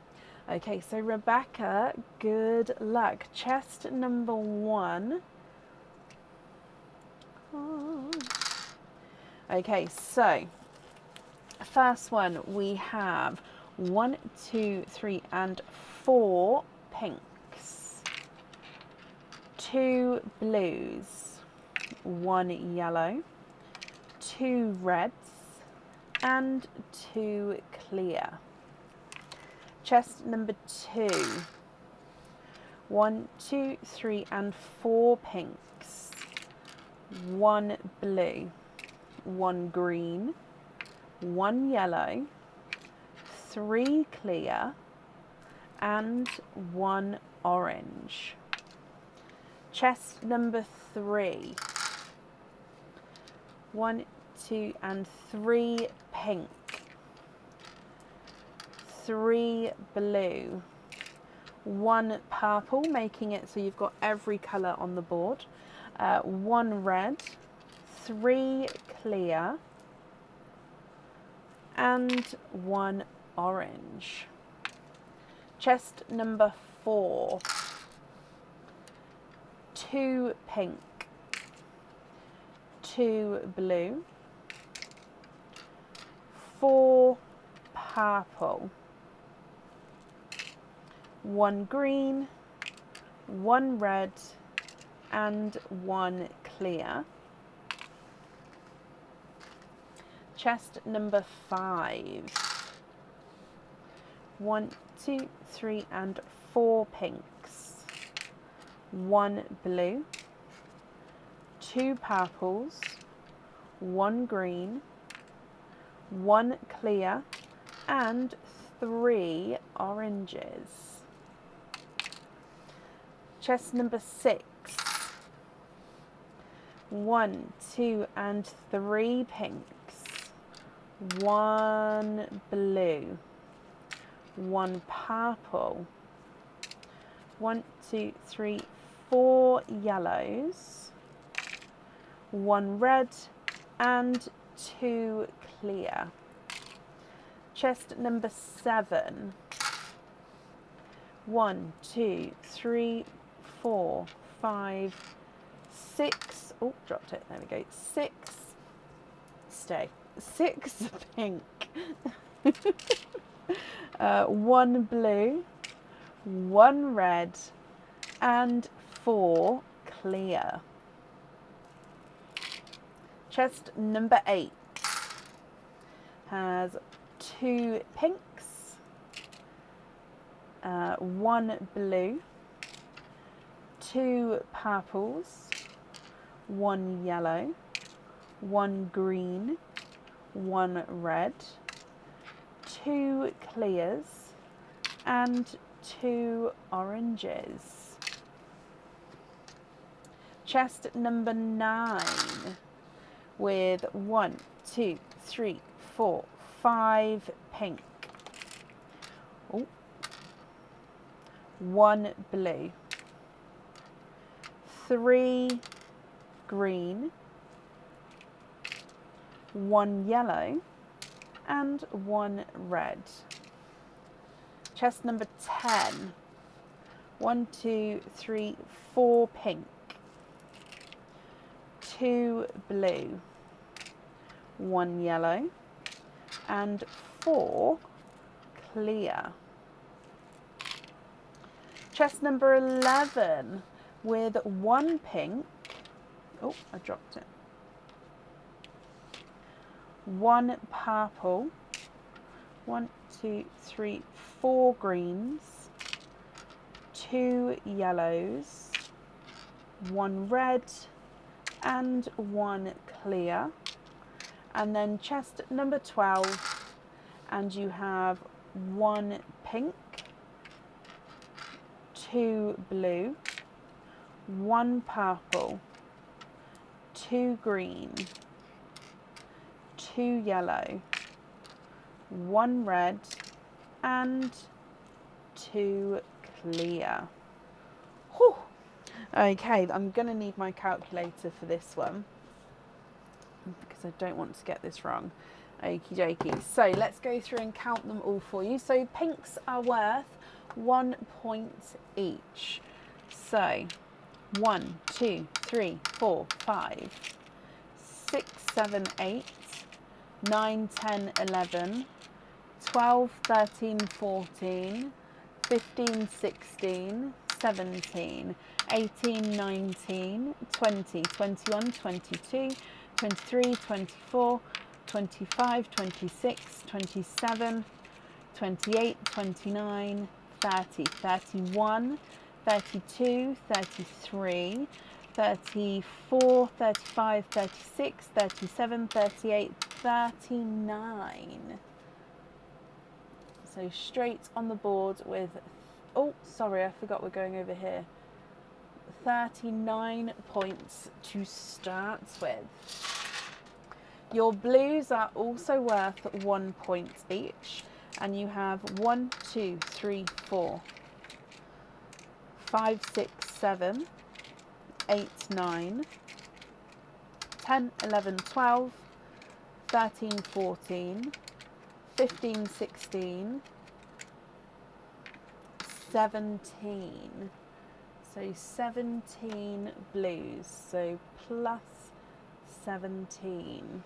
Okay, so Rebecca, good luck. Chest number 1. Oh. Okay, so First one, we have 1, 2, 3, and 4 pinks, 2 blues, 1 yellow, 2 reds, and 2 clear. Chest number 2, 1, 2, 3, and 4 pinks, 1 blue, 1 green, 1 yellow, 3 clear, and 1 orange. Chest number 3, 1, 2, and 3 pink, 3 blue, 1 purple, making it so you've got every colour on the board, 1 red, 3 clear, and 1 orange. Chest number 4, 2 pink, 2 blue, 4 purple, 1 green, 1 red, and 1 clear. Chest number 5, 1, 2, 3, and 4 pinks, 1 blue, 2 purples, 1 green, 1 clear, and 3 oranges. Chest number 6, 1, 2, and 3 pinks, 1 blue, 1 purple, 1, 2, 3, 4 yellows, 1 red, and 2 clear. Chest number 7, 1, 2, 3, 4, 5, 6, oh, dropped it, there we go, 6, stay, 6 pink, 1 blue, 1 red, and 4 clear. Chest number 8 has 2 pinks, 1 blue, 2 purples, 1 yellow, 1 green, 1 red, 2 clears, and 2 oranges. Chest number 9 with 1, 2, 3, 4, 5 pink, 1 blue, 3 green, 1 yellow, and 1 red. Chest number 10, 1, 2, 3, 4 pink, 2 blue, 1 yellow, and 4 clear. Chest number 11 with 1 pink, oh, I dropped it, 1 purple, 1, 2, 3, 4 greens, 2 yellows, 1 red, and 1 clear. And then chest number 12, and you have 1 pink, 2 blue, 1 purple, 2 green, 2 yellow, 1 red, and 2 clear. Whew. Okay, I'm going to need my calculator for this one because I don't want to get this wrong. Okie dokie. So let's go through and count them all for you. So pinks are worth 1 point each. So 1, 2, 3, 4, 5, 6, 7, 8, 9, 10, 11, 12, 13, 14, 15, 16, 17, 18, 19, 20, 21, 22, 23, 24, 25, 26, 27, 28, 29, 30, 31, 32, 33, 34, 35, 36, 37, 38, 39. So straight on the board with, oh, sorry, I forgot we're going over here. 39 points to start with. Your blues are also worth 1 point each, and you have 1, 2, 3, 4, 5, 6, 7, 8, 9, 10, 11, 12, 13, 14, 15, 16, 17. So 17 blues, so plus 17.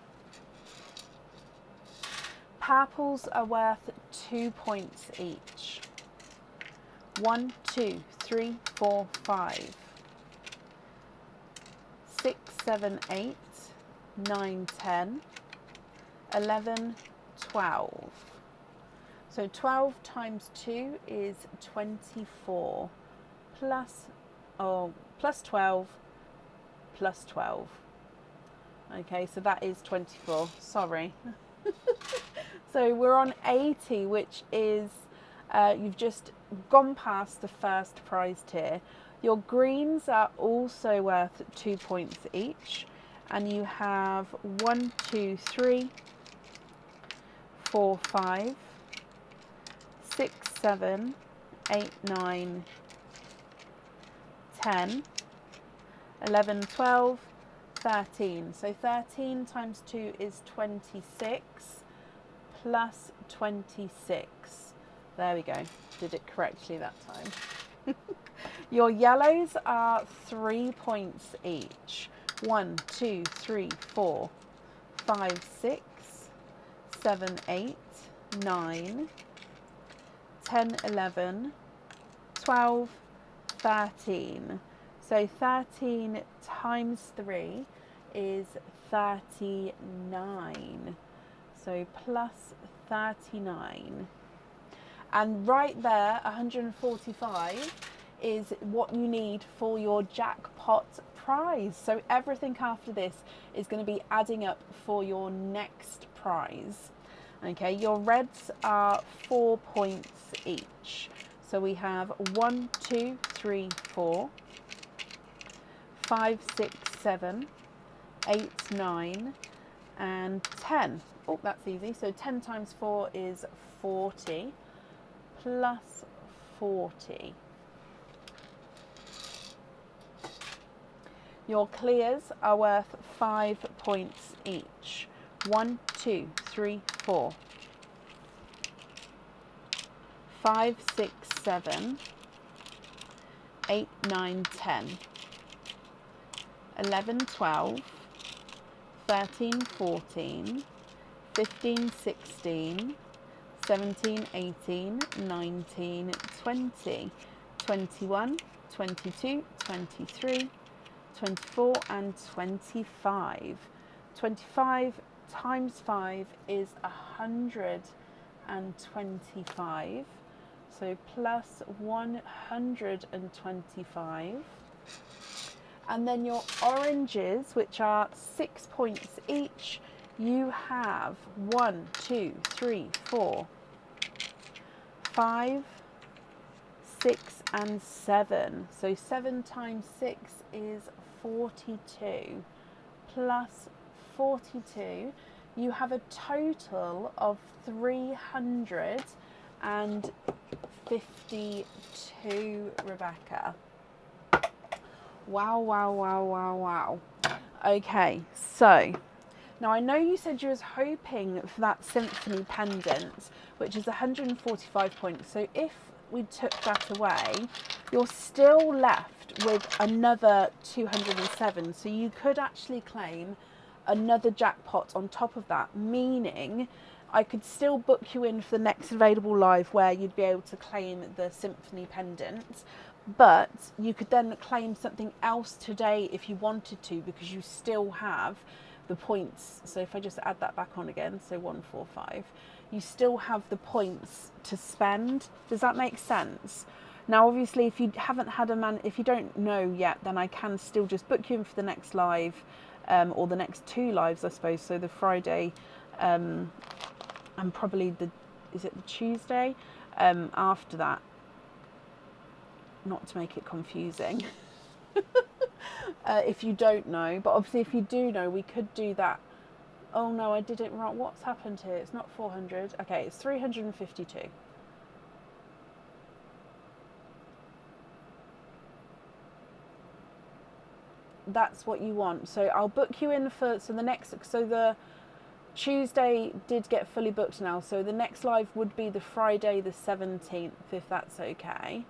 Purples are worth 2 points each. 1, 2, 3, 4, 5, 6, 7, 8, 9, 10, 11, 12. So 12 times 2 is 24, plus 12, plus 12. Okay, so that is 24, sorry. So we're on 80, which is, you've just gone past the first prize tier. Your greens are also worth 2 points each, and you have 1, 2, 3, 4, 5, 6, 7, 8, 9, 10, 11, 12, 13. So 13 times 2 is 26, plus 26. There we go. Did it correctly that time. Your yellows are 3 points each. 1, 2, 3, 4, 5, 6, 7, 8, 9, 10, 11, 12, 13. So 13 times 3 is 39. So plus 39. And right there, 145 is what you need for your jackpot prize. So everything after this is going to be adding up for your next prize. Okay, your reds are 4 points each. So we have 1, 2, 3, 4, 5, 6, 7, 8, 9, and 10. Oh, that's easy. So 10 times 4 is 40, plus 40. Your clears are worth 5 points each. 1, 2, 3, 4, 5, 6, 7, 8, 9, 10, 11, 12, 13, 14, 15, 16, 17, 18, 19, 20, 21, 22, 23, 24, and 25. 25 times 5 is 125. So plus 125. And then your oranges, which are 6 points each, you have 1, 2, 3, 4, 5, 6, and 7. So 7 times 6 is 42. Plus 42, you have a total of 352, Rebecca. Wow, wow, wow, wow, wow. Okay, so now I know you said you was hoping for that symphony pendant, which is 145 points. So if we took that away, you're still left with another 207. So you could actually claim another jackpot on top of that, meaning I could still book you in for the next available live where you'd be able to claim the Symphony pendant, but you could then claim something else today if you wanted to, because you still have the points. So if I just add that back on again, so 145, you still have the points to spend. Does that make sense? Now, obviously, if you haven't had if you don't know yet, then I can still just book you in for the next live, or the next two lives, I suppose. So the Friday, and probably is it the Tuesday after that? Not to make it confusing. If you don't know, but obviously if you do know, we could do that. Oh no, I did it wrong. What's happened here? It's not 400. Okay, it's 352. That's what you want. So I'll book you in for, so the Tuesday did get fully booked now. So the next live would be the Friday the 17th, if that's okay.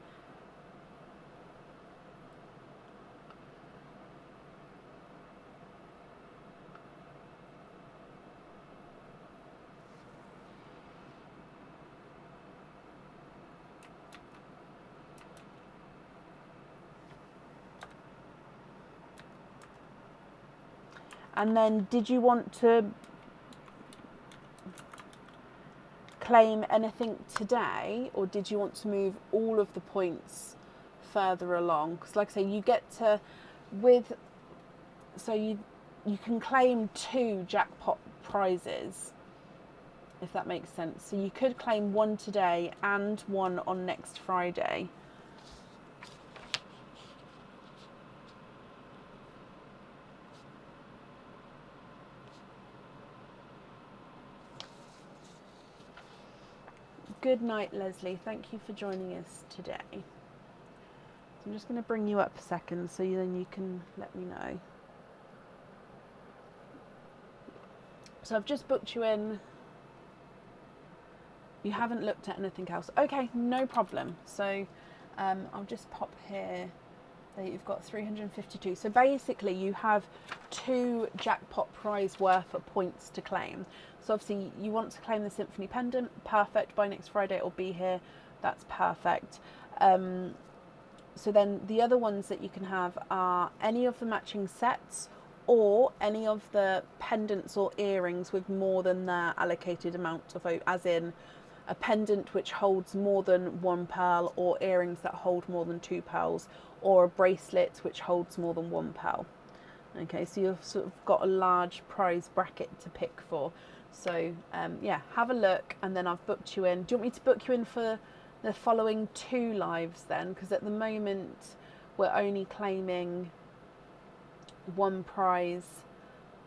And then did you want to claim anything today, or did you want to move all of the points further along? Because like I say, you get to, so you can claim 2 jackpot prizes, if that makes sense. So you could claim one today and one on next Friday. Good night, Leslie. Thank you for joining us today. So I'm just going to bring you up a second so then you can let me know. So I've just booked you in. You haven't looked at anything else. Okay, no problem. So I'll just pop here that you've got 352. So basically you have 2 jackpot prize worth of points to claim. So obviously you want to claim the Symphony pendant, perfect. By next Friday it'll be here, that's perfect. So then the other ones that you can have are any of the matching sets, or any of the pendants or earrings with more than their allocated amount of, as in a pendant which holds more than 1 pearl, or earrings that hold more than 2 pearls, or a bracelet which holds more than 1 pearl. Okay, so you've sort of got a large prize bracket to pick for. So yeah, have a look, and then I've booked you in. Do you want me to book you in for the following 2 lives then? Because at the moment we're only claiming 1 prize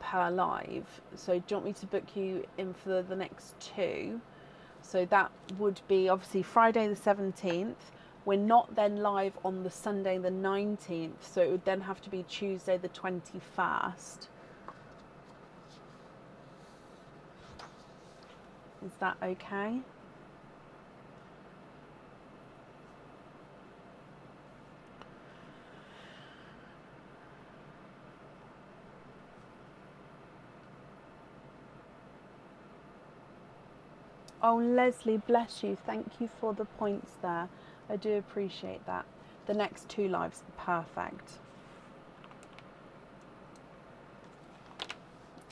per live. So do you want me to book you in for the next 2? So that would be obviously Friday the 17th. We're not then live on the Sunday the 19th, so it would then have to be Tuesday the 21st. Is that okay? Oh, Leslie, bless you. Thank you for the points there. I do appreciate that. The next 2 lives, perfect.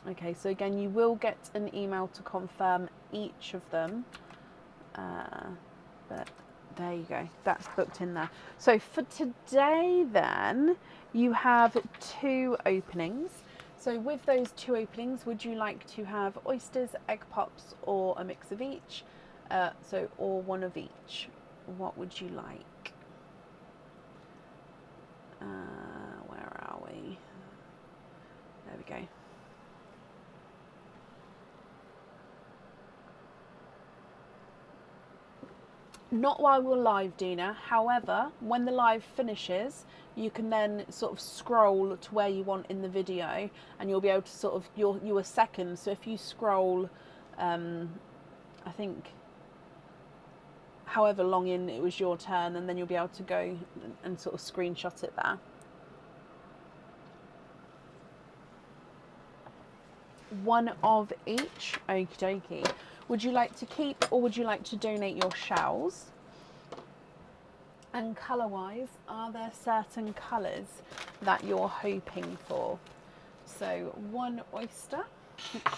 Okay, so again, you will get an email to confirm each of them. But there you go, that's booked in there. So for today then, you have 2 openings. So with those 2 openings, would you like to have oysters, egg pops, or a mix of each? Or one of each. What would you like? Where are we? There we go. Not while we're live, Dina. However, when the live finishes, you can then sort of scroll to where you want in the video, and you'll be able to sort of, you were second. So if you scroll, I think, however long in it was your turn, and then you'll be able to go and sort of screenshot it there. One of each. Okie dokie. Would you like to keep or would you like to donate your shells? And colour wise, are there certain colours that you're hoping for? So one oyster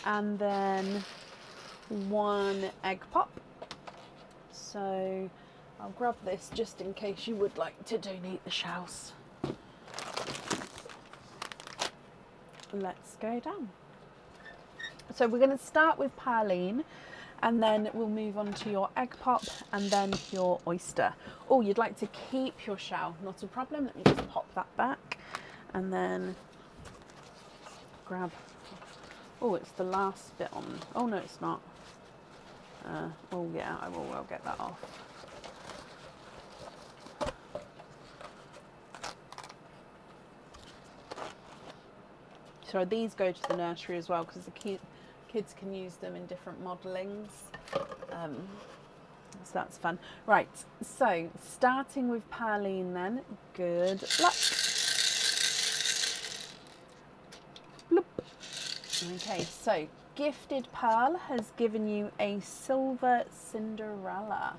and then one egg pop. So I'll grab this just in case you would like to donate the shells. Let's go down. So we're going to start with Parleen, and then we'll move on to your egg pop and then your oyster. Oh, you'd like to keep your shell, not a problem. Let me just pop that back and then grab. Oh, it's the last bit on. Oh no, it's not. Oh yeah, I will get that off. So these go to the nursery as well because the kids can use them in different modellings. So that's fun. Right, so starting with Parleen then, good luck. Bloop. Okay, so Gifted Pearl has given you a Silver Cinderella.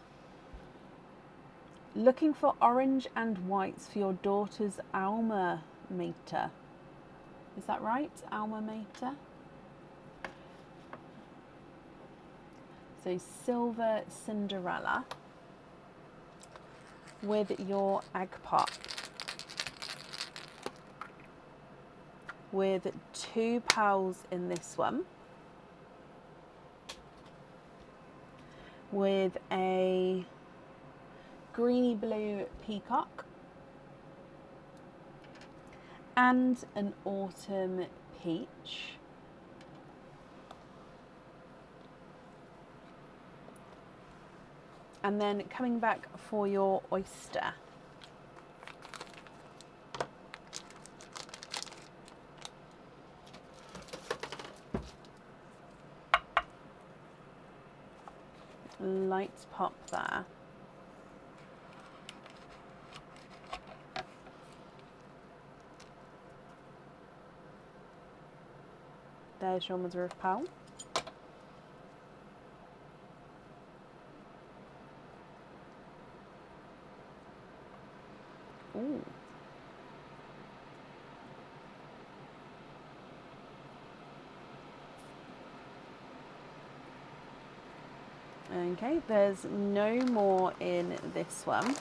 Looking for orange and whites for your daughter's Alma Mater. Is that right? Alma Mater? So Silver Cinderella with your egg pop. With 2 pearls in this one. With a greeny blue peacock. And an autumn peach. And then coming back for your oyster. Light pop there. There's your mother of pearl. Ooh. Okay, there's no more in this one.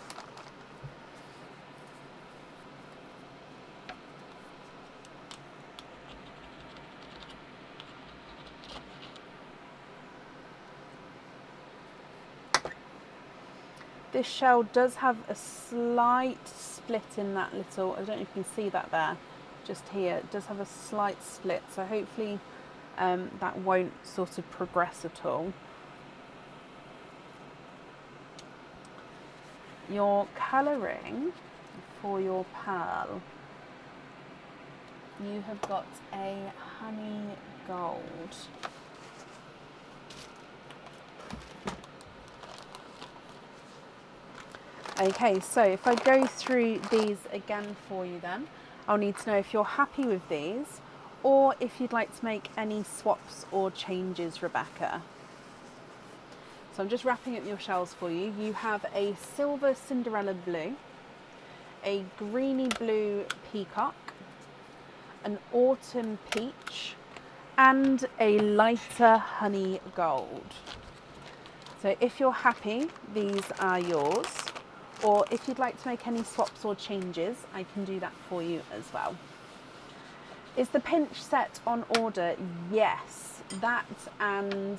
This shell does have a slight split in that little, I don't know if you can see that there, just here, it does have a slight split, so hopefully that won't sort of progress at all. Your colouring for your pearl, you have got a honey gold. Okay, so if I go through these again for you then, I'll need to know if you're happy with these or if you'd like to make any swaps or changes, Rebecca. So I'm just wrapping up your shells for you. You have a Silver Cinderella blue, a greeny blue peacock, an autumn peach, and a lighter honey gold. So if you're happy, these are yours. Or if you'd like to make any swaps or changes, I can do that for you as well. Is the pinch set on order? Yes, that and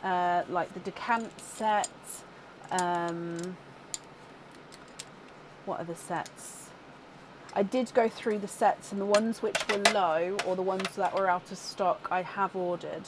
like the decant set. What are the sets? I did go through the sets, and the ones which were low or the ones that were out of stock I have ordered.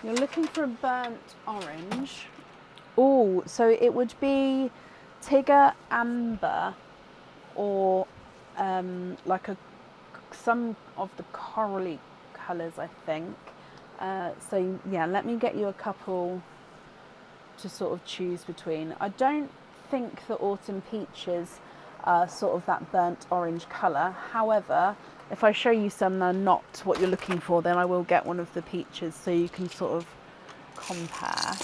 You're looking for a burnt orange. Oh, so it would be Tigger Amber or like some of the corally colours, I think. So yeah, let me get you a couple to sort of choose between. I don't think the Autumn Peaches are sort of that burnt orange colour. However, if I show you some that are not what you're looking for, then I will get one of the peaches so you can sort of compare.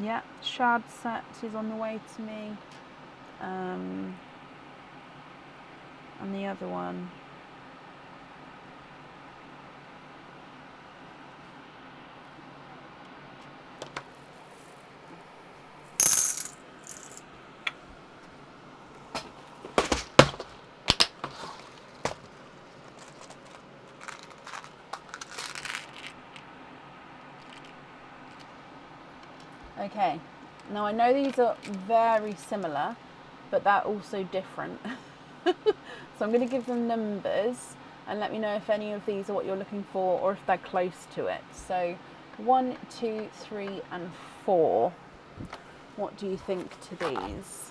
Yeah, shard set is on the way to me. And the other one. Okay, now I know these are very similar, but they're also different. So I'm going to give them numbers and let me know if any of these are what you're looking for or if they're close to it. So 1, 2, 3 and 4. What do you think to these?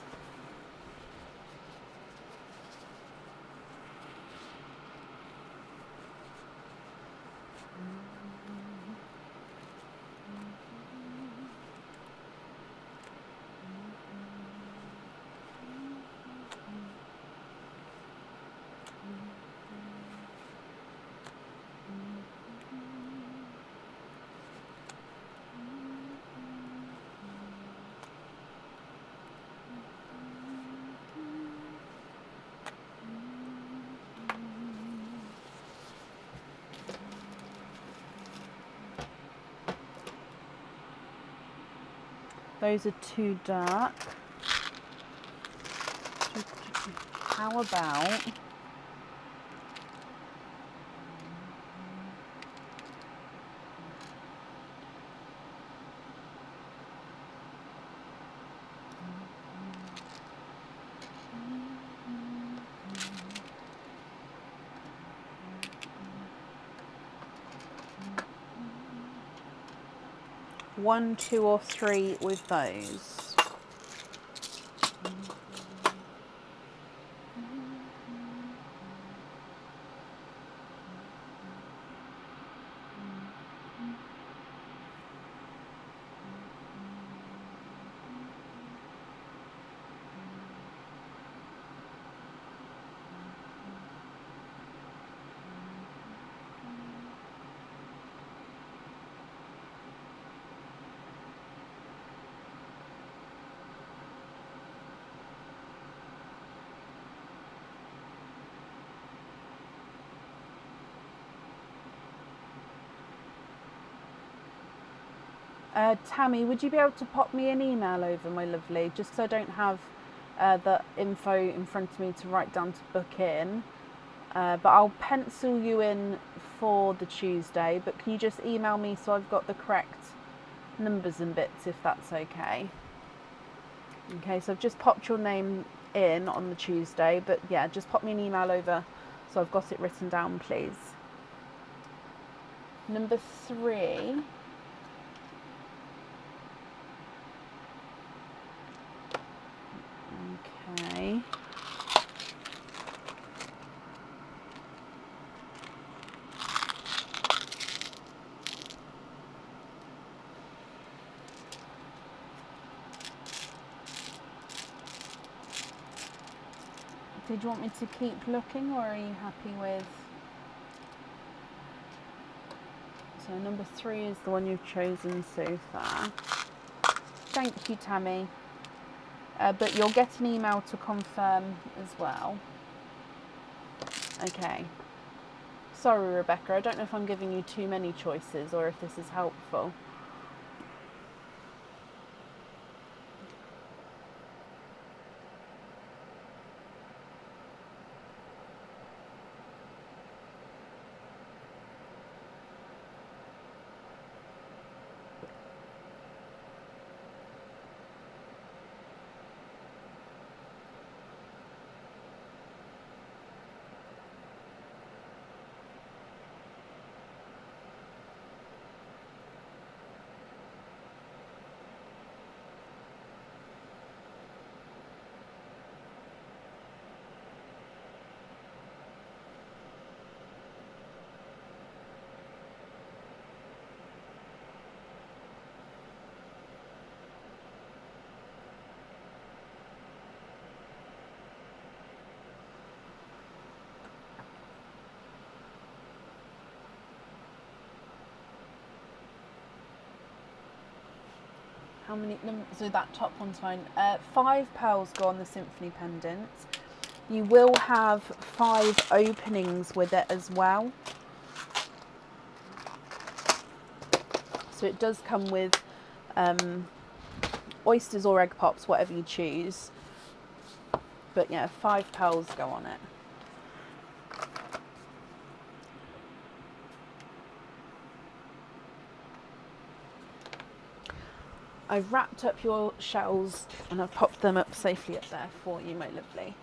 Those are too dark. How about one, two, or three with those? Tammy, would you be able to pop me an email over, my lovely, just because I don't have the info in front of me to write down to book in. But I'll pencil you in for the Tuesday, but can you just email me so I've got the correct numbers and bits, if that's okay? Okay, so I've just popped your name in on the Tuesday, but yeah, just pop me an email over so I've got it written down, please. Number 3. Okay. Did you want me to keep looking, or are you happy with? So number 3 is the one you've chosen so far. Thank you, Tammy. But you'll get an email to confirm as well. Okay. Sorry, Rebecca, I don't know if I'm giving you too many choices or if this is helpful. How many? So that top one's fine. 5 pearls go on the symphony pendant. You will have 5 openings with it as well. So it does come with oysters or egg pops, whatever you choose. But yeah, 5 pearls go on it. I've wrapped up your shells and I've popped them up safely up there for you, my lovely.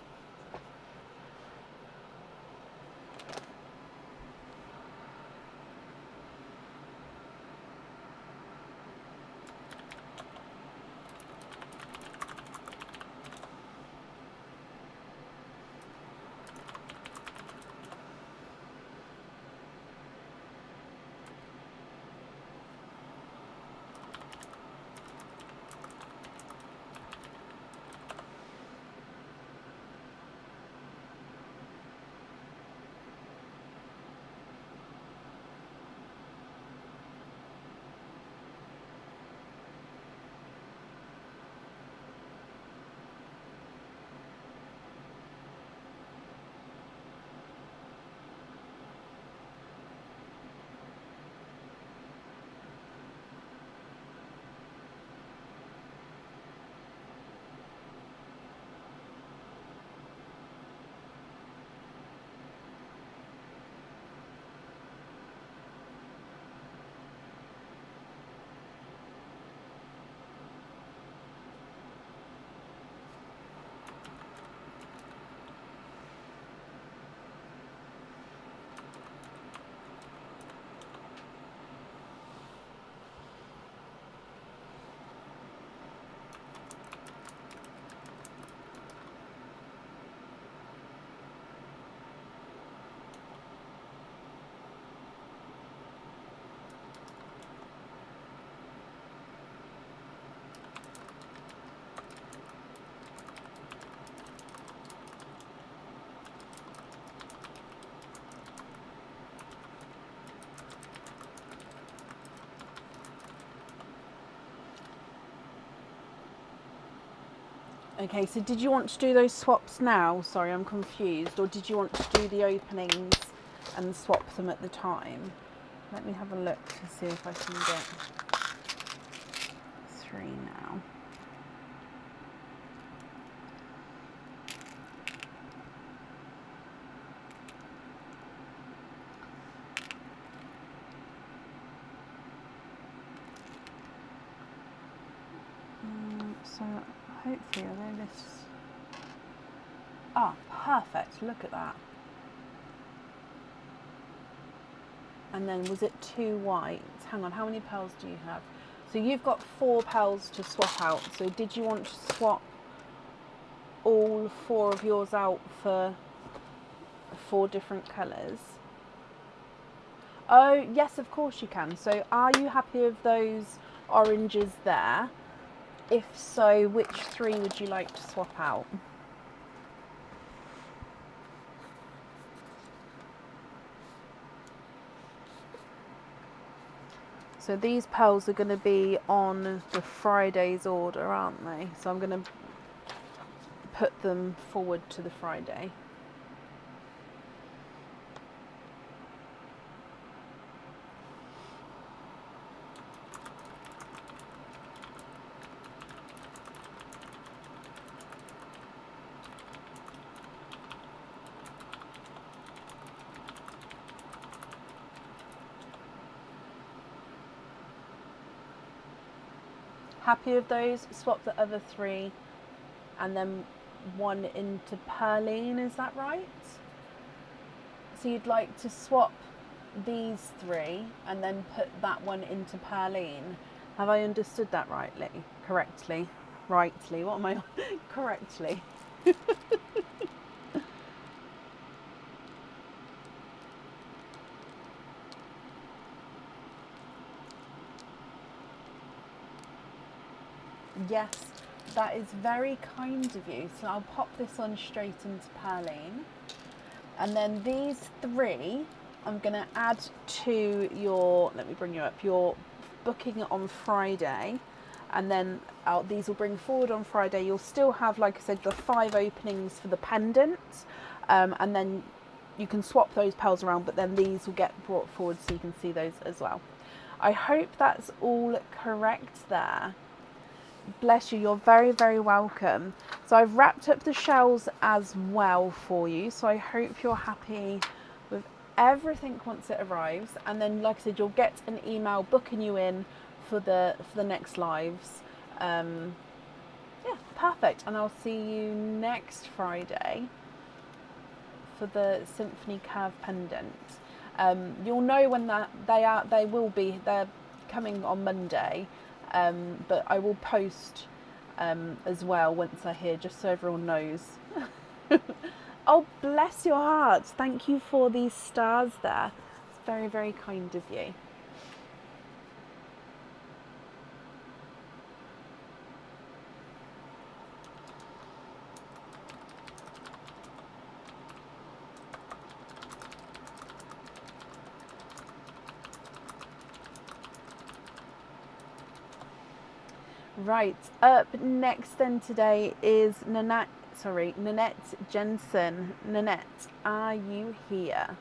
Okay, so did you want to do those swaps now? Sorry, I'm confused. Or did you want to do the openings and swap them at the time? Let me have a look to see if I can get 3 now. So hopefully although this... Ah, perfect, look at that. And then was it 2 whites? Hang on, how many pearls do you have? So you've got 4 pearls to swap out. So did you want to swap all 4 of yours out for 4 different colours? Oh, yes, of course you can. So are you happy with those oranges there? If so, which 3 would you like to swap out? So these pearls are going to be on the Friday's order, aren't they? So I'm going to put them forward to the Friday. Happy with those? Swap the other 3 and then 1 into Perline, is that right? So you'd like to swap these 3 and then put that one into Perline. Have I understood that rightly? Correctly? Rightly? What am I on? Correctly. Yes, that is very kind of you. So I'll pop this on straight into Perline. And then these 3, I'm going to add to your, let me bring you up, your booking on Friday. and then these will bring forward on Friday. You'll still have, like I said, the 5 openings for the pendant, and then you can swap those pearls around, but then these will get brought forward so you can see those as well. I hope that's all correct there. Bless you, you're very, very welcome. So I've wrapped up the shells as well for you, so I hope you're happy with everything once it arrives. And then, like I said, you'll get an email booking you in for the next lives. Yeah, perfect. And I'll see you next Friday for the Symphony Curve pendant. You'll know when they're coming on Monday, but I will post as well once I hear, just so everyone knows. Oh, bless your heart. Thank you for these stars there. It's very, very kind of you. Right, up next then today is Nanette Jensen. Nanette, are you here?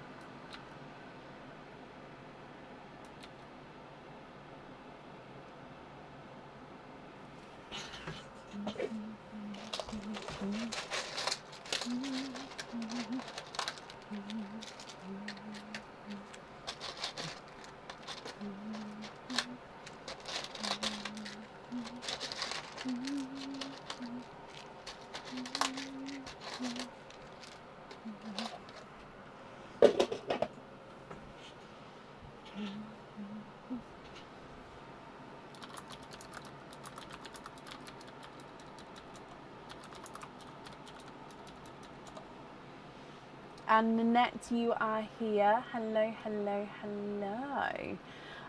And Nanette, you are here. Hello, hello, hello.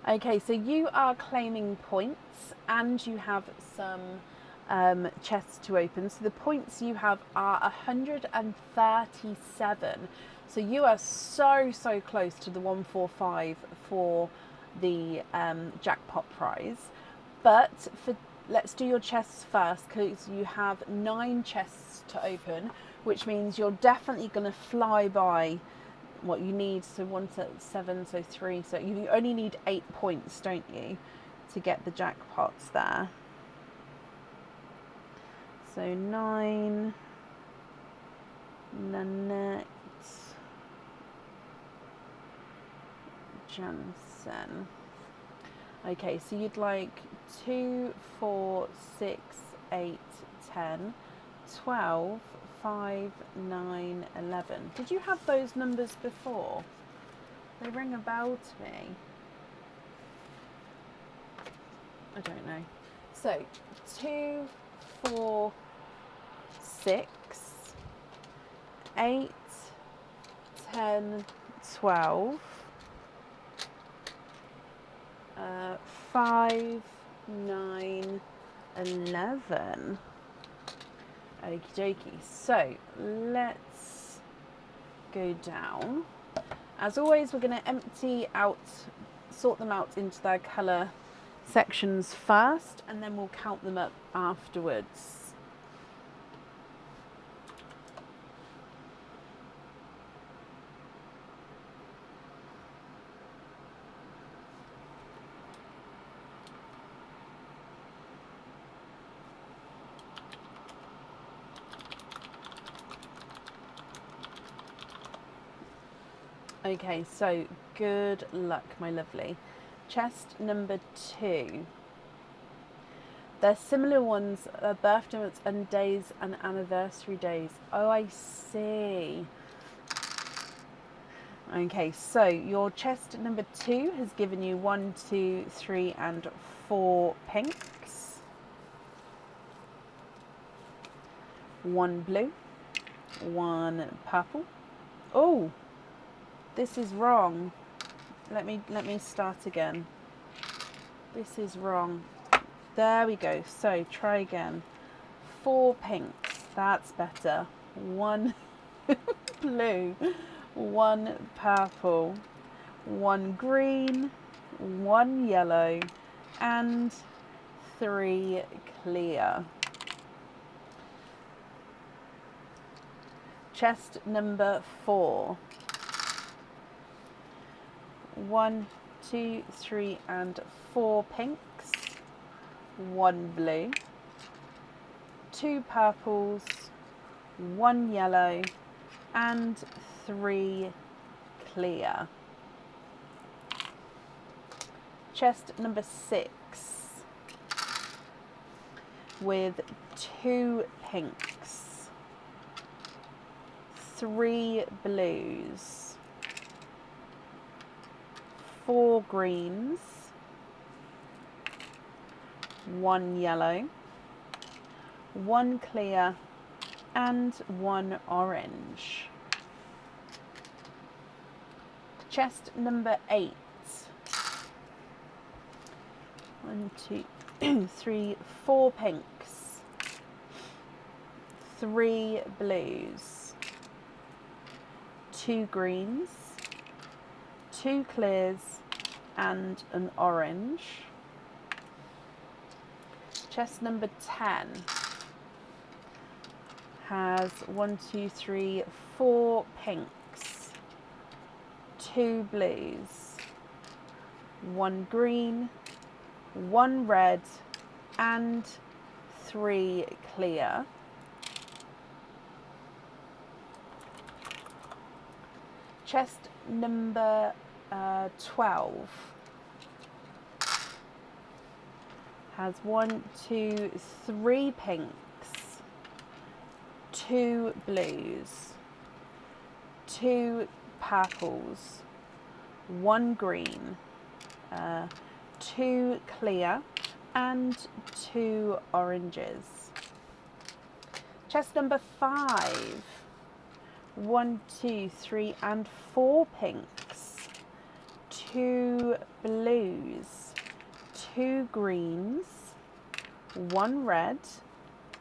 Okay, so you are claiming points and you have some chests to open. So the points you have are 137. So you are so close to the 145 for the jackpot prize. But let's do your chests first, because you have 9 chests to open, which means you're definitely going to fly by what you need. So 1 to 7, so 3. So you only need 8 points, don't you, to get the jackpots there. So 9, Nanette Jansen. Okay, so you'd like 2, 4, 6, 8, 10, 12, 5, 9, 11. Did you have those numbers before? They ring a bell to me. I don't know. So 2, 4, 6, 8, 10, 12, 5, 9, 11. Okie dokie. So let's go down. As always, we're going to sort them out into their colour sections first, and then we'll count them up afterwards. Okay, so good luck, my lovely. Chest number 2. They're similar ones, birthday months and days and anniversary days. Oh, I see. Okay, so your chest number 2 has given you 1, 2, 3, and 4 pinks. 1 blue, 1 purple. Oh! This is wrong. Let me start again. This is wrong. There we go. So try again. 4 pinks. That's better. 1 blue, 1 purple, 1 green, 1 yellow, and 3 clear. Chest number 4. 1, 2, 3 and 4 pinks, 1 blue, 2 purples, 1 yellow and 3 clear. Chest number 6 with 2 pinks, 3 blues, 4 greens, 1 yellow, 1 clear and 1 orange. Chest number 8. 1, 2, 3, 4 pinks, 3 blues, 2 greens, 2 clears and an orange. Chest number 10 has 1, 2, 3, 4 pinks, 2 blues, 1 green, 1 red and 3 clear. Chest number 12 has 1, 2, 3 pinks, 2 blues, 2 purples, 1 green, 2 clear and 2 oranges. Chest number 5. 1, 2, 3 and 4 pinks, 2 blues, 2 greens, 1 red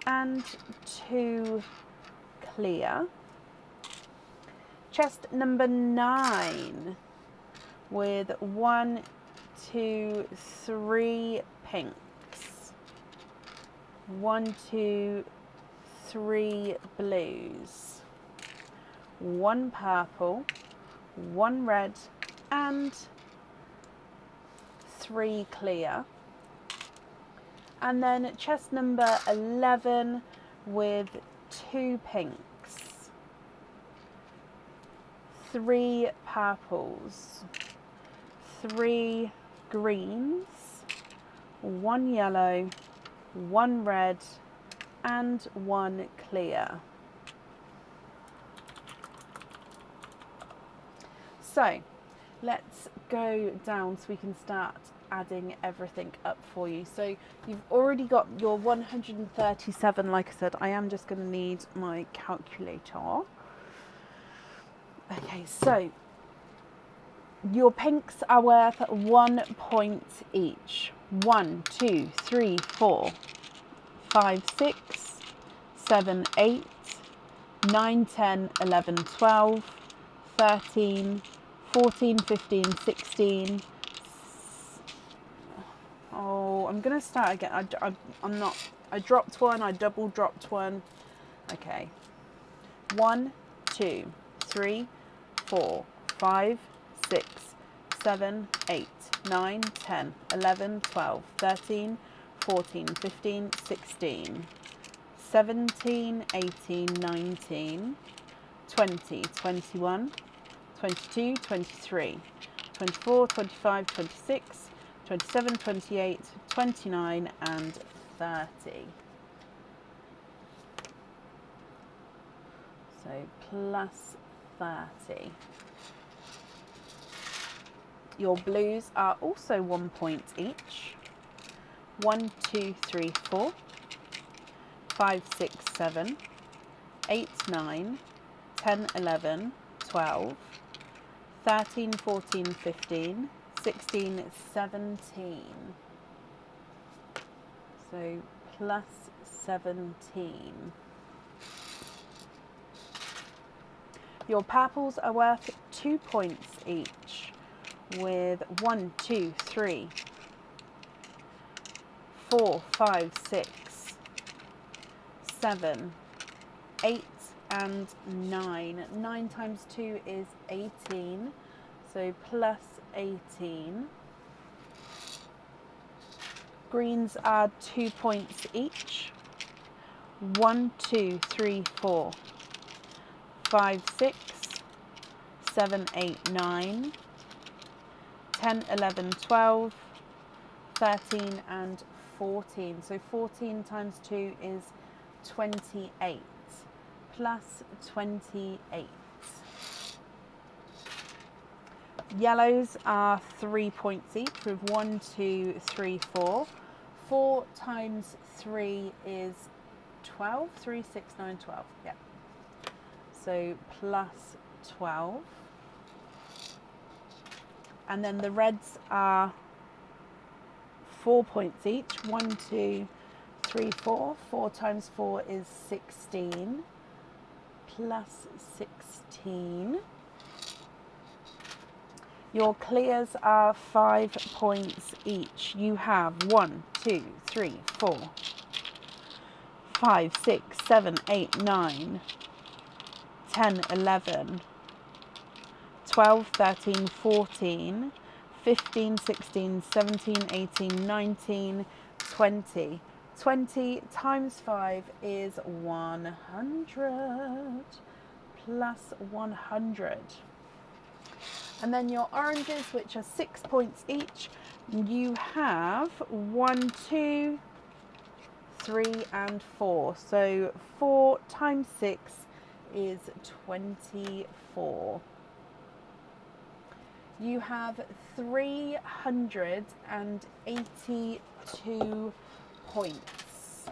and 2 clear. Chest number 9 with 1, 2, 3 pinks, 1, 2, 3 blues, 1 purple, 1 red and 3 clear. And then chest number 11 with 2 pinks, 3 purples, 3 greens, 1 yellow, 1 red and 1 clear. So let's go down so we can start adding everything up for you. So you've already got your 137. Like I said, I am just going to need my calculator. Okay, so your pinks are worth 1 point each. 1, 2, 3, 4, 5, 6, 7, 8, 9, 10, 11, 12, 13, 14, 15, 16. Oh, I'm going to start again. I'm not. I dropped one. I double dropped one. Okay. 1, 2, 3, 4, 5, 6, 7, 8, 9, 10, 11, 12, 13, 14, 15, 16, 17, 18, 19, 20, 21, 22, 23, 24, 25, 26, 27, 28, 29 and 30. So plus 30. Your blues are also 1 point each. 1, 2, 3, 4, 5, 6, 7, 8, 9, 10, 11, 12, 13, 14, 15, 16, 17. So plus 17. Your purples are worth 2 points each with 1, 2, 3, 4, 5, 6, 7, 8 and 9. 9 times 2 is 18. So plus 18. Greens are 2 points each. 1, 2, 3, 4, 5, 6, 7, 8, 9, 10, 11, 12, 13 and 14. So 14 times 2 is 28 plus 28. Yellows are 3 points each with 1, 2, 3, 4. 4 times 3 is 12. 3, 6, 9, 12. Yeah. So plus 12. And then the reds are 4 points each. 1, 2, 3, 4. 4 times 4 is 16. Plus 16. Your clears are 5 points each. You have 1, 2, 3, 4, 5, 6, 7, 8, 9, 10, 11, 12, 13, 14, 15, 16, 17, 18, 19, 20. 20 times 5 is 100 plus 100. And then your oranges, which are 6 points each, you have 1, 2, 3 and 4. So 4 times 6 is 24. You have 382 points.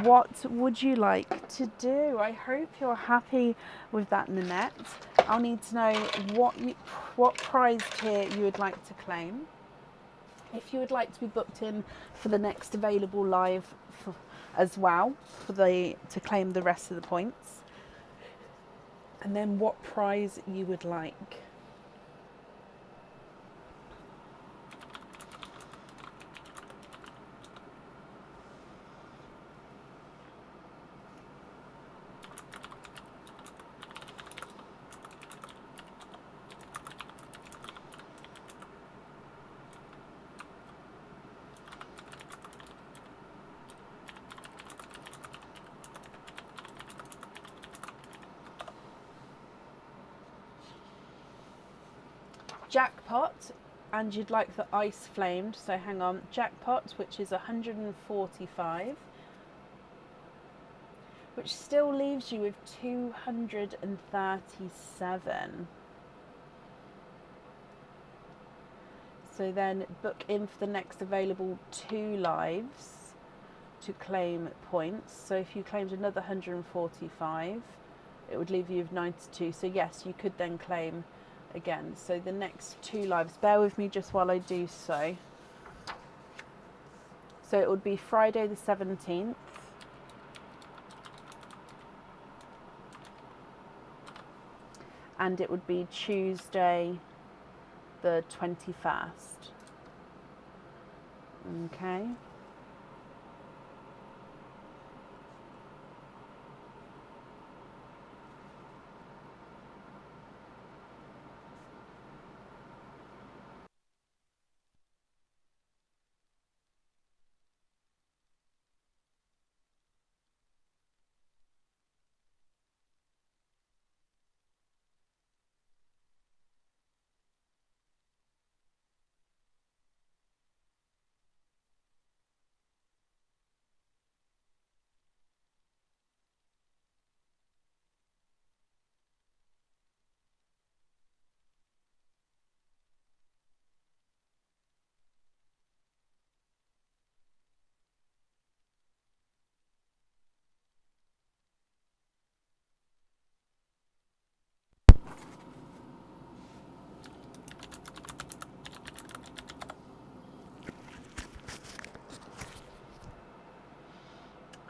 What would you like to do? I hope you're happy with that, Nanette. I'll need to know what prize tier you would like to claim. If you would like to be booked in for the next available live as well, to claim the rest of the points. And then what prize you would like. Jackpot, and you'd like the ice flamed, so hang on. Jackpot, which is 145, which still leaves you with 237. So then book in for the next available 2 lives to claim points. So if you claimed another 145, it would leave you with 92. So yes, you could then claim again. So the next 2 lives, bear with me just while I do so. So it would be Friday the 17th, and it would be Tuesday the 21st. Okay.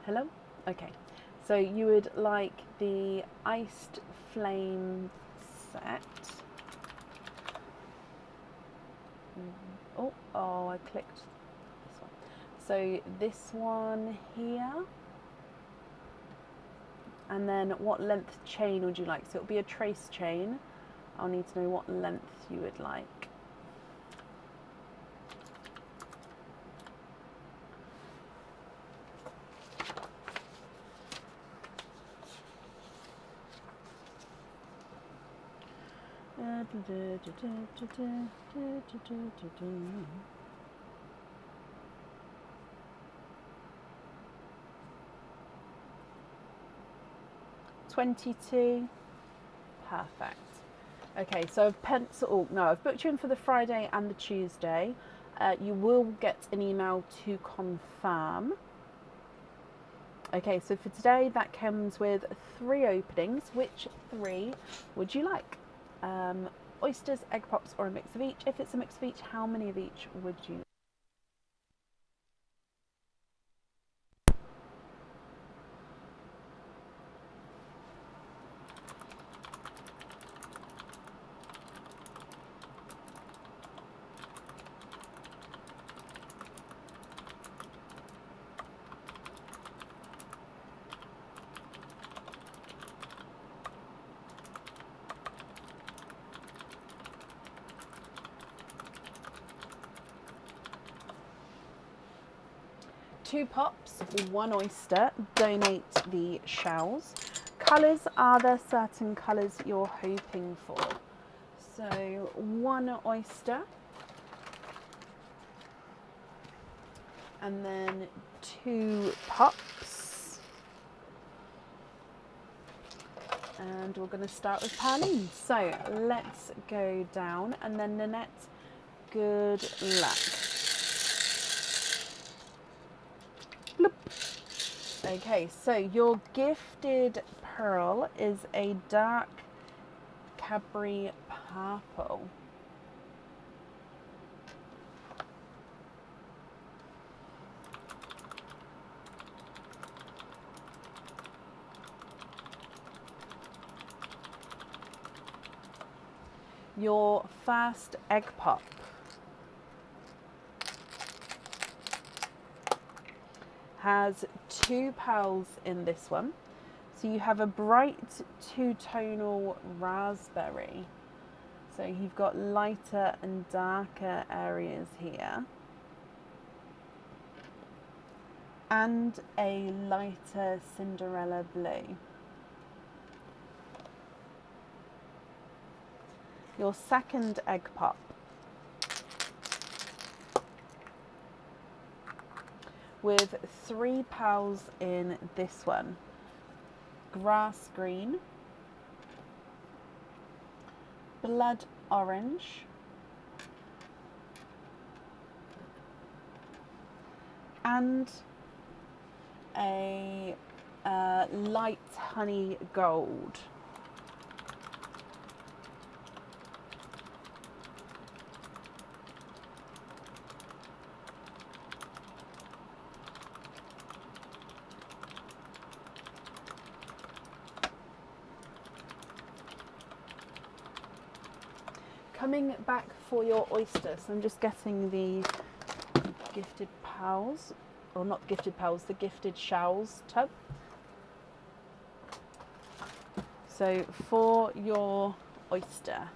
Hello? Okay. So you would like the iced flame set. Oh, I clicked this one. So this one here. And then what length chain would you like? So it'll be a trace chain. I'll need to know what length you would like. $22. Perfect. Okay, so I've I've booked you in for the Friday and the Tuesday. You will get an email to confirm. Okay, so for today that comes with 3 openings. Which 3 would you like? Oysters, egg pops, or a mix of each? If it's a mix of each, how many of each would you? Two pops, 1 oyster, donate the shells. Colours, are there certain colours you're hoping for? So 1 oyster, and then 2 pops. And we're going to start with Pauline. So let's go down, and then Nanette, good luck. Okay, so your gifted pearl is a dark Cadbury purple. Your first egg pop has 2 pearls in this one. So you have a bright 2-tonal raspberry. So you've got lighter and darker areas here. And a lighter Cinderella blue. Your second egg pop with 3 pearls in this one. Grass green, blood orange, and a light honey gold. Coming back for your oysters, I'm just getting the gifted pearls, or not gifted pearls, the gifted shells tub. So for your oyster,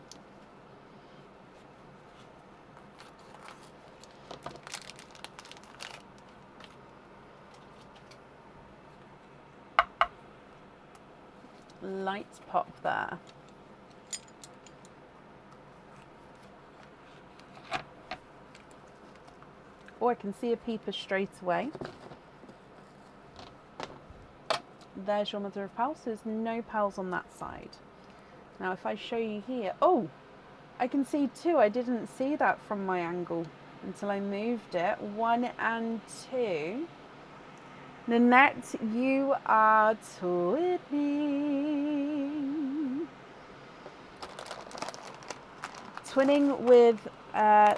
light pop there. Oh, I can see a peeper straight away. There's your mother of pearls. So there's no pearls on that side. Now if I show you here, oh, I can see 2. I didn't see that from my angle until I moved it. 1 and 2. Nanette, you are twinning. Twinning with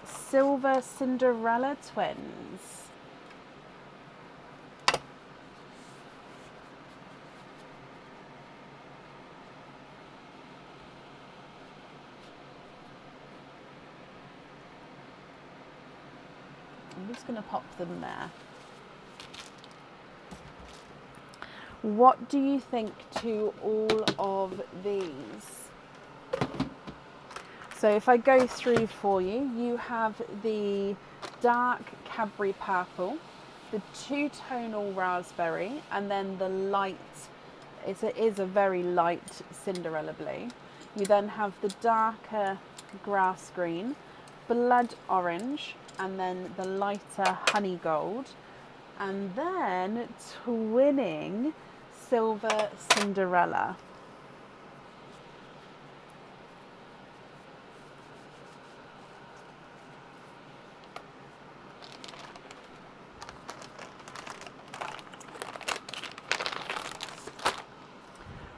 silver Cinderella twins. just going to pop them there. What do you think to all of these? So if I go through for you, you have the dark Cadbury purple, the two-tonal raspberry, and then the light, it is a very light Cinderella blue. You then have the darker grass green, blood orange, and then the lighter honey gold, and then twinning silver Cinderella.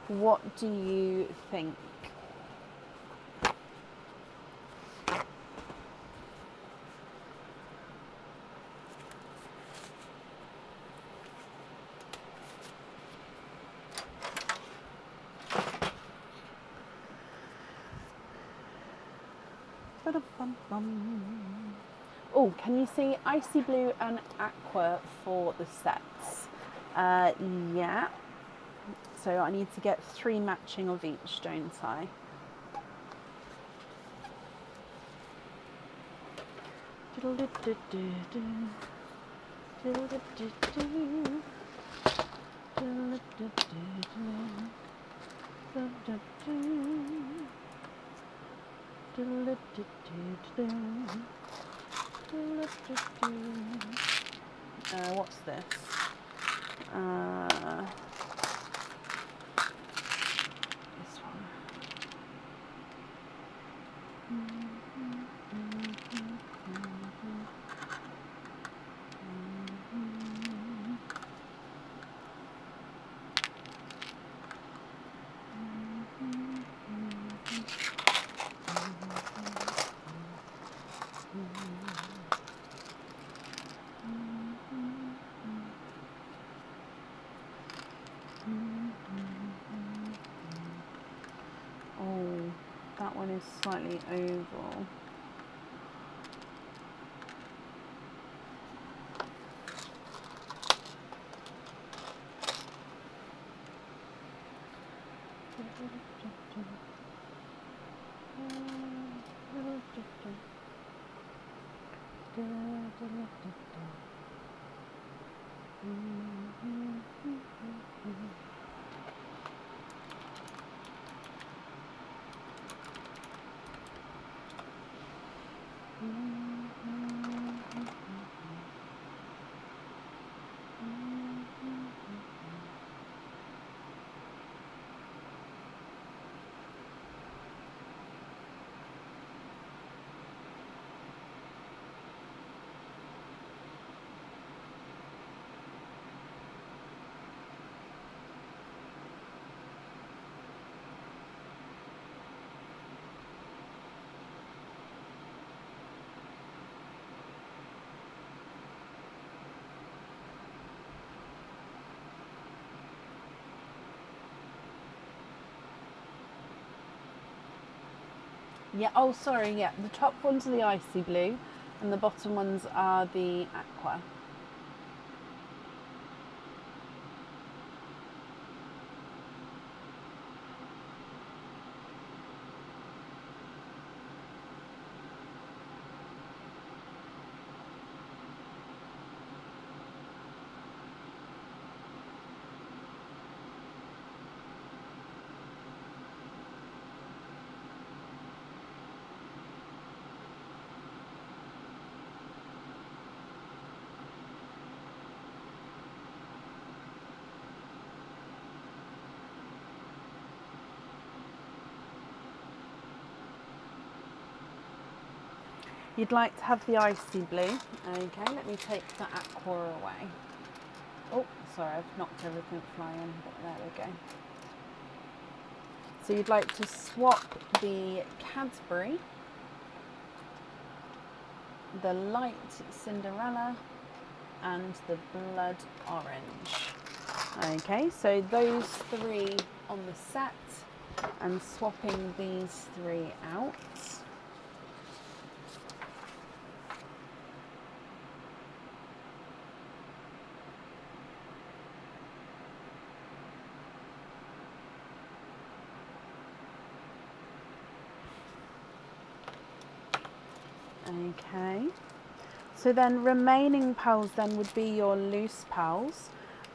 What do you think? Oh, can you see icy blue and aqua for the sets? Yeah. So I need to get 3 matching of each, don't I? What's this? This one. Oh, that one is slightly oval. Yeah, oh sorry, yeah, the top ones are the icy blue and the bottom ones are the aqua. You'd like to have the icy blue. Okay, let me take the aqua away. Oh, sorry, I've knocked everything flying, but there we go. So you'd like to swap the Cadbury, the light Cinderella, and the blood orange. Okay, so those 3 on the set, and swapping these 3 out. Okay. So then remaining pearls then would be your loose pearls.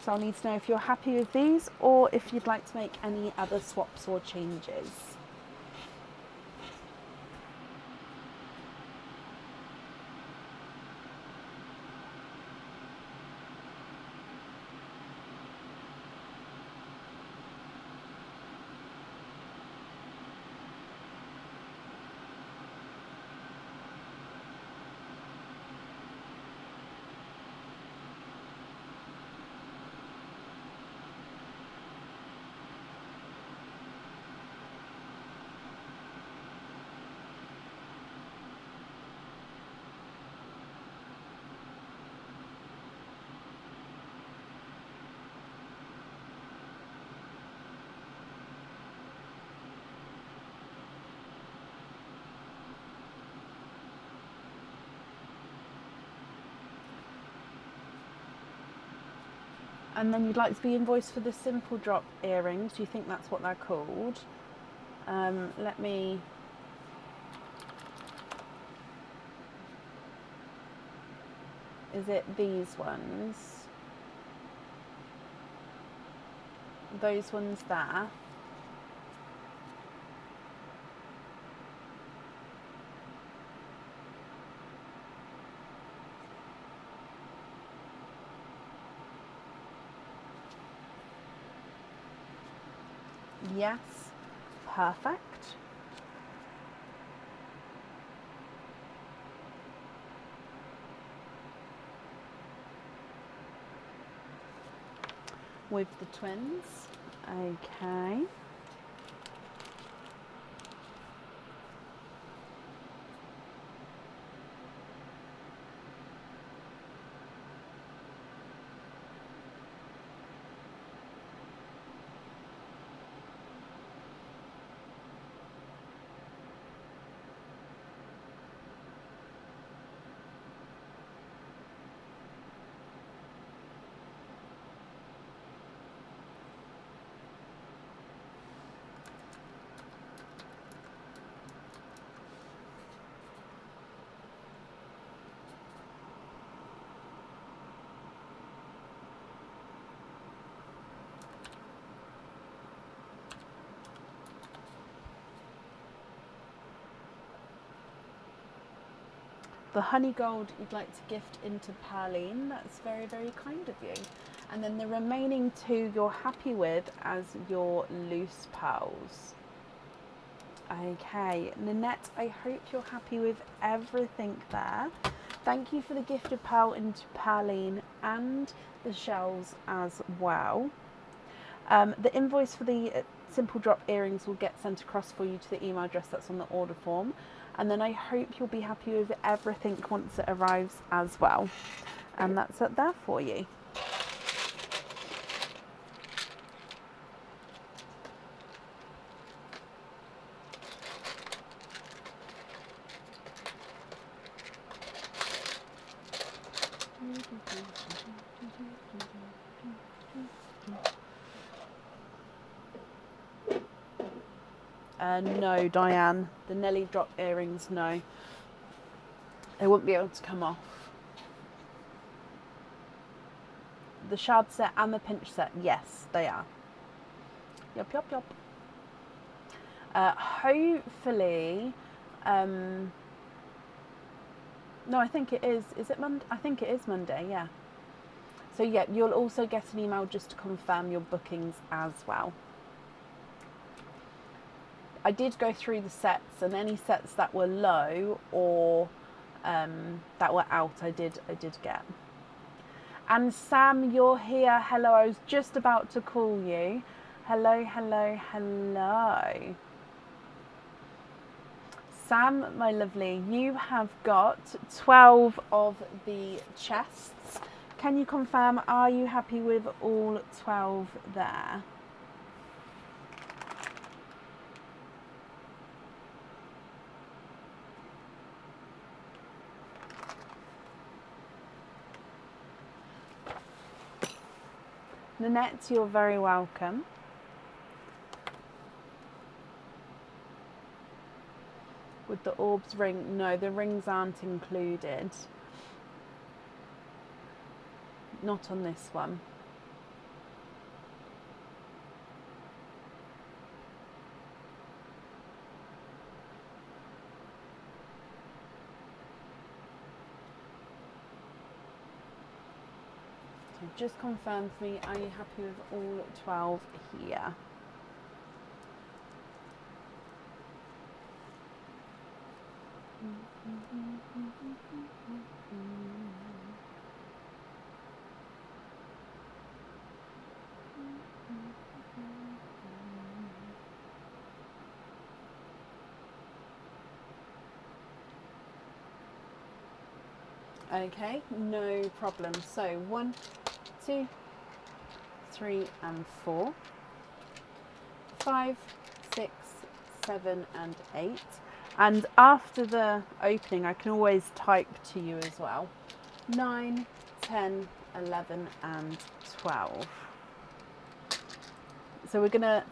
So I'll need to know if you're happy with these or if you'd like to make any other swaps or changes. And then you'd like to be invoiced for the simple drop earrings. Do you think that's what they're called? Let me... Is it these ones? Those ones there? Yes, perfect. With the twins, okay. The honey gold you'd like to gift into Perline, that's very, very kind of you. And then the remaining two you're happy with as your loose pearls. Okay, Nanette, I hope you're happy with everything there. Thank you for the gifted pearl into Perline and the shells as well. The invoice for the simple drop earrings will get sent across for you to the email address that's on the order form. And then I hope you'll be happy with everything once it arrives as well. And that's it there for you. No, Diane, the Nelly drop earrings, no. They wouldn't be able to come off. The shard set and the pinch set, yes, they are. Yup, yup, yup. Hopefully, no, I think it is. Is it Monday? I think it is Monday, yeah. So yeah, you'll also get an email just to confirm your bookings as well. I did go through the sets, and any sets that were low or that were out, I did get. And Sam, you're here. Hello, I was just about to call you. Hello, hello, hello. Sam, my lovely, you have got 12 of the chests. Can you confirm, are you happy with all 12 there? Nanette, you're very welcome. Would with the orbs ring. No, the rings aren't included. Not on this one. So just confirm for me, are you happy with all 12 here? Okay, no problem. So 1, 2, 3 and 4, 5, 6, 7 and 8. And after the opening, I can always type to you as well. 9, 10, 11 and 12. So we're going to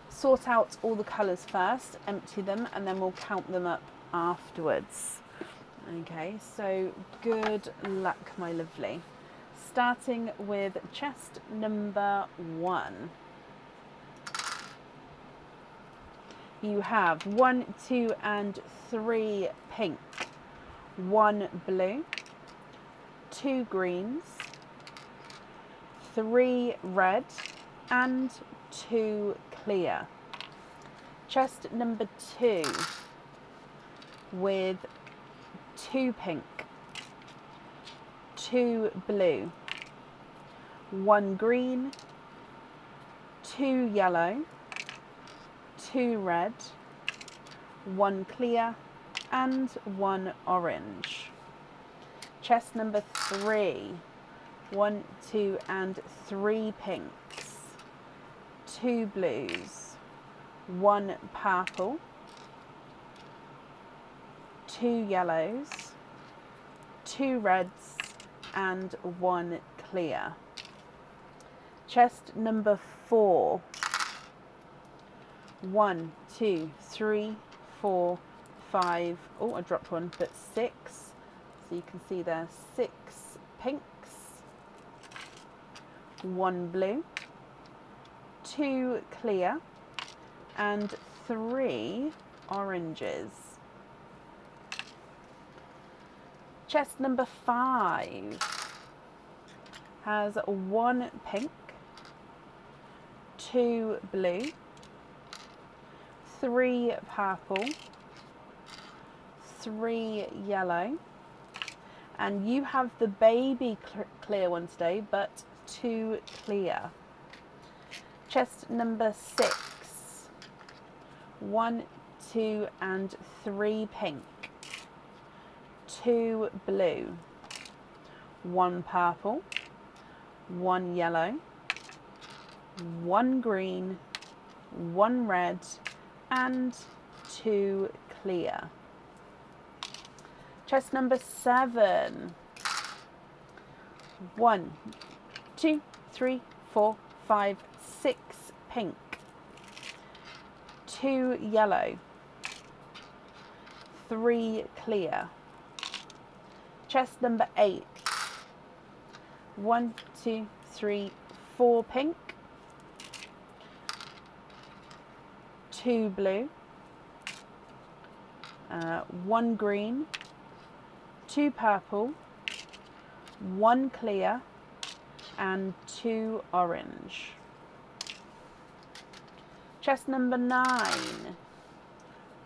sort out all the colours first, empty them, and then we'll count them up afterwards. Okay, so good luck, my lovely. Starting with chest number 1. You have 1, 2 and 3 pink, 1 blue, 2 greens, 3 red and 2 clear. Chest number 2 with 2 pink, 2 blue, 1 green, 2 yellow, 2 red, 1 clear and 1 orange. Chest number 3, 1, 2 and 3 pinks, 2 blues, 1 purple, 2 yellows, 2 reds and 1 clear. Chest number 4, 1, 2, 3, 4, 5, oh I dropped one, but 6, so you can see there 6 pinks, 1 blue, 2 clear and 3 oranges. Chest number 5 has 1 pink, 2 blue, 3 purple, 3 yellow, and you have the baby clear one today, but 2 clear. Chest number 6, 1, 2 and 3 pink, 2 blue, 1 purple, 1 yellow, 1 green, 1 red and 2 clear. Chest number 7, 1, 2, 3, 4, 5, 6 pink, 2 yellow, 3 clear. Chest number 8, 1, 2, 3, 4 pink, 2 blue, 1 green, 2 purple, 1 clear and 2 orange. Chest number 9,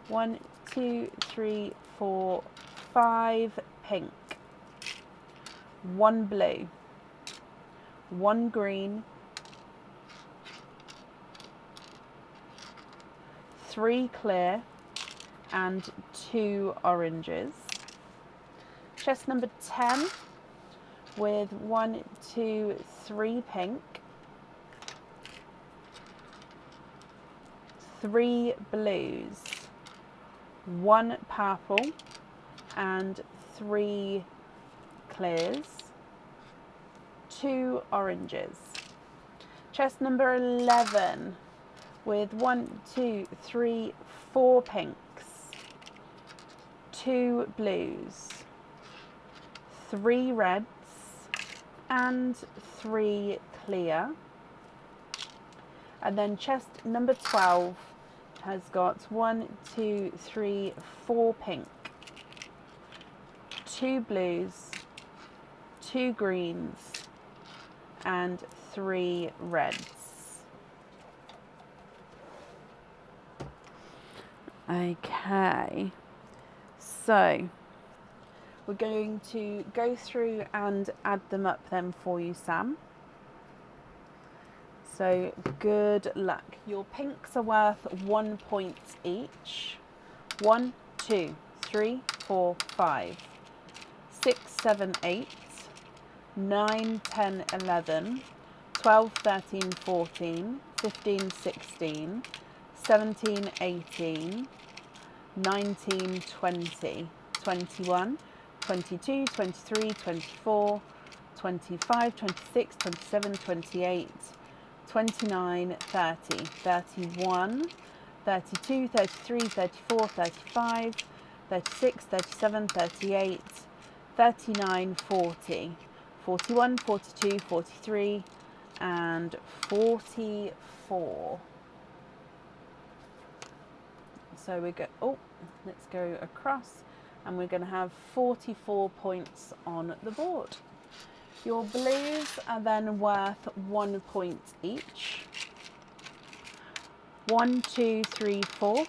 1, 2, 3, 4, 5 pink, 1 blue, 1 green, 3 clear and 2 oranges. Chest number 10 with 1, 2, 3 pink, 3 blues, 1 purple and 3 clears, 2 oranges. Chest number 11 with 1, 2, 3, 4 pinks, 2 blues, 3 reds, and 3 clear. And then chest number 12 has got 1, 2, 3, 4 pink, 2 blues, 2 greens, and 3 reds. Okay, so we're going to go through and add them up then for you, Sam. So good luck. Your pinks are worth 1 point each. 1, 2, 3, 4, 5, 6, 7, 8, 9, 10, 11, 12, 13, 14, 15, 16, 17, 18, 19, 20, 21, 22, 23, 24, 25, 26, 27, 28, 29, 30, 31, 32, 33, 34, 35, 36, 37, 38, 39, 40, 41, 42, 43, and 44. So we go, let's go across, and we're going to have 44 points on the board. Your blues are then worth 1 point each. 1, 2, 3, 4,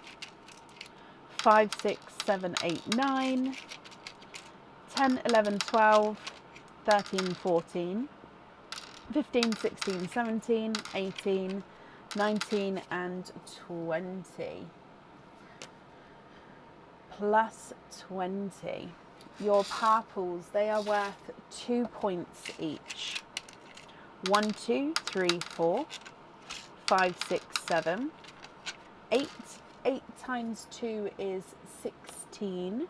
5, 6, 7, 8, 9, 10, 11, 12, 13, 14, 15, 16, 17, 18, 19, and 20. Plus 20. Your purples, they are worth 2 points each. 1, 2, 3, 4, 5, 6, 7, 8. 8 times 2 is 16.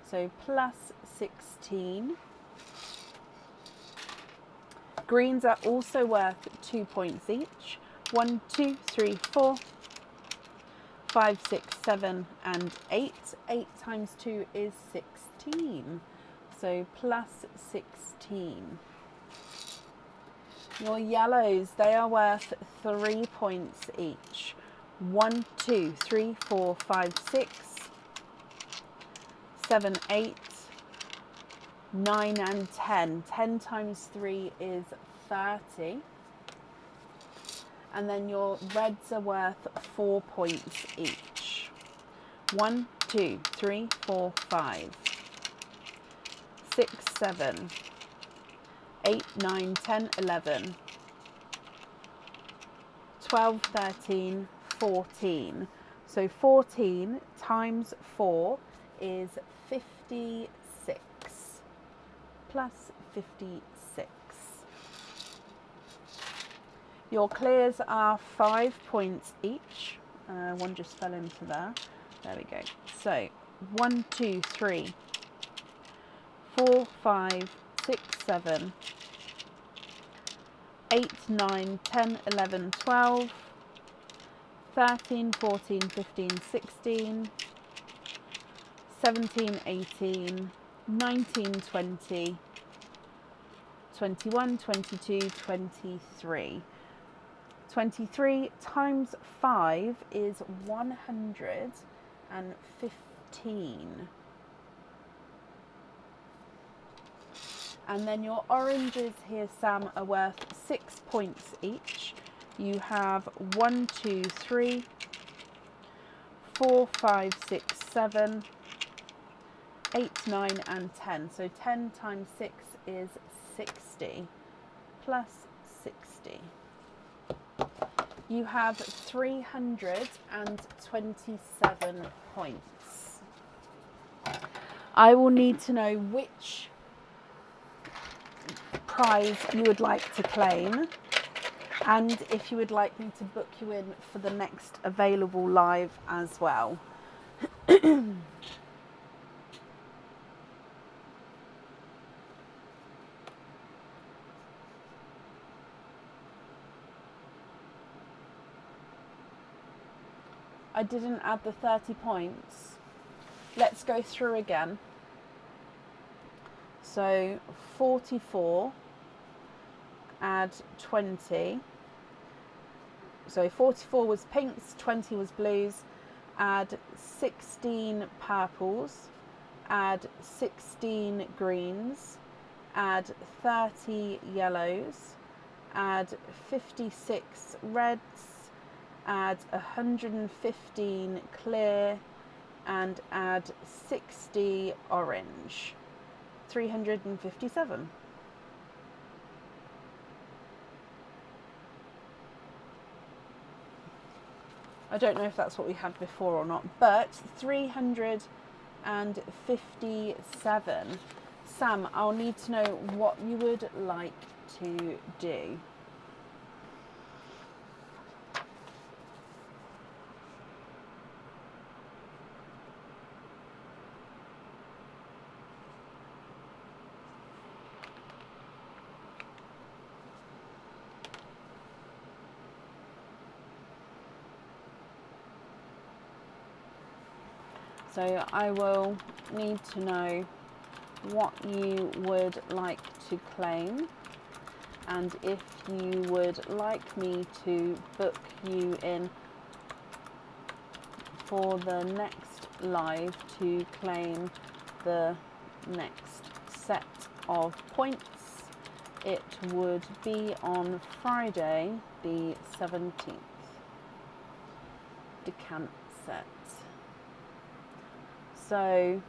So plus 16. Greens are also worth 2 points each. 1, 2, 3, 4, 5, 6, 7, and 8. 8 times 2 is 16. So plus 16. Your yellows, they are worth 3 points each. 1, 2, 3, 4, 5, 6, 7, 8, 9, and 10. 10 times 3 is 30. And then your reds are worth 4 points each. 1, 2, 3, 4, 5, 6, 7, 8, 9, 10, 11, 12, 13, 14. So 14 times 4 is 56. Plus 56. Your clears are 5 points each. One just fell into there. There we go. So 1, 2, 3, 4, 5, 6, 7, 8, 9, 10, 11, 12, 13, 14, 15, 16, 17, 18, 19, 20, 21, 22, 23. 23 times 5 is 115. And then your oranges here, Sam, are worth 6 points each. You have 1, 2, 3, 4, 5, 6, 7, 8, 9, and 10. So 10 times 6 is 60. Plus 60. You have 327 points. I will need to know which prize you would like to claim, and if you would like me to book you in for the next available live as well. I didn't add the 30 points. Let's go through again. So 44, add 20. So 44 was pinks, 20 was blues, add 16 purples, add 16 greens, add 30 yellows, add 56 reds, add 115 clear, and add 60 orange. 357. I don't know if that's what we had before or not, but 357. Sam, I'll need to know what you would like to do. So I will need to know what you would like to claim, and if you would like me to book you in for the next live to claim the next set of points, it would be on Friday the 17th. Decant set. So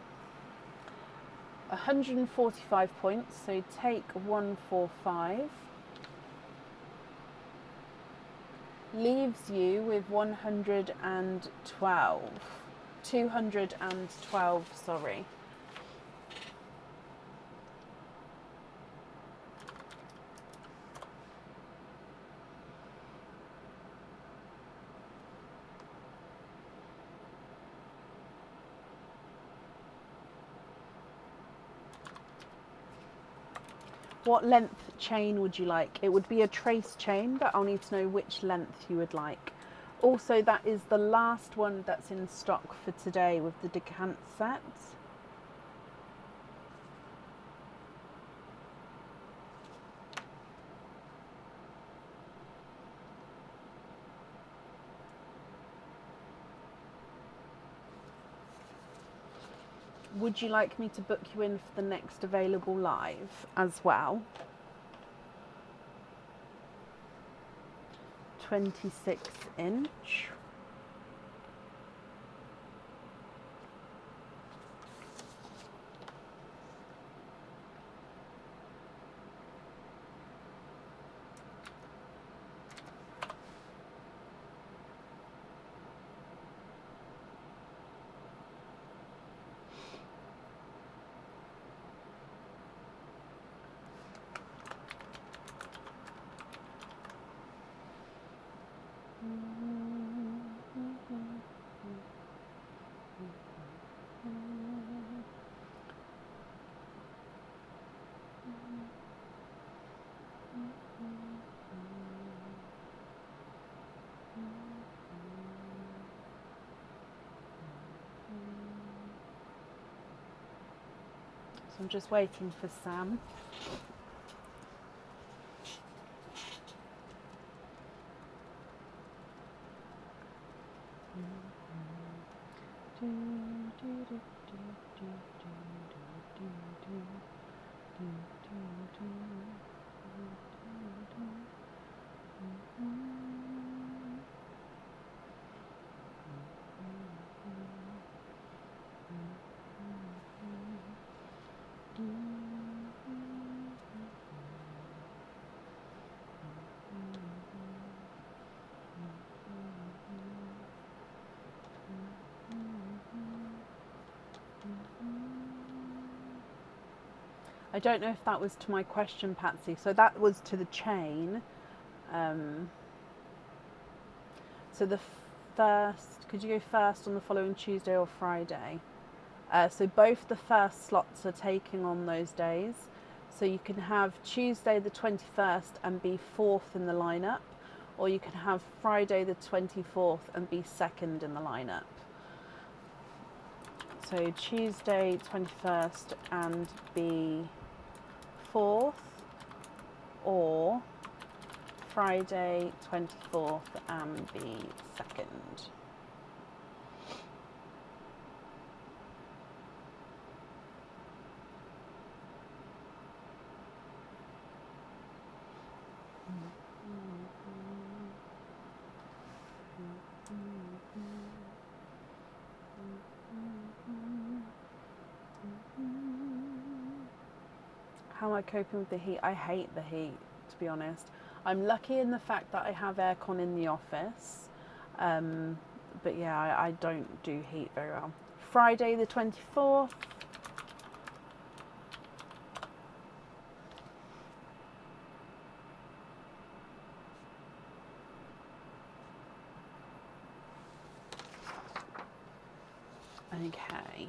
145 points, so take 145, leaves you with 212, sorry. What length chain would you like? It would be a trace chain, but I'll need to know which length you would like. Also, that is the last one that's in stock for today with the decant set. Would you like me to book you in for the next available live as well? 26 inch. So I'm just waiting for Sam. I don't know if that was to my question, Patsy. So that was to the chain. So the first, could you go first on the following Tuesday or Friday? So both the first slots are taking on those days. So you can have Tuesday the 21st and be fourth in the lineup, or you can have Friday the 24th and be second in the lineup. So Tuesday 21st and be 4th, or Friday 24th and be second. How am I coping with the heat? I hate the heat, to be honest. I'm lucky in the fact that I have aircon in the office, but yeah, I don't do heat very well. Friday the 24th. Okay.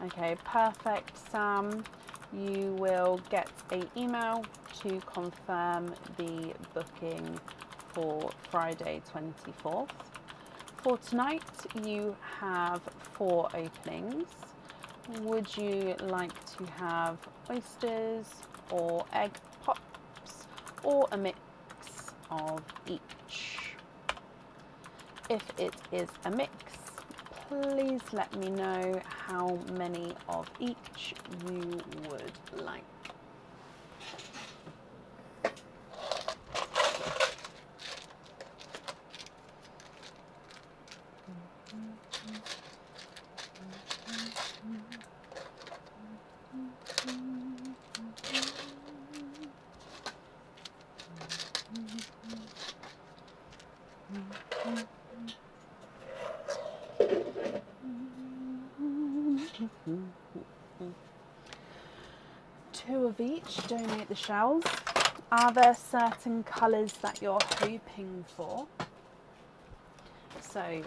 Okay, perfect, Sam. You will get an email to confirm the booking for Friday 24th. For tonight, you have 4 openings. Would you like to have oysters or egg pops, or a mix of each? If it is a mix, please let me know how many of each you would like. Two of each, donate the shells. Are there certain colours that you're hoping for? So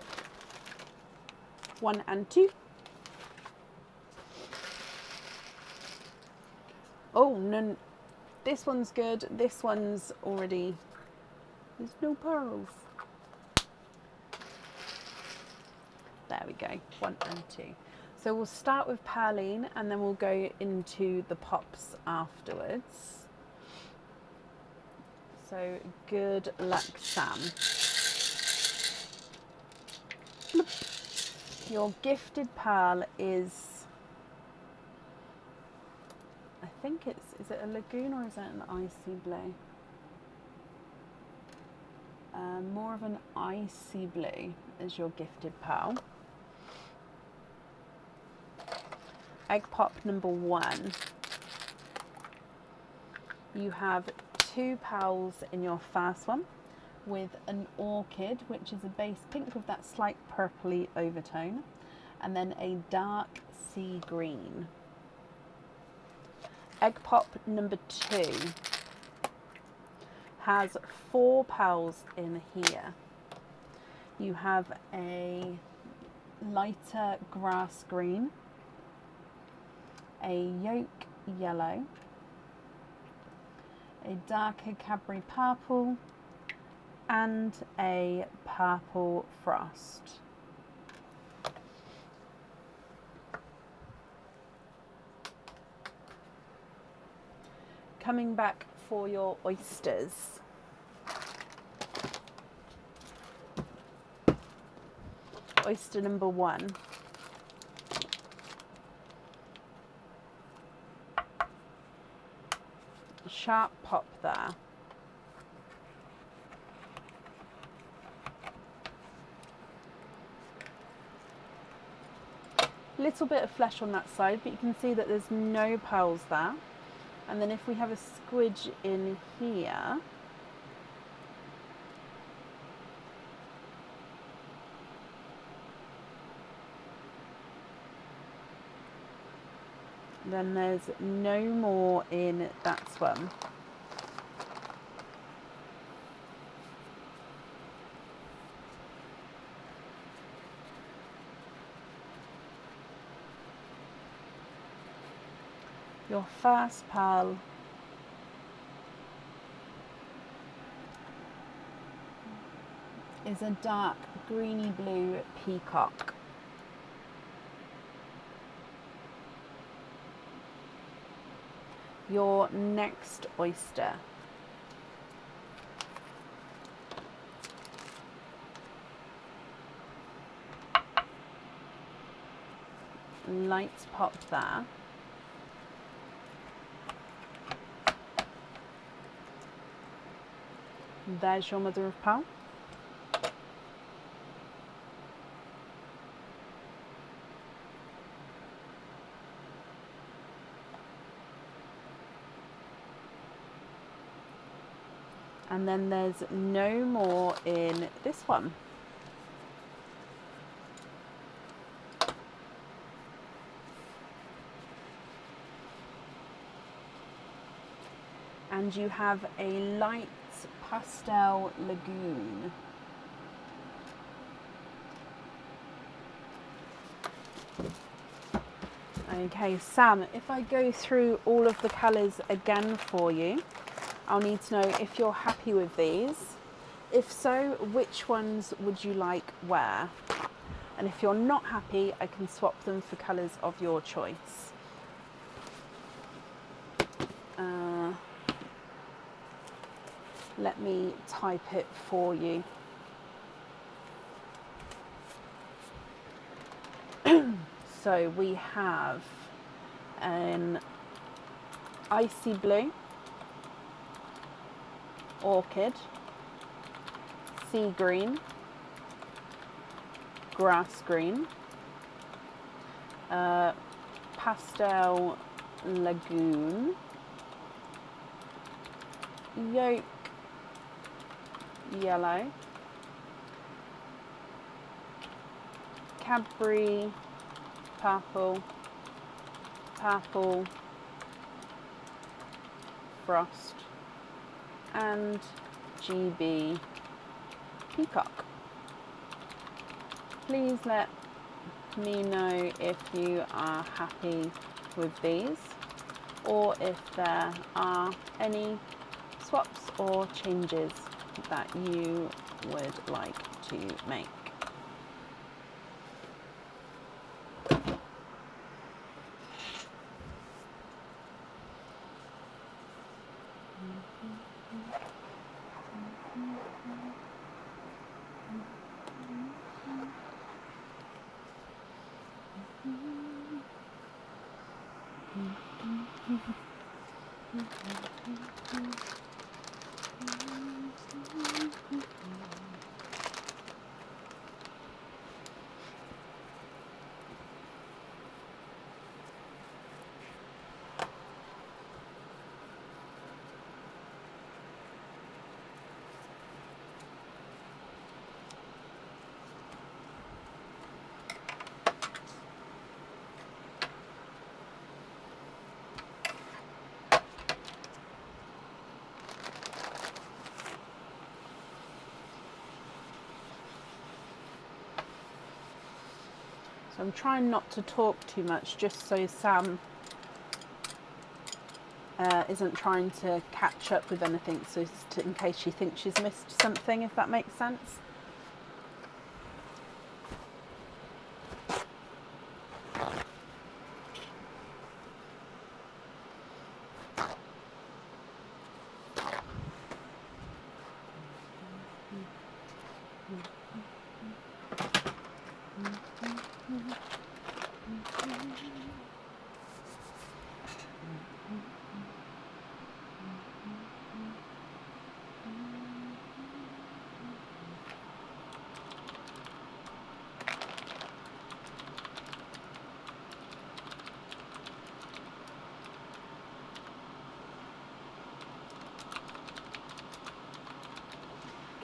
1 and 2. Oh no, this one's good. This one's already, there's no pearls. There we go, 1 and 2. So we'll start with Perline and then we'll go into the pops afterwards. So good luck, Sam. Your gifted pearl is, I think is it a lagoon or is it an icy blue? More of an icy blue is your gifted pearl. Egg pop number 1. You have 2 pearls in your first one with an orchid, which is a base pink with that slight purpley overtone, and then a dark sea green. Egg pop number 2 has 4 pearls in here. You have a lighter grass green, a yolk yellow, a darker Cadbury purple, and a purple frost. Coming back for your oysters. Oyster number 1. Sharp pop there. Little bit of flesh on that side, but you can see that there's no pearls there. And then if we have a squidge in here, then there's no more in that one. Your first pearl is a dark greeny blue peacock. Your next oyster. Lights pop there. There's your mother of pearl. And then there's no more in this one. And you have a light pastel lagoon. Okay, Sam, if I go through all of the colours again for you, I'll need to know if you're happy with these. If so, which ones would you like where? And if you're not happy, I can swap them for colours of your choice. Let me type it for you. So we have an icy blue, orchid, sea green, grass green, pastel lagoon, yolk yellow, Cadbury purple, purple frost, and GB peacock. Please let me know if you are happy with these or if there are any swaps or changes that you would like to make. So I'm trying not to talk too much, just so Sam isn't trying to catch up with anything, so in case she thinks she's missed something, if that makes sense.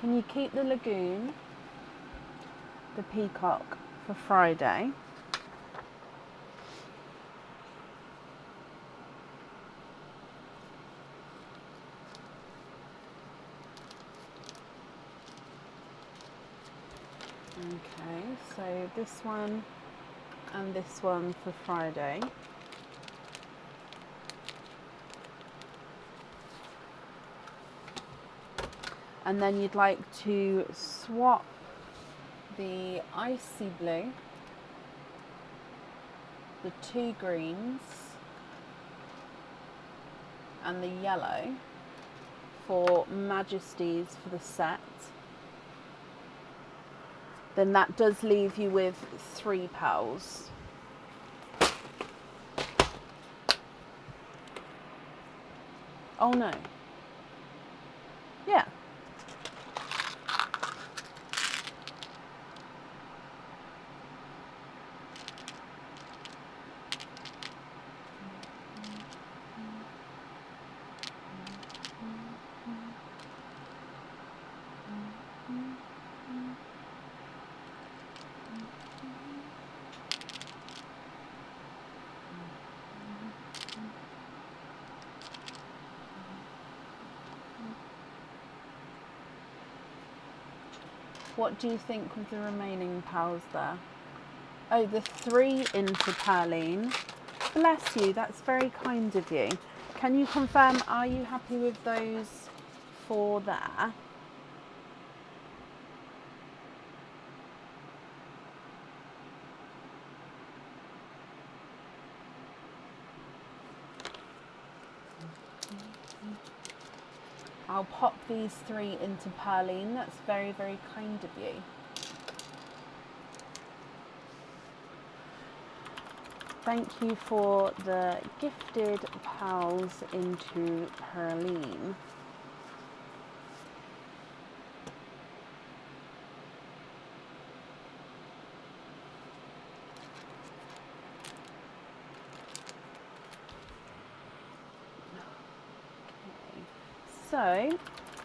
Can you keep the lagoon, the peacock, for Friday? Okay, so this one and this one for Friday. And then you'd like to swap the icy blue, the 2 greens, and the yellow for Majesties for the set, then that does leave you with 3 pearls. Oh no. Yeah. What do you think with the remaining pearls there? Oh, the 3 into Perline. Bless you, that's very kind of you. Can you confirm, are you happy with those 4 there? I'll pop these 3 into Perline. That's very, very kind of you. Thank you for the gifted pearls into Perline. So,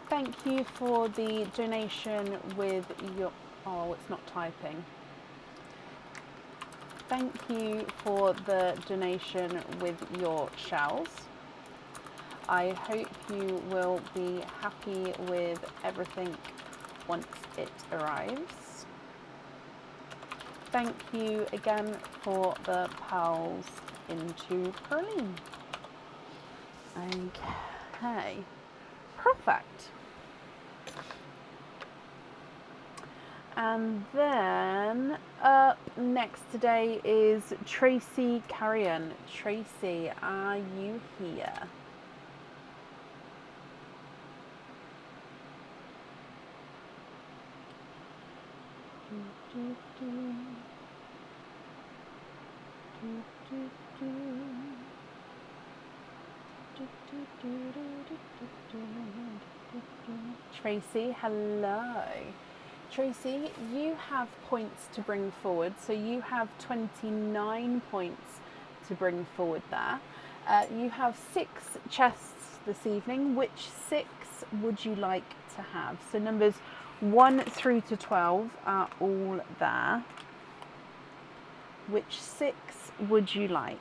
thank you for the donation with your... Oh, it's not typing. Thank you for the donation with your shells. I hope you will be happy with everything once it arrives. Thank you again for the pearls into Perline. Okay. Perfect. And then up next today is Tracy Carrion. Tracy, are you here? Tracy, hello. Tracy, you have points to bring forward, so you have 29 points to bring forward there. You have 6 chests this evening. Which 6 would you like to have? So numbers 1 through to 12 are all there. Which 6 would you like?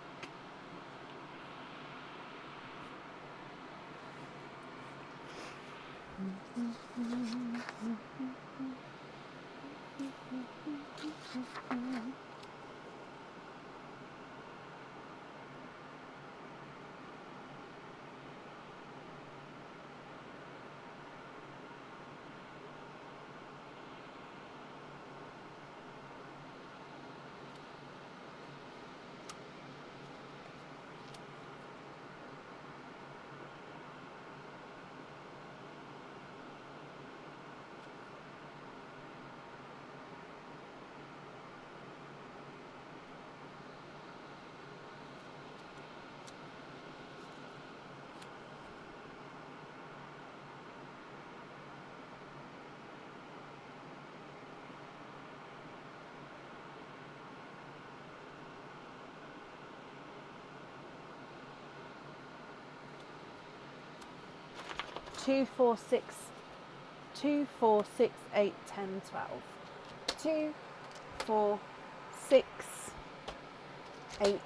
Two, 4, 6, 2, 4, 6, 8, 10, 12. 2, 4, 6, 8,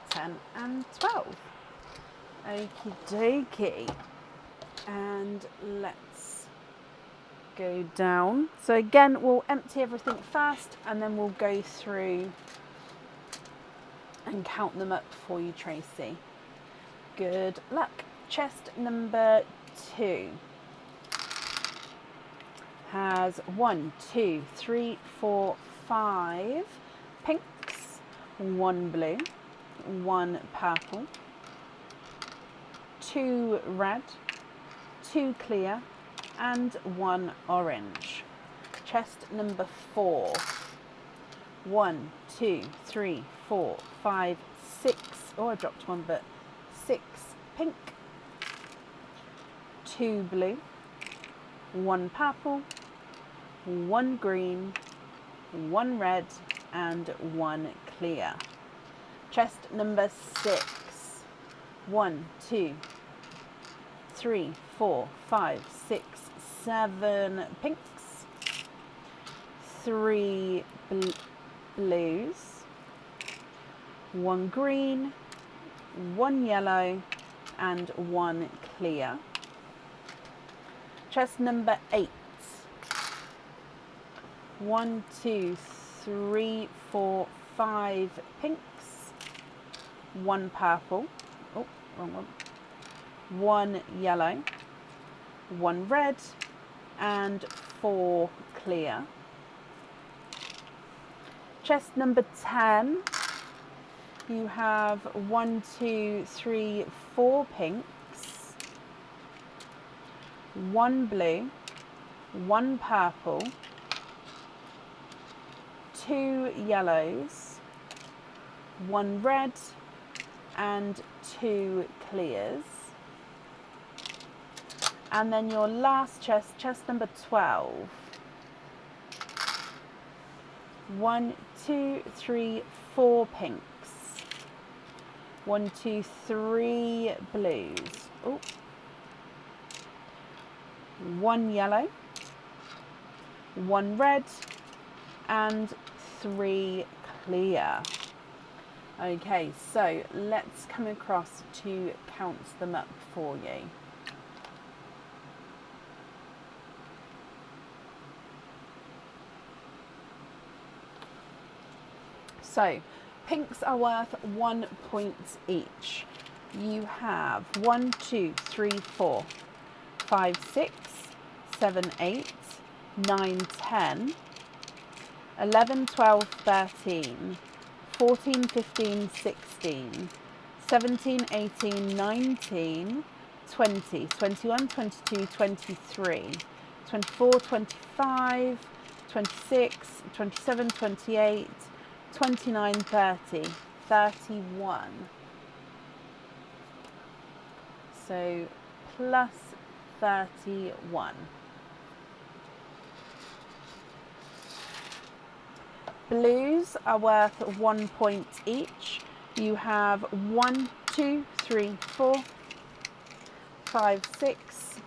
10, and 12. Okie dokie. And let's go down. So again, we'll empty everything first and then we'll go through and count them up for you, Tracy. Good luck. Chest number 2. has 1, 2, 3, 4, 5 pinks, 1 blue, 1 purple, 2 red, 2 clear, and 1 orange. Chest number 4. 1, 2, 3, 4, 5, 6. Oh, I dropped one, but 6 pink, 2 blue, 1 purple, 1 green, 1 red, and 1 clear. Chest number 6. 1, 2, 3, 4, 5, 6, 7 pinks, 3 blues, 1 green, 1 yellow, and 1 clear. Chest number 8. 1, 2, 3, 4, 5 pinks, 1 purple, oh, wrong one, 1 yellow, 1 red, and 4 clear. Chest number 10, you have 1, 2, 3, 4 pinks, 1 blue, 1 purple, 2 yellows, 1 red, and 2 clears. And then your last chest, chest number 12. 1, 2, 3, 4 pinks, 1, 2, 3 blues, oh, 1 yellow, 1 red, and 3 clear. Okay, so let's come across to count them up for you. So, pinks are worth 1 point each. You have 1, 2, 3, 4, 5, 6, 7, 8, 9, 10, 11, 12, 13, 14, 15, 16, 17, 18, 19, 20, 21, 22, 23, 24, 25, 26, 27, 28, 29, 30, 31. So plus 31. Blues are worth 1 point each. You have 1, 2, 3, 4, 5, 6,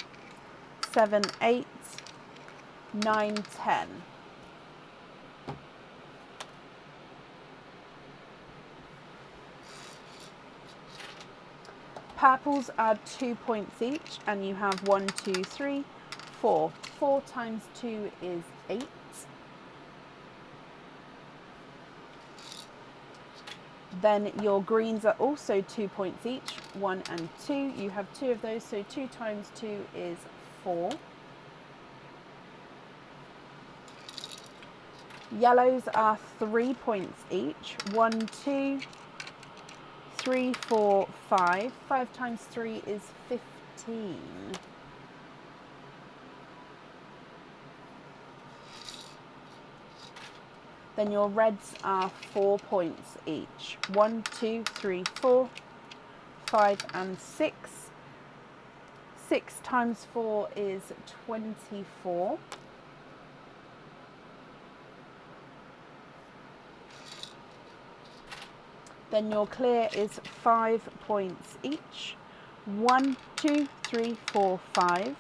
7, 8, 9, 10. Purples are 2 points each, and you have 1, 2, 3, 4. 4 times 2 is 8. Then your greens are also 2 points each, 1 and 2. You have 2 of those, so 2 times 2 is 4. Yellows are 3 points each, 1, 2, 3, 4, 5. 5 times 3 is 15. Then your reds are 4 points each. 1, 2, 3, 4, 5 and 6. 6 times 4 is 24. Then your clear is 5 points each. 1, 2, 3, 4, 5.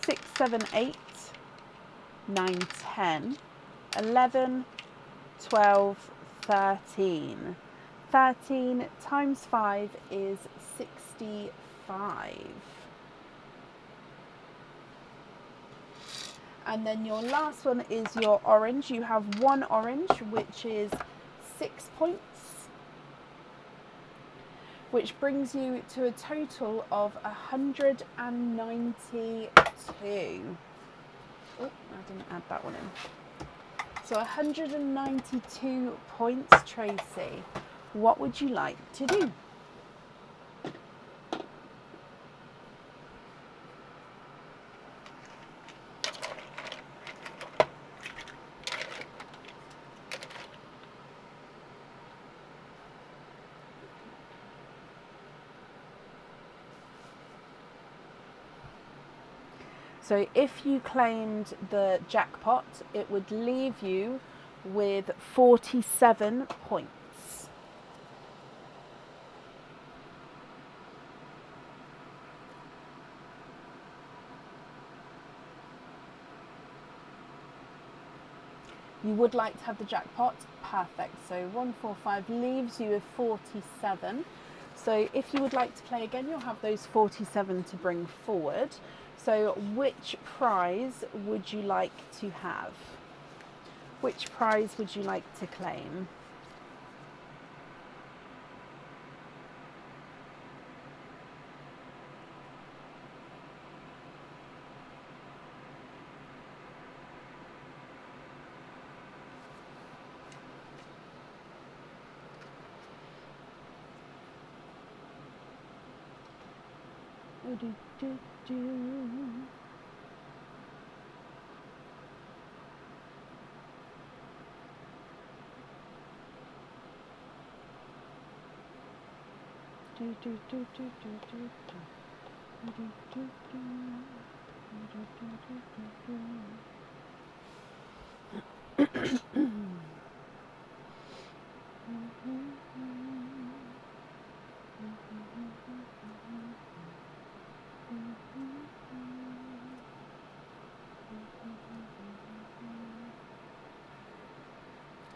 6, 7, 8, 9, 10. 11, 12, 13. 13 times 5 is 65. And then your last one is your orange. You have 1 orange, which is 6 points. which brings you to a total of 192. Oh, I didn't add that one in. So 192 points, Tracy. What would you like to do? So if you claimed the jackpot, it would leave you with 47 points. You would like to have the jackpot? Perfect. So 145 leaves you with 47. So if you would like to play again, you'll have those 47 to bring forward. So which prize would you like to have? Which prize would you like to claim?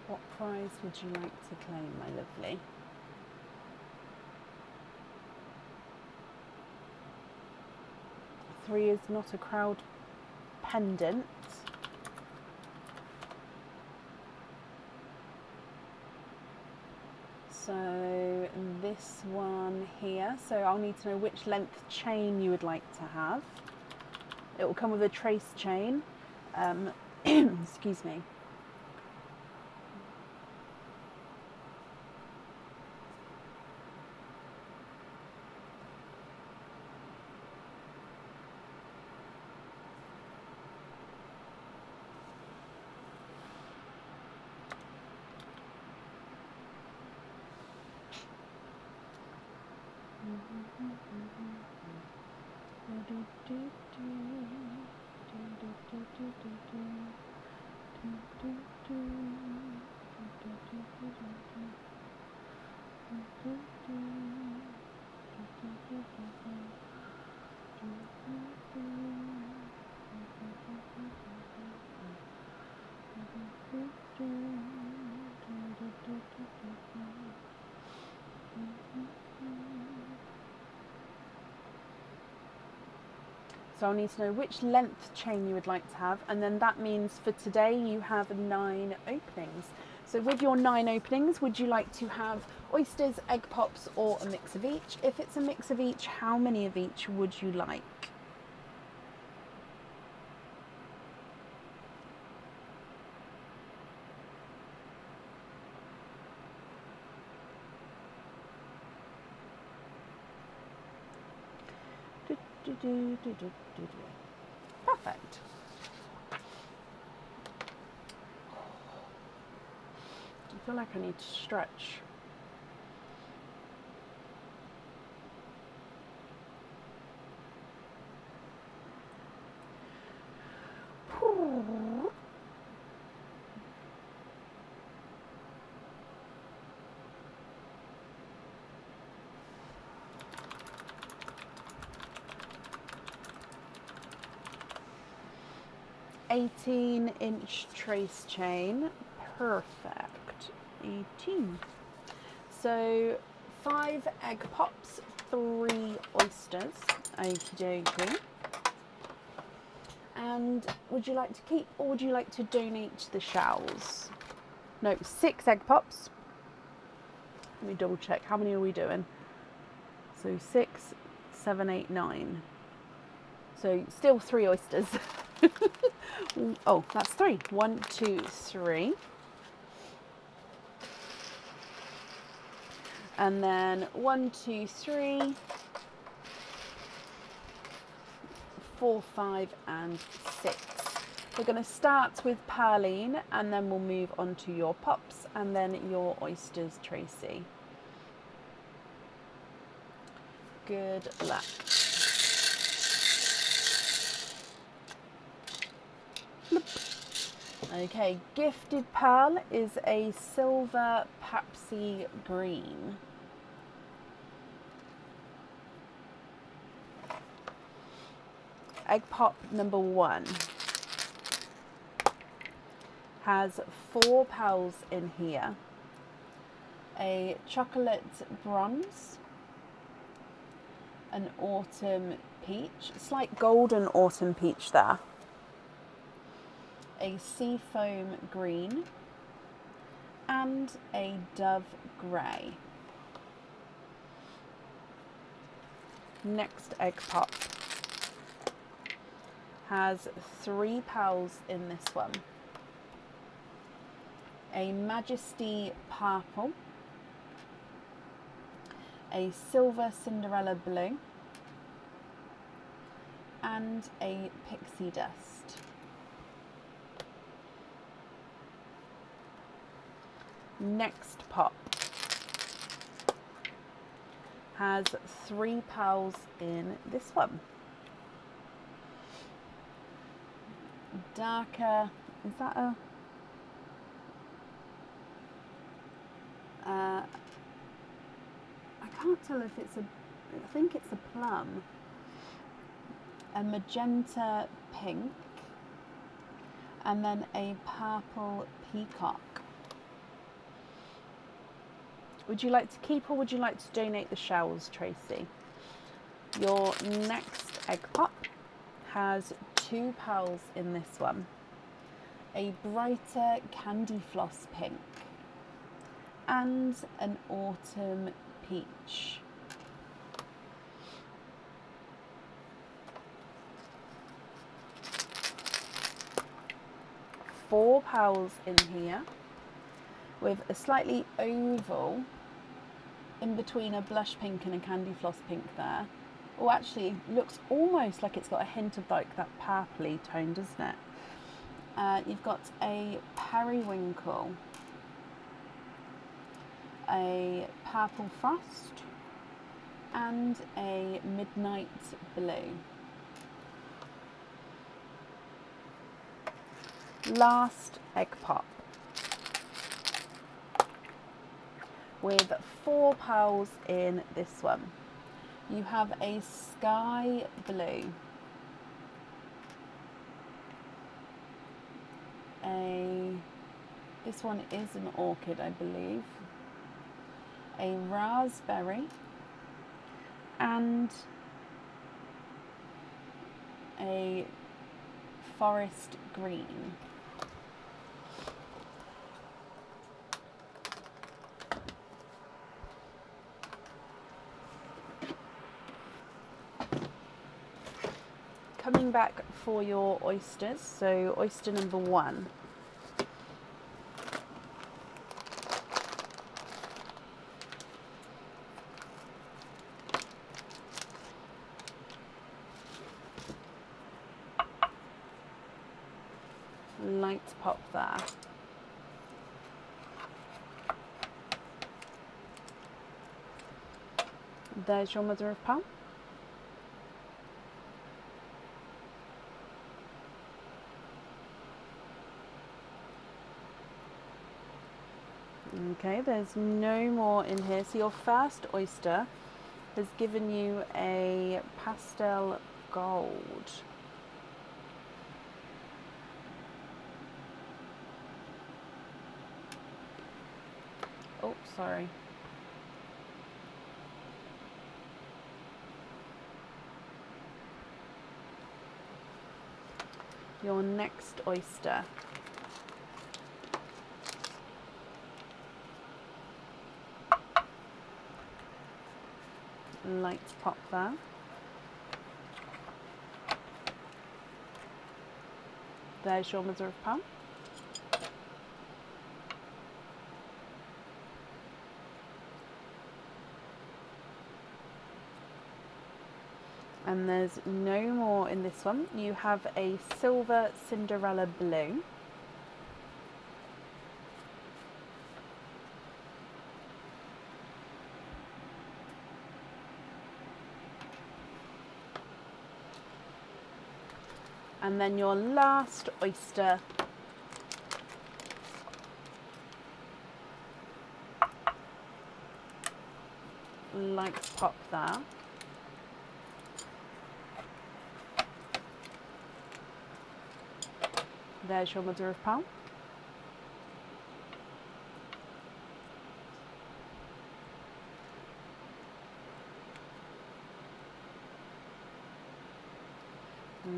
What prize would you like to claim, my lovely? Three is not a crowd pendant. So this one here, so I'll need to know which length chain you would like to have. It will come with a trace chain. Excuse me. So I'll need to know which length chain you would like to have, and then that means for today you have 9 openings. So with your 9 openings, would you like to have oysters, egg pops, or a mix of each? If it's a mix of each, how many of each would you like? Perfect. I feel like I need to stretch. "18-inch trace chain." Perfect. 18. So 5 egg pops, 3 oysters. Okie dokie. And would you like to keep, or would you like to donate the shells? No, 6 egg pops. Let me double check. How many are we doing? So 6, 7, 8, 9. So still 3 oysters. Oh, that's 3. 1, 2, 3. And then 1, 2, 3, 4, 5, and 6. We're going to start with Pearline, and then we'll move on to your pops and then your oysters, Tracy. Good luck. Okay, Gifted Pearl is a silver Pepsi green. Egg pop number 1 has 4 pearls in here. A chocolate bronze, an autumn peach, slight golden autumn peach there, a seafoam green, and a dove grey. Next egg pop has 3 pearls in this one. A Majesty purple, a silver Cinderella blue, and a pixie dust. Next pop has 3 pearls in this one. Darker, is that a I can't tell if it's a, I think it's a plum, a magenta pink, and then a purple peacock. Would you like to keep or would you like to donate the shells, Tracy? Your next egg pop has 2 pearls in this one. A brighter candy floss pink and an autumn peach. Four pearls in here with a slightly oval in between a blush pink and a candy floss pink there. Oh, actually looks almost like it's got a hint of like that purpley tone, doesn't it? You've got a periwinkle, a purple frost, and a midnight blue. Last egg pop with 4 pearls in this one. You have a sky blue, this one is an orchid, I believe, a raspberry, and a forest green. Coming back for your oysters, so oyster number 1. Light pop there. There's your mother of pearl. Okay, there's no more in here. So your first oyster has given you a pastel gold. Oh, sorry. Your next oyster light pop there. There's your mother of pearl. And there's no more in this one. You have a silver Cinderella blue. And then your last oyster light pop there. There's your mother of pearl.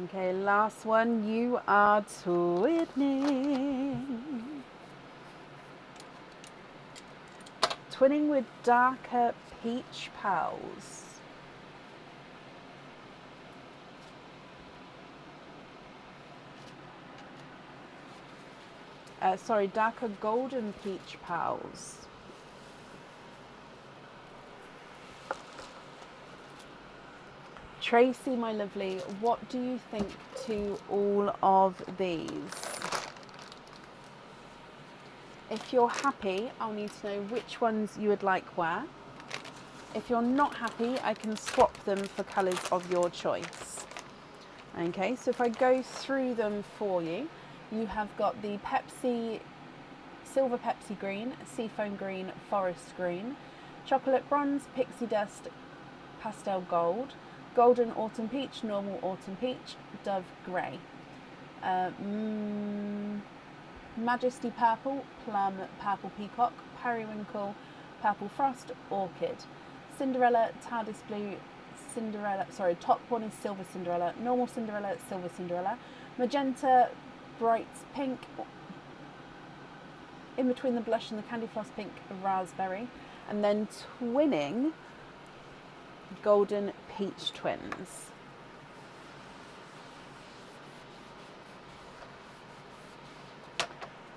Okay, last one, you are twinning. Twinning with darker peach pearls. Sorry, darker golden peach pearls. Tracy, my lovely, what do you think to all of these? If you're happy, I'll need to know which ones you would like where. If you're not happy, I can swap them for colours of your choice. Okay, so if I go through them for you, you have got the Pepsi, Silver Pepsi Green, Seafoam Green, Forest Green, Chocolate Bronze, Pixie Dust, Pastel Gold, Golden Autumn Peach, Normal Autumn Peach, Dove Grey, Majesty Purple, Plum Purple Peacock, Periwinkle, Purple Frost, Orchid, Cinderella, TARDIS Blue, Cinderella, sorry, top one is Silver Cinderella, Normal Cinderella, Silver Cinderella, Magenta, Bright Pink, in between the blush and the Candy Floss Pink, Raspberry, and then twinning Golden Peach Twins.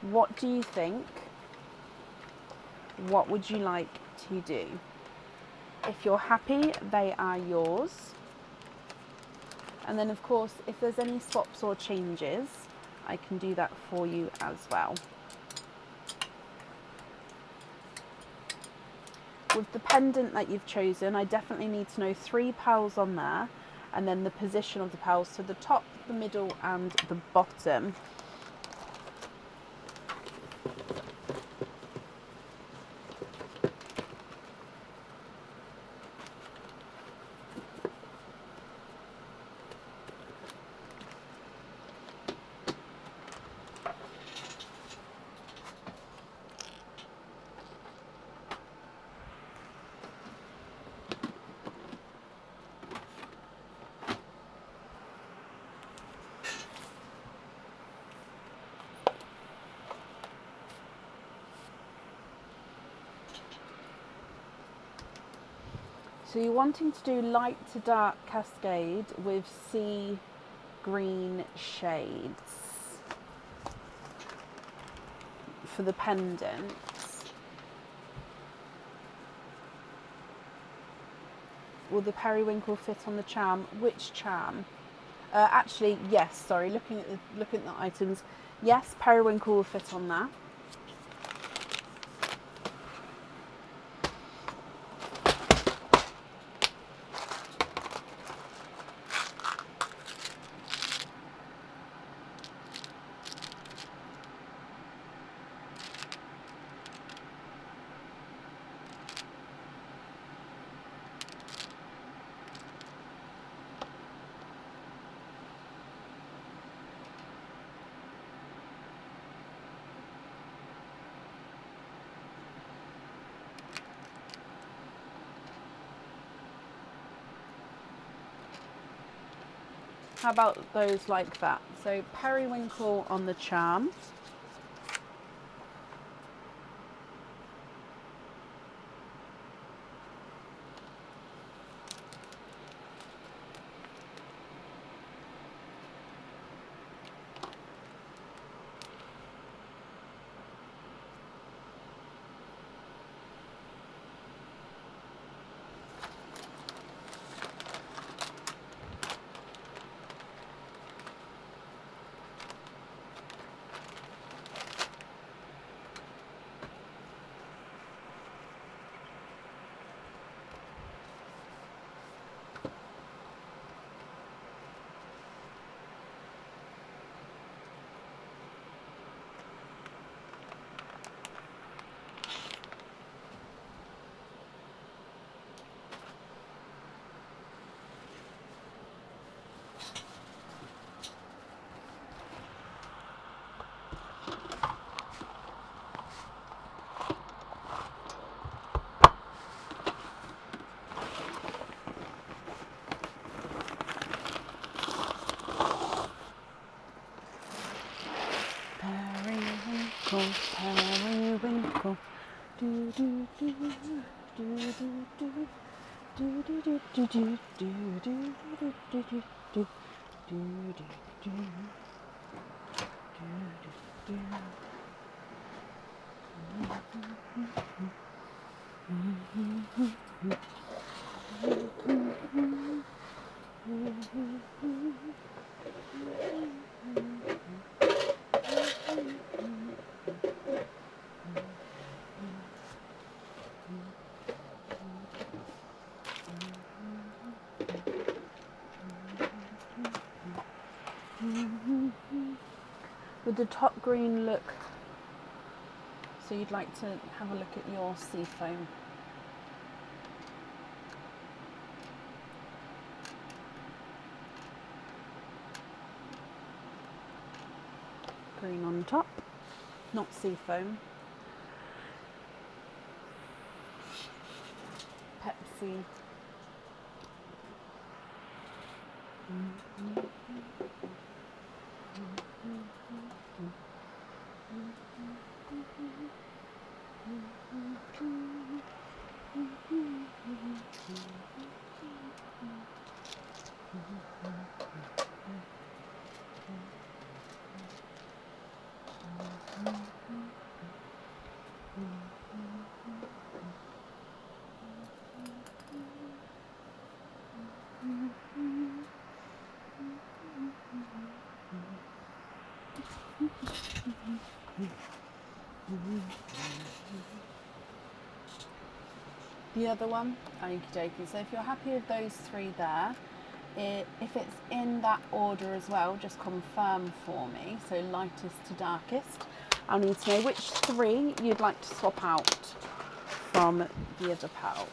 What do you think? What would you like to do? If you're happy, they are yours. And then of course, if there's any swaps or changes, I can do that for you as well. With the pendant that you've chosen, I definitely need to know 3 pearls on there, and then the position of the pearls, so the top, the middle and the bottom. So you're wanting to do light to dark cascade with sea green shades for the pendants. Will the periwinkle fit on the charm? Which charm? Actually, yes. Sorry, looking at the items, yes, periwinkle will fit on that. How about those like that? So periwinkle on the charm. Periwinkle, periwinkle. Do do do do do do do do do do do do do do do do do. Would the top green look, so you'd like to have a look at your sea foam? Green on top, not sea foam. Pepsi. The other one, okie dokie. So if you're happy with those three there, if it's in that order as well, just confirm for me. So lightest to darkest. I'll need to know which three you'd like to swap out from the other pearls.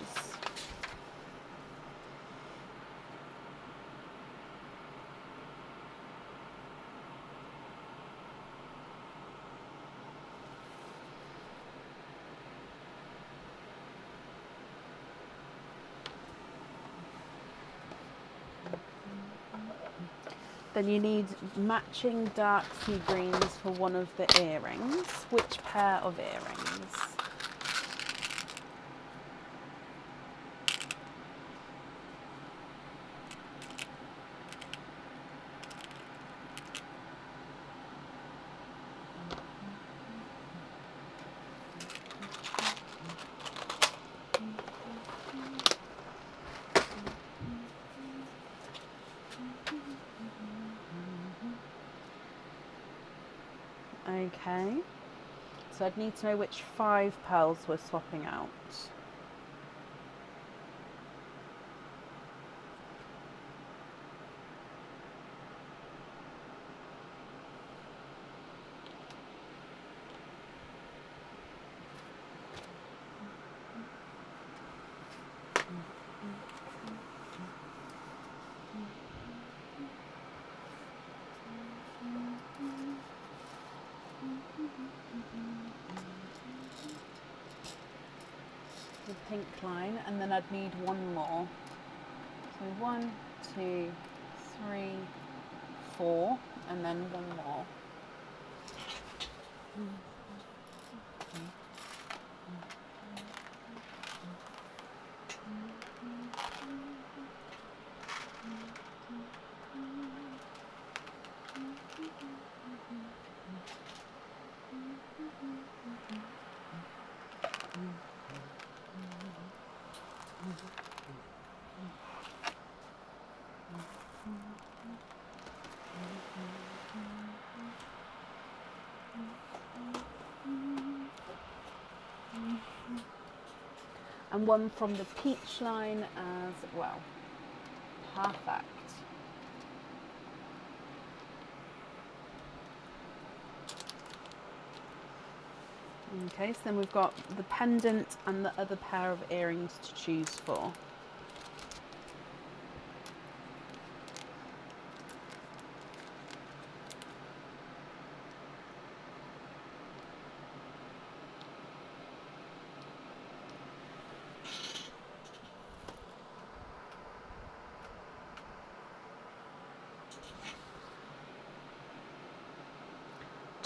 Then you need matching dark sea greens for one of the earrings. Which pair of earrings? Okay, so I'd need to know which 5 pearls we're swapping out. The pink line, and then I'd need one more. So 1, 2, 3, 4, and then one more. And one from the peach line as well. Perfect. Okay, so then we've got the pendant and the other pair of earrings to choose for.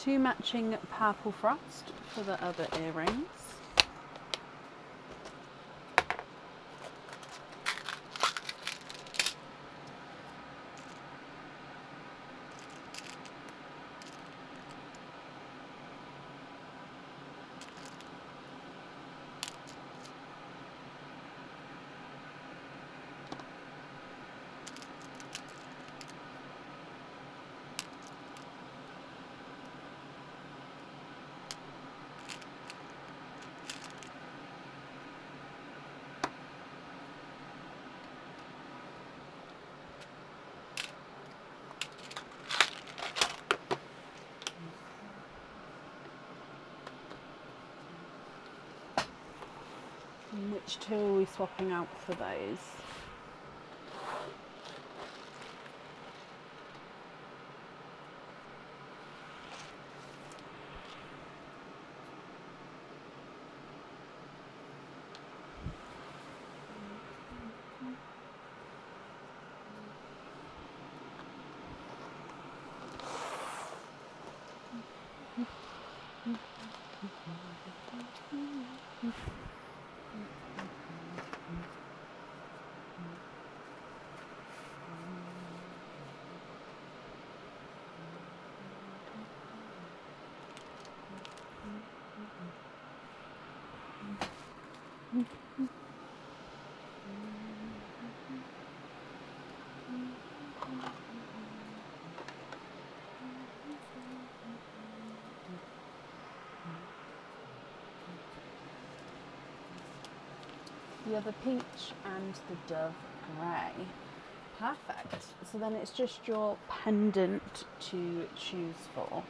2 matching purple frost for the other earrings. Which 2 are we swapping out for those? The other peach and the dove grey. Perfect. So then it's just your pendant to choose for.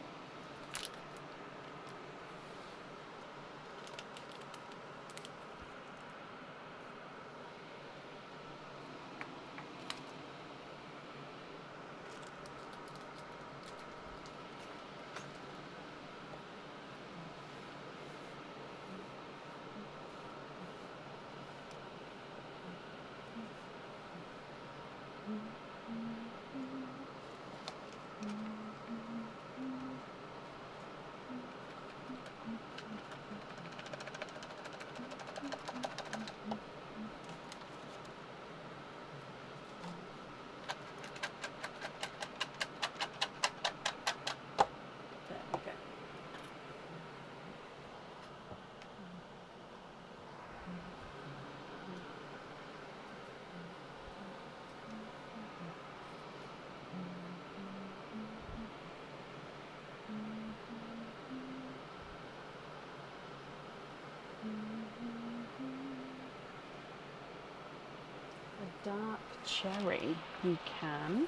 Dark cherry, you can.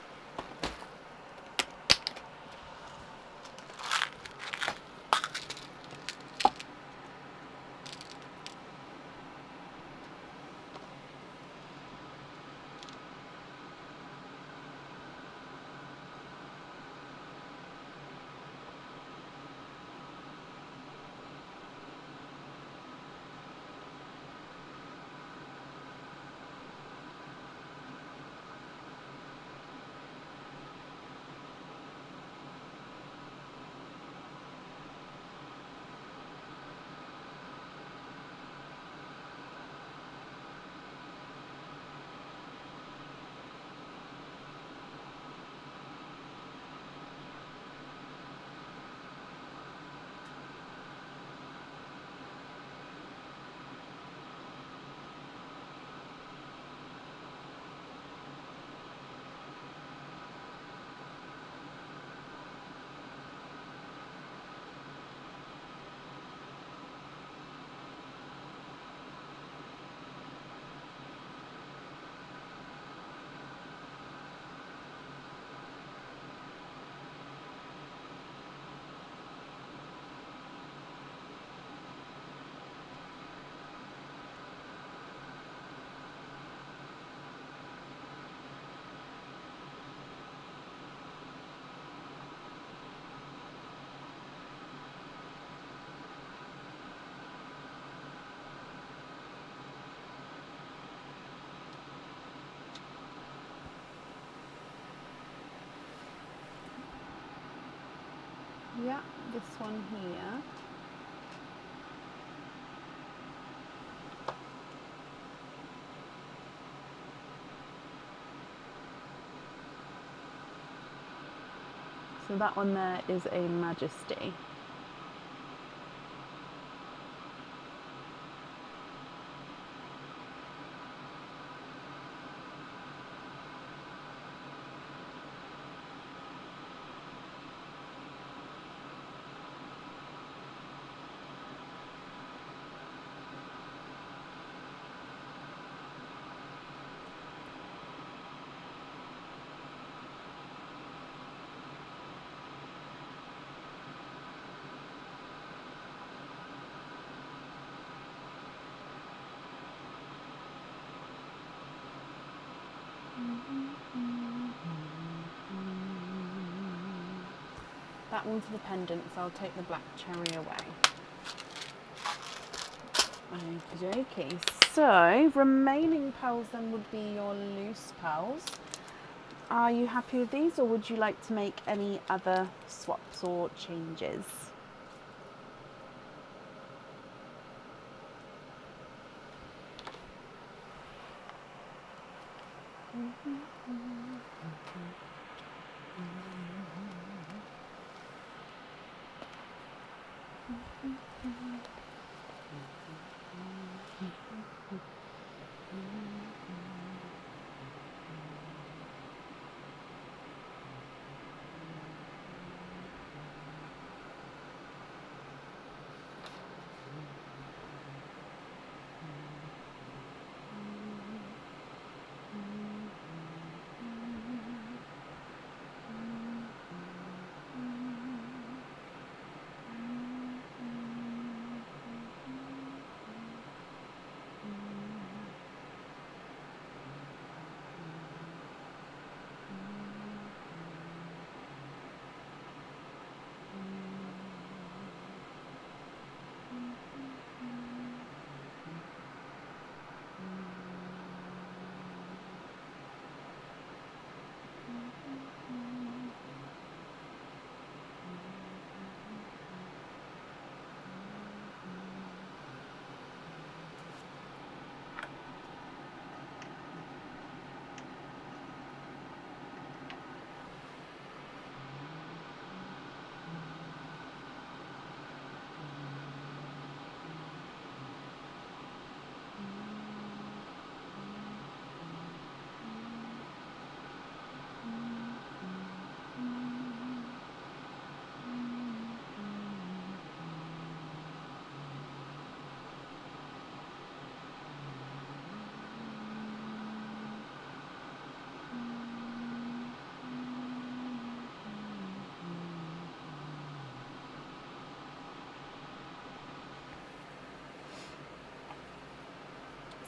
Yeah, this one here. So that one there is a Majesty. That one for the pendants, I'll take the black cherry away. Okie dokie. So, remaining pearls then would be your loose pearls. Are you happy with these, or would you like to make any other swaps or changes?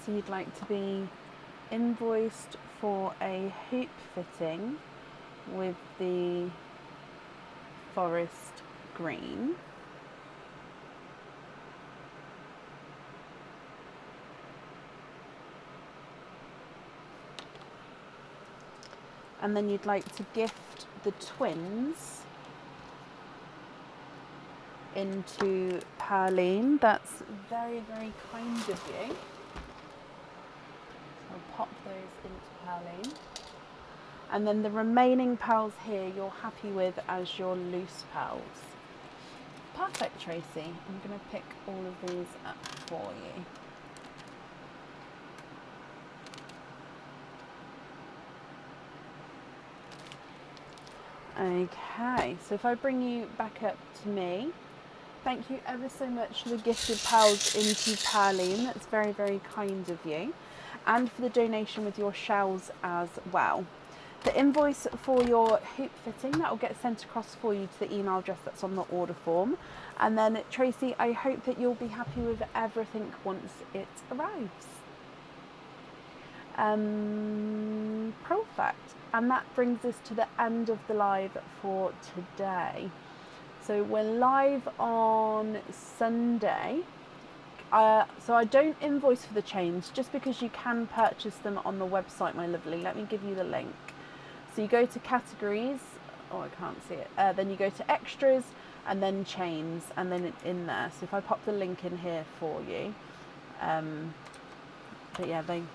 So you'd like to be invoiced for a hoop fitting with the forest green. And then you'd like to gift the twins into Perline. That's very, very kind of you. So I'll pop those into Perline. And then the remaining pearls here you're happy with as your loose pearls. Perfect, Tracy. I'm going to pick all of these up for you. Okay, so if I bring you back up to me, thank you ever so much for the gifted pearls into Perline. That's very, very kind of you. And for the donation with your shells as well. The invoice for your hoop fitting, that will get sent across for you to the email address that's on the order form. And then Tracy, I hope that you'll be happy with everything once it arrives. Perfect. And that brings us to the end of the live for today. So we're live on Sunday. So I don't invoice for the chains just because you can purchase them on the website, my lovely. Let me give you the link. So you go to categories, oh I can't see it, then you go to extras and then chains, and then in there. So if I pop the link in here for you, but yeah, then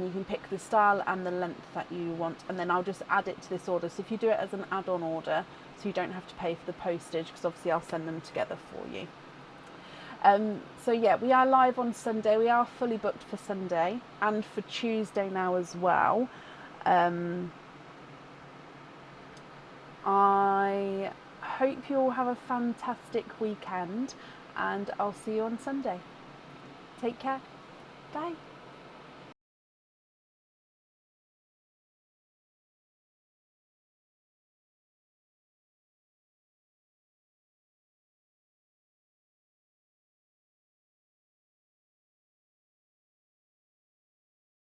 you can pick the style and the length that you want, and then I'll just add it to this order. So if you do it as an add-on order, so you don't have to pay for the postage, because obviously I'll send them together for you. So yeah, we are live on Sunday. We are fully booked for Sunday and for Tuesday now as well. I hope you all have a fantastic weekend, and I'll see you on Sunday. Take care. Bye.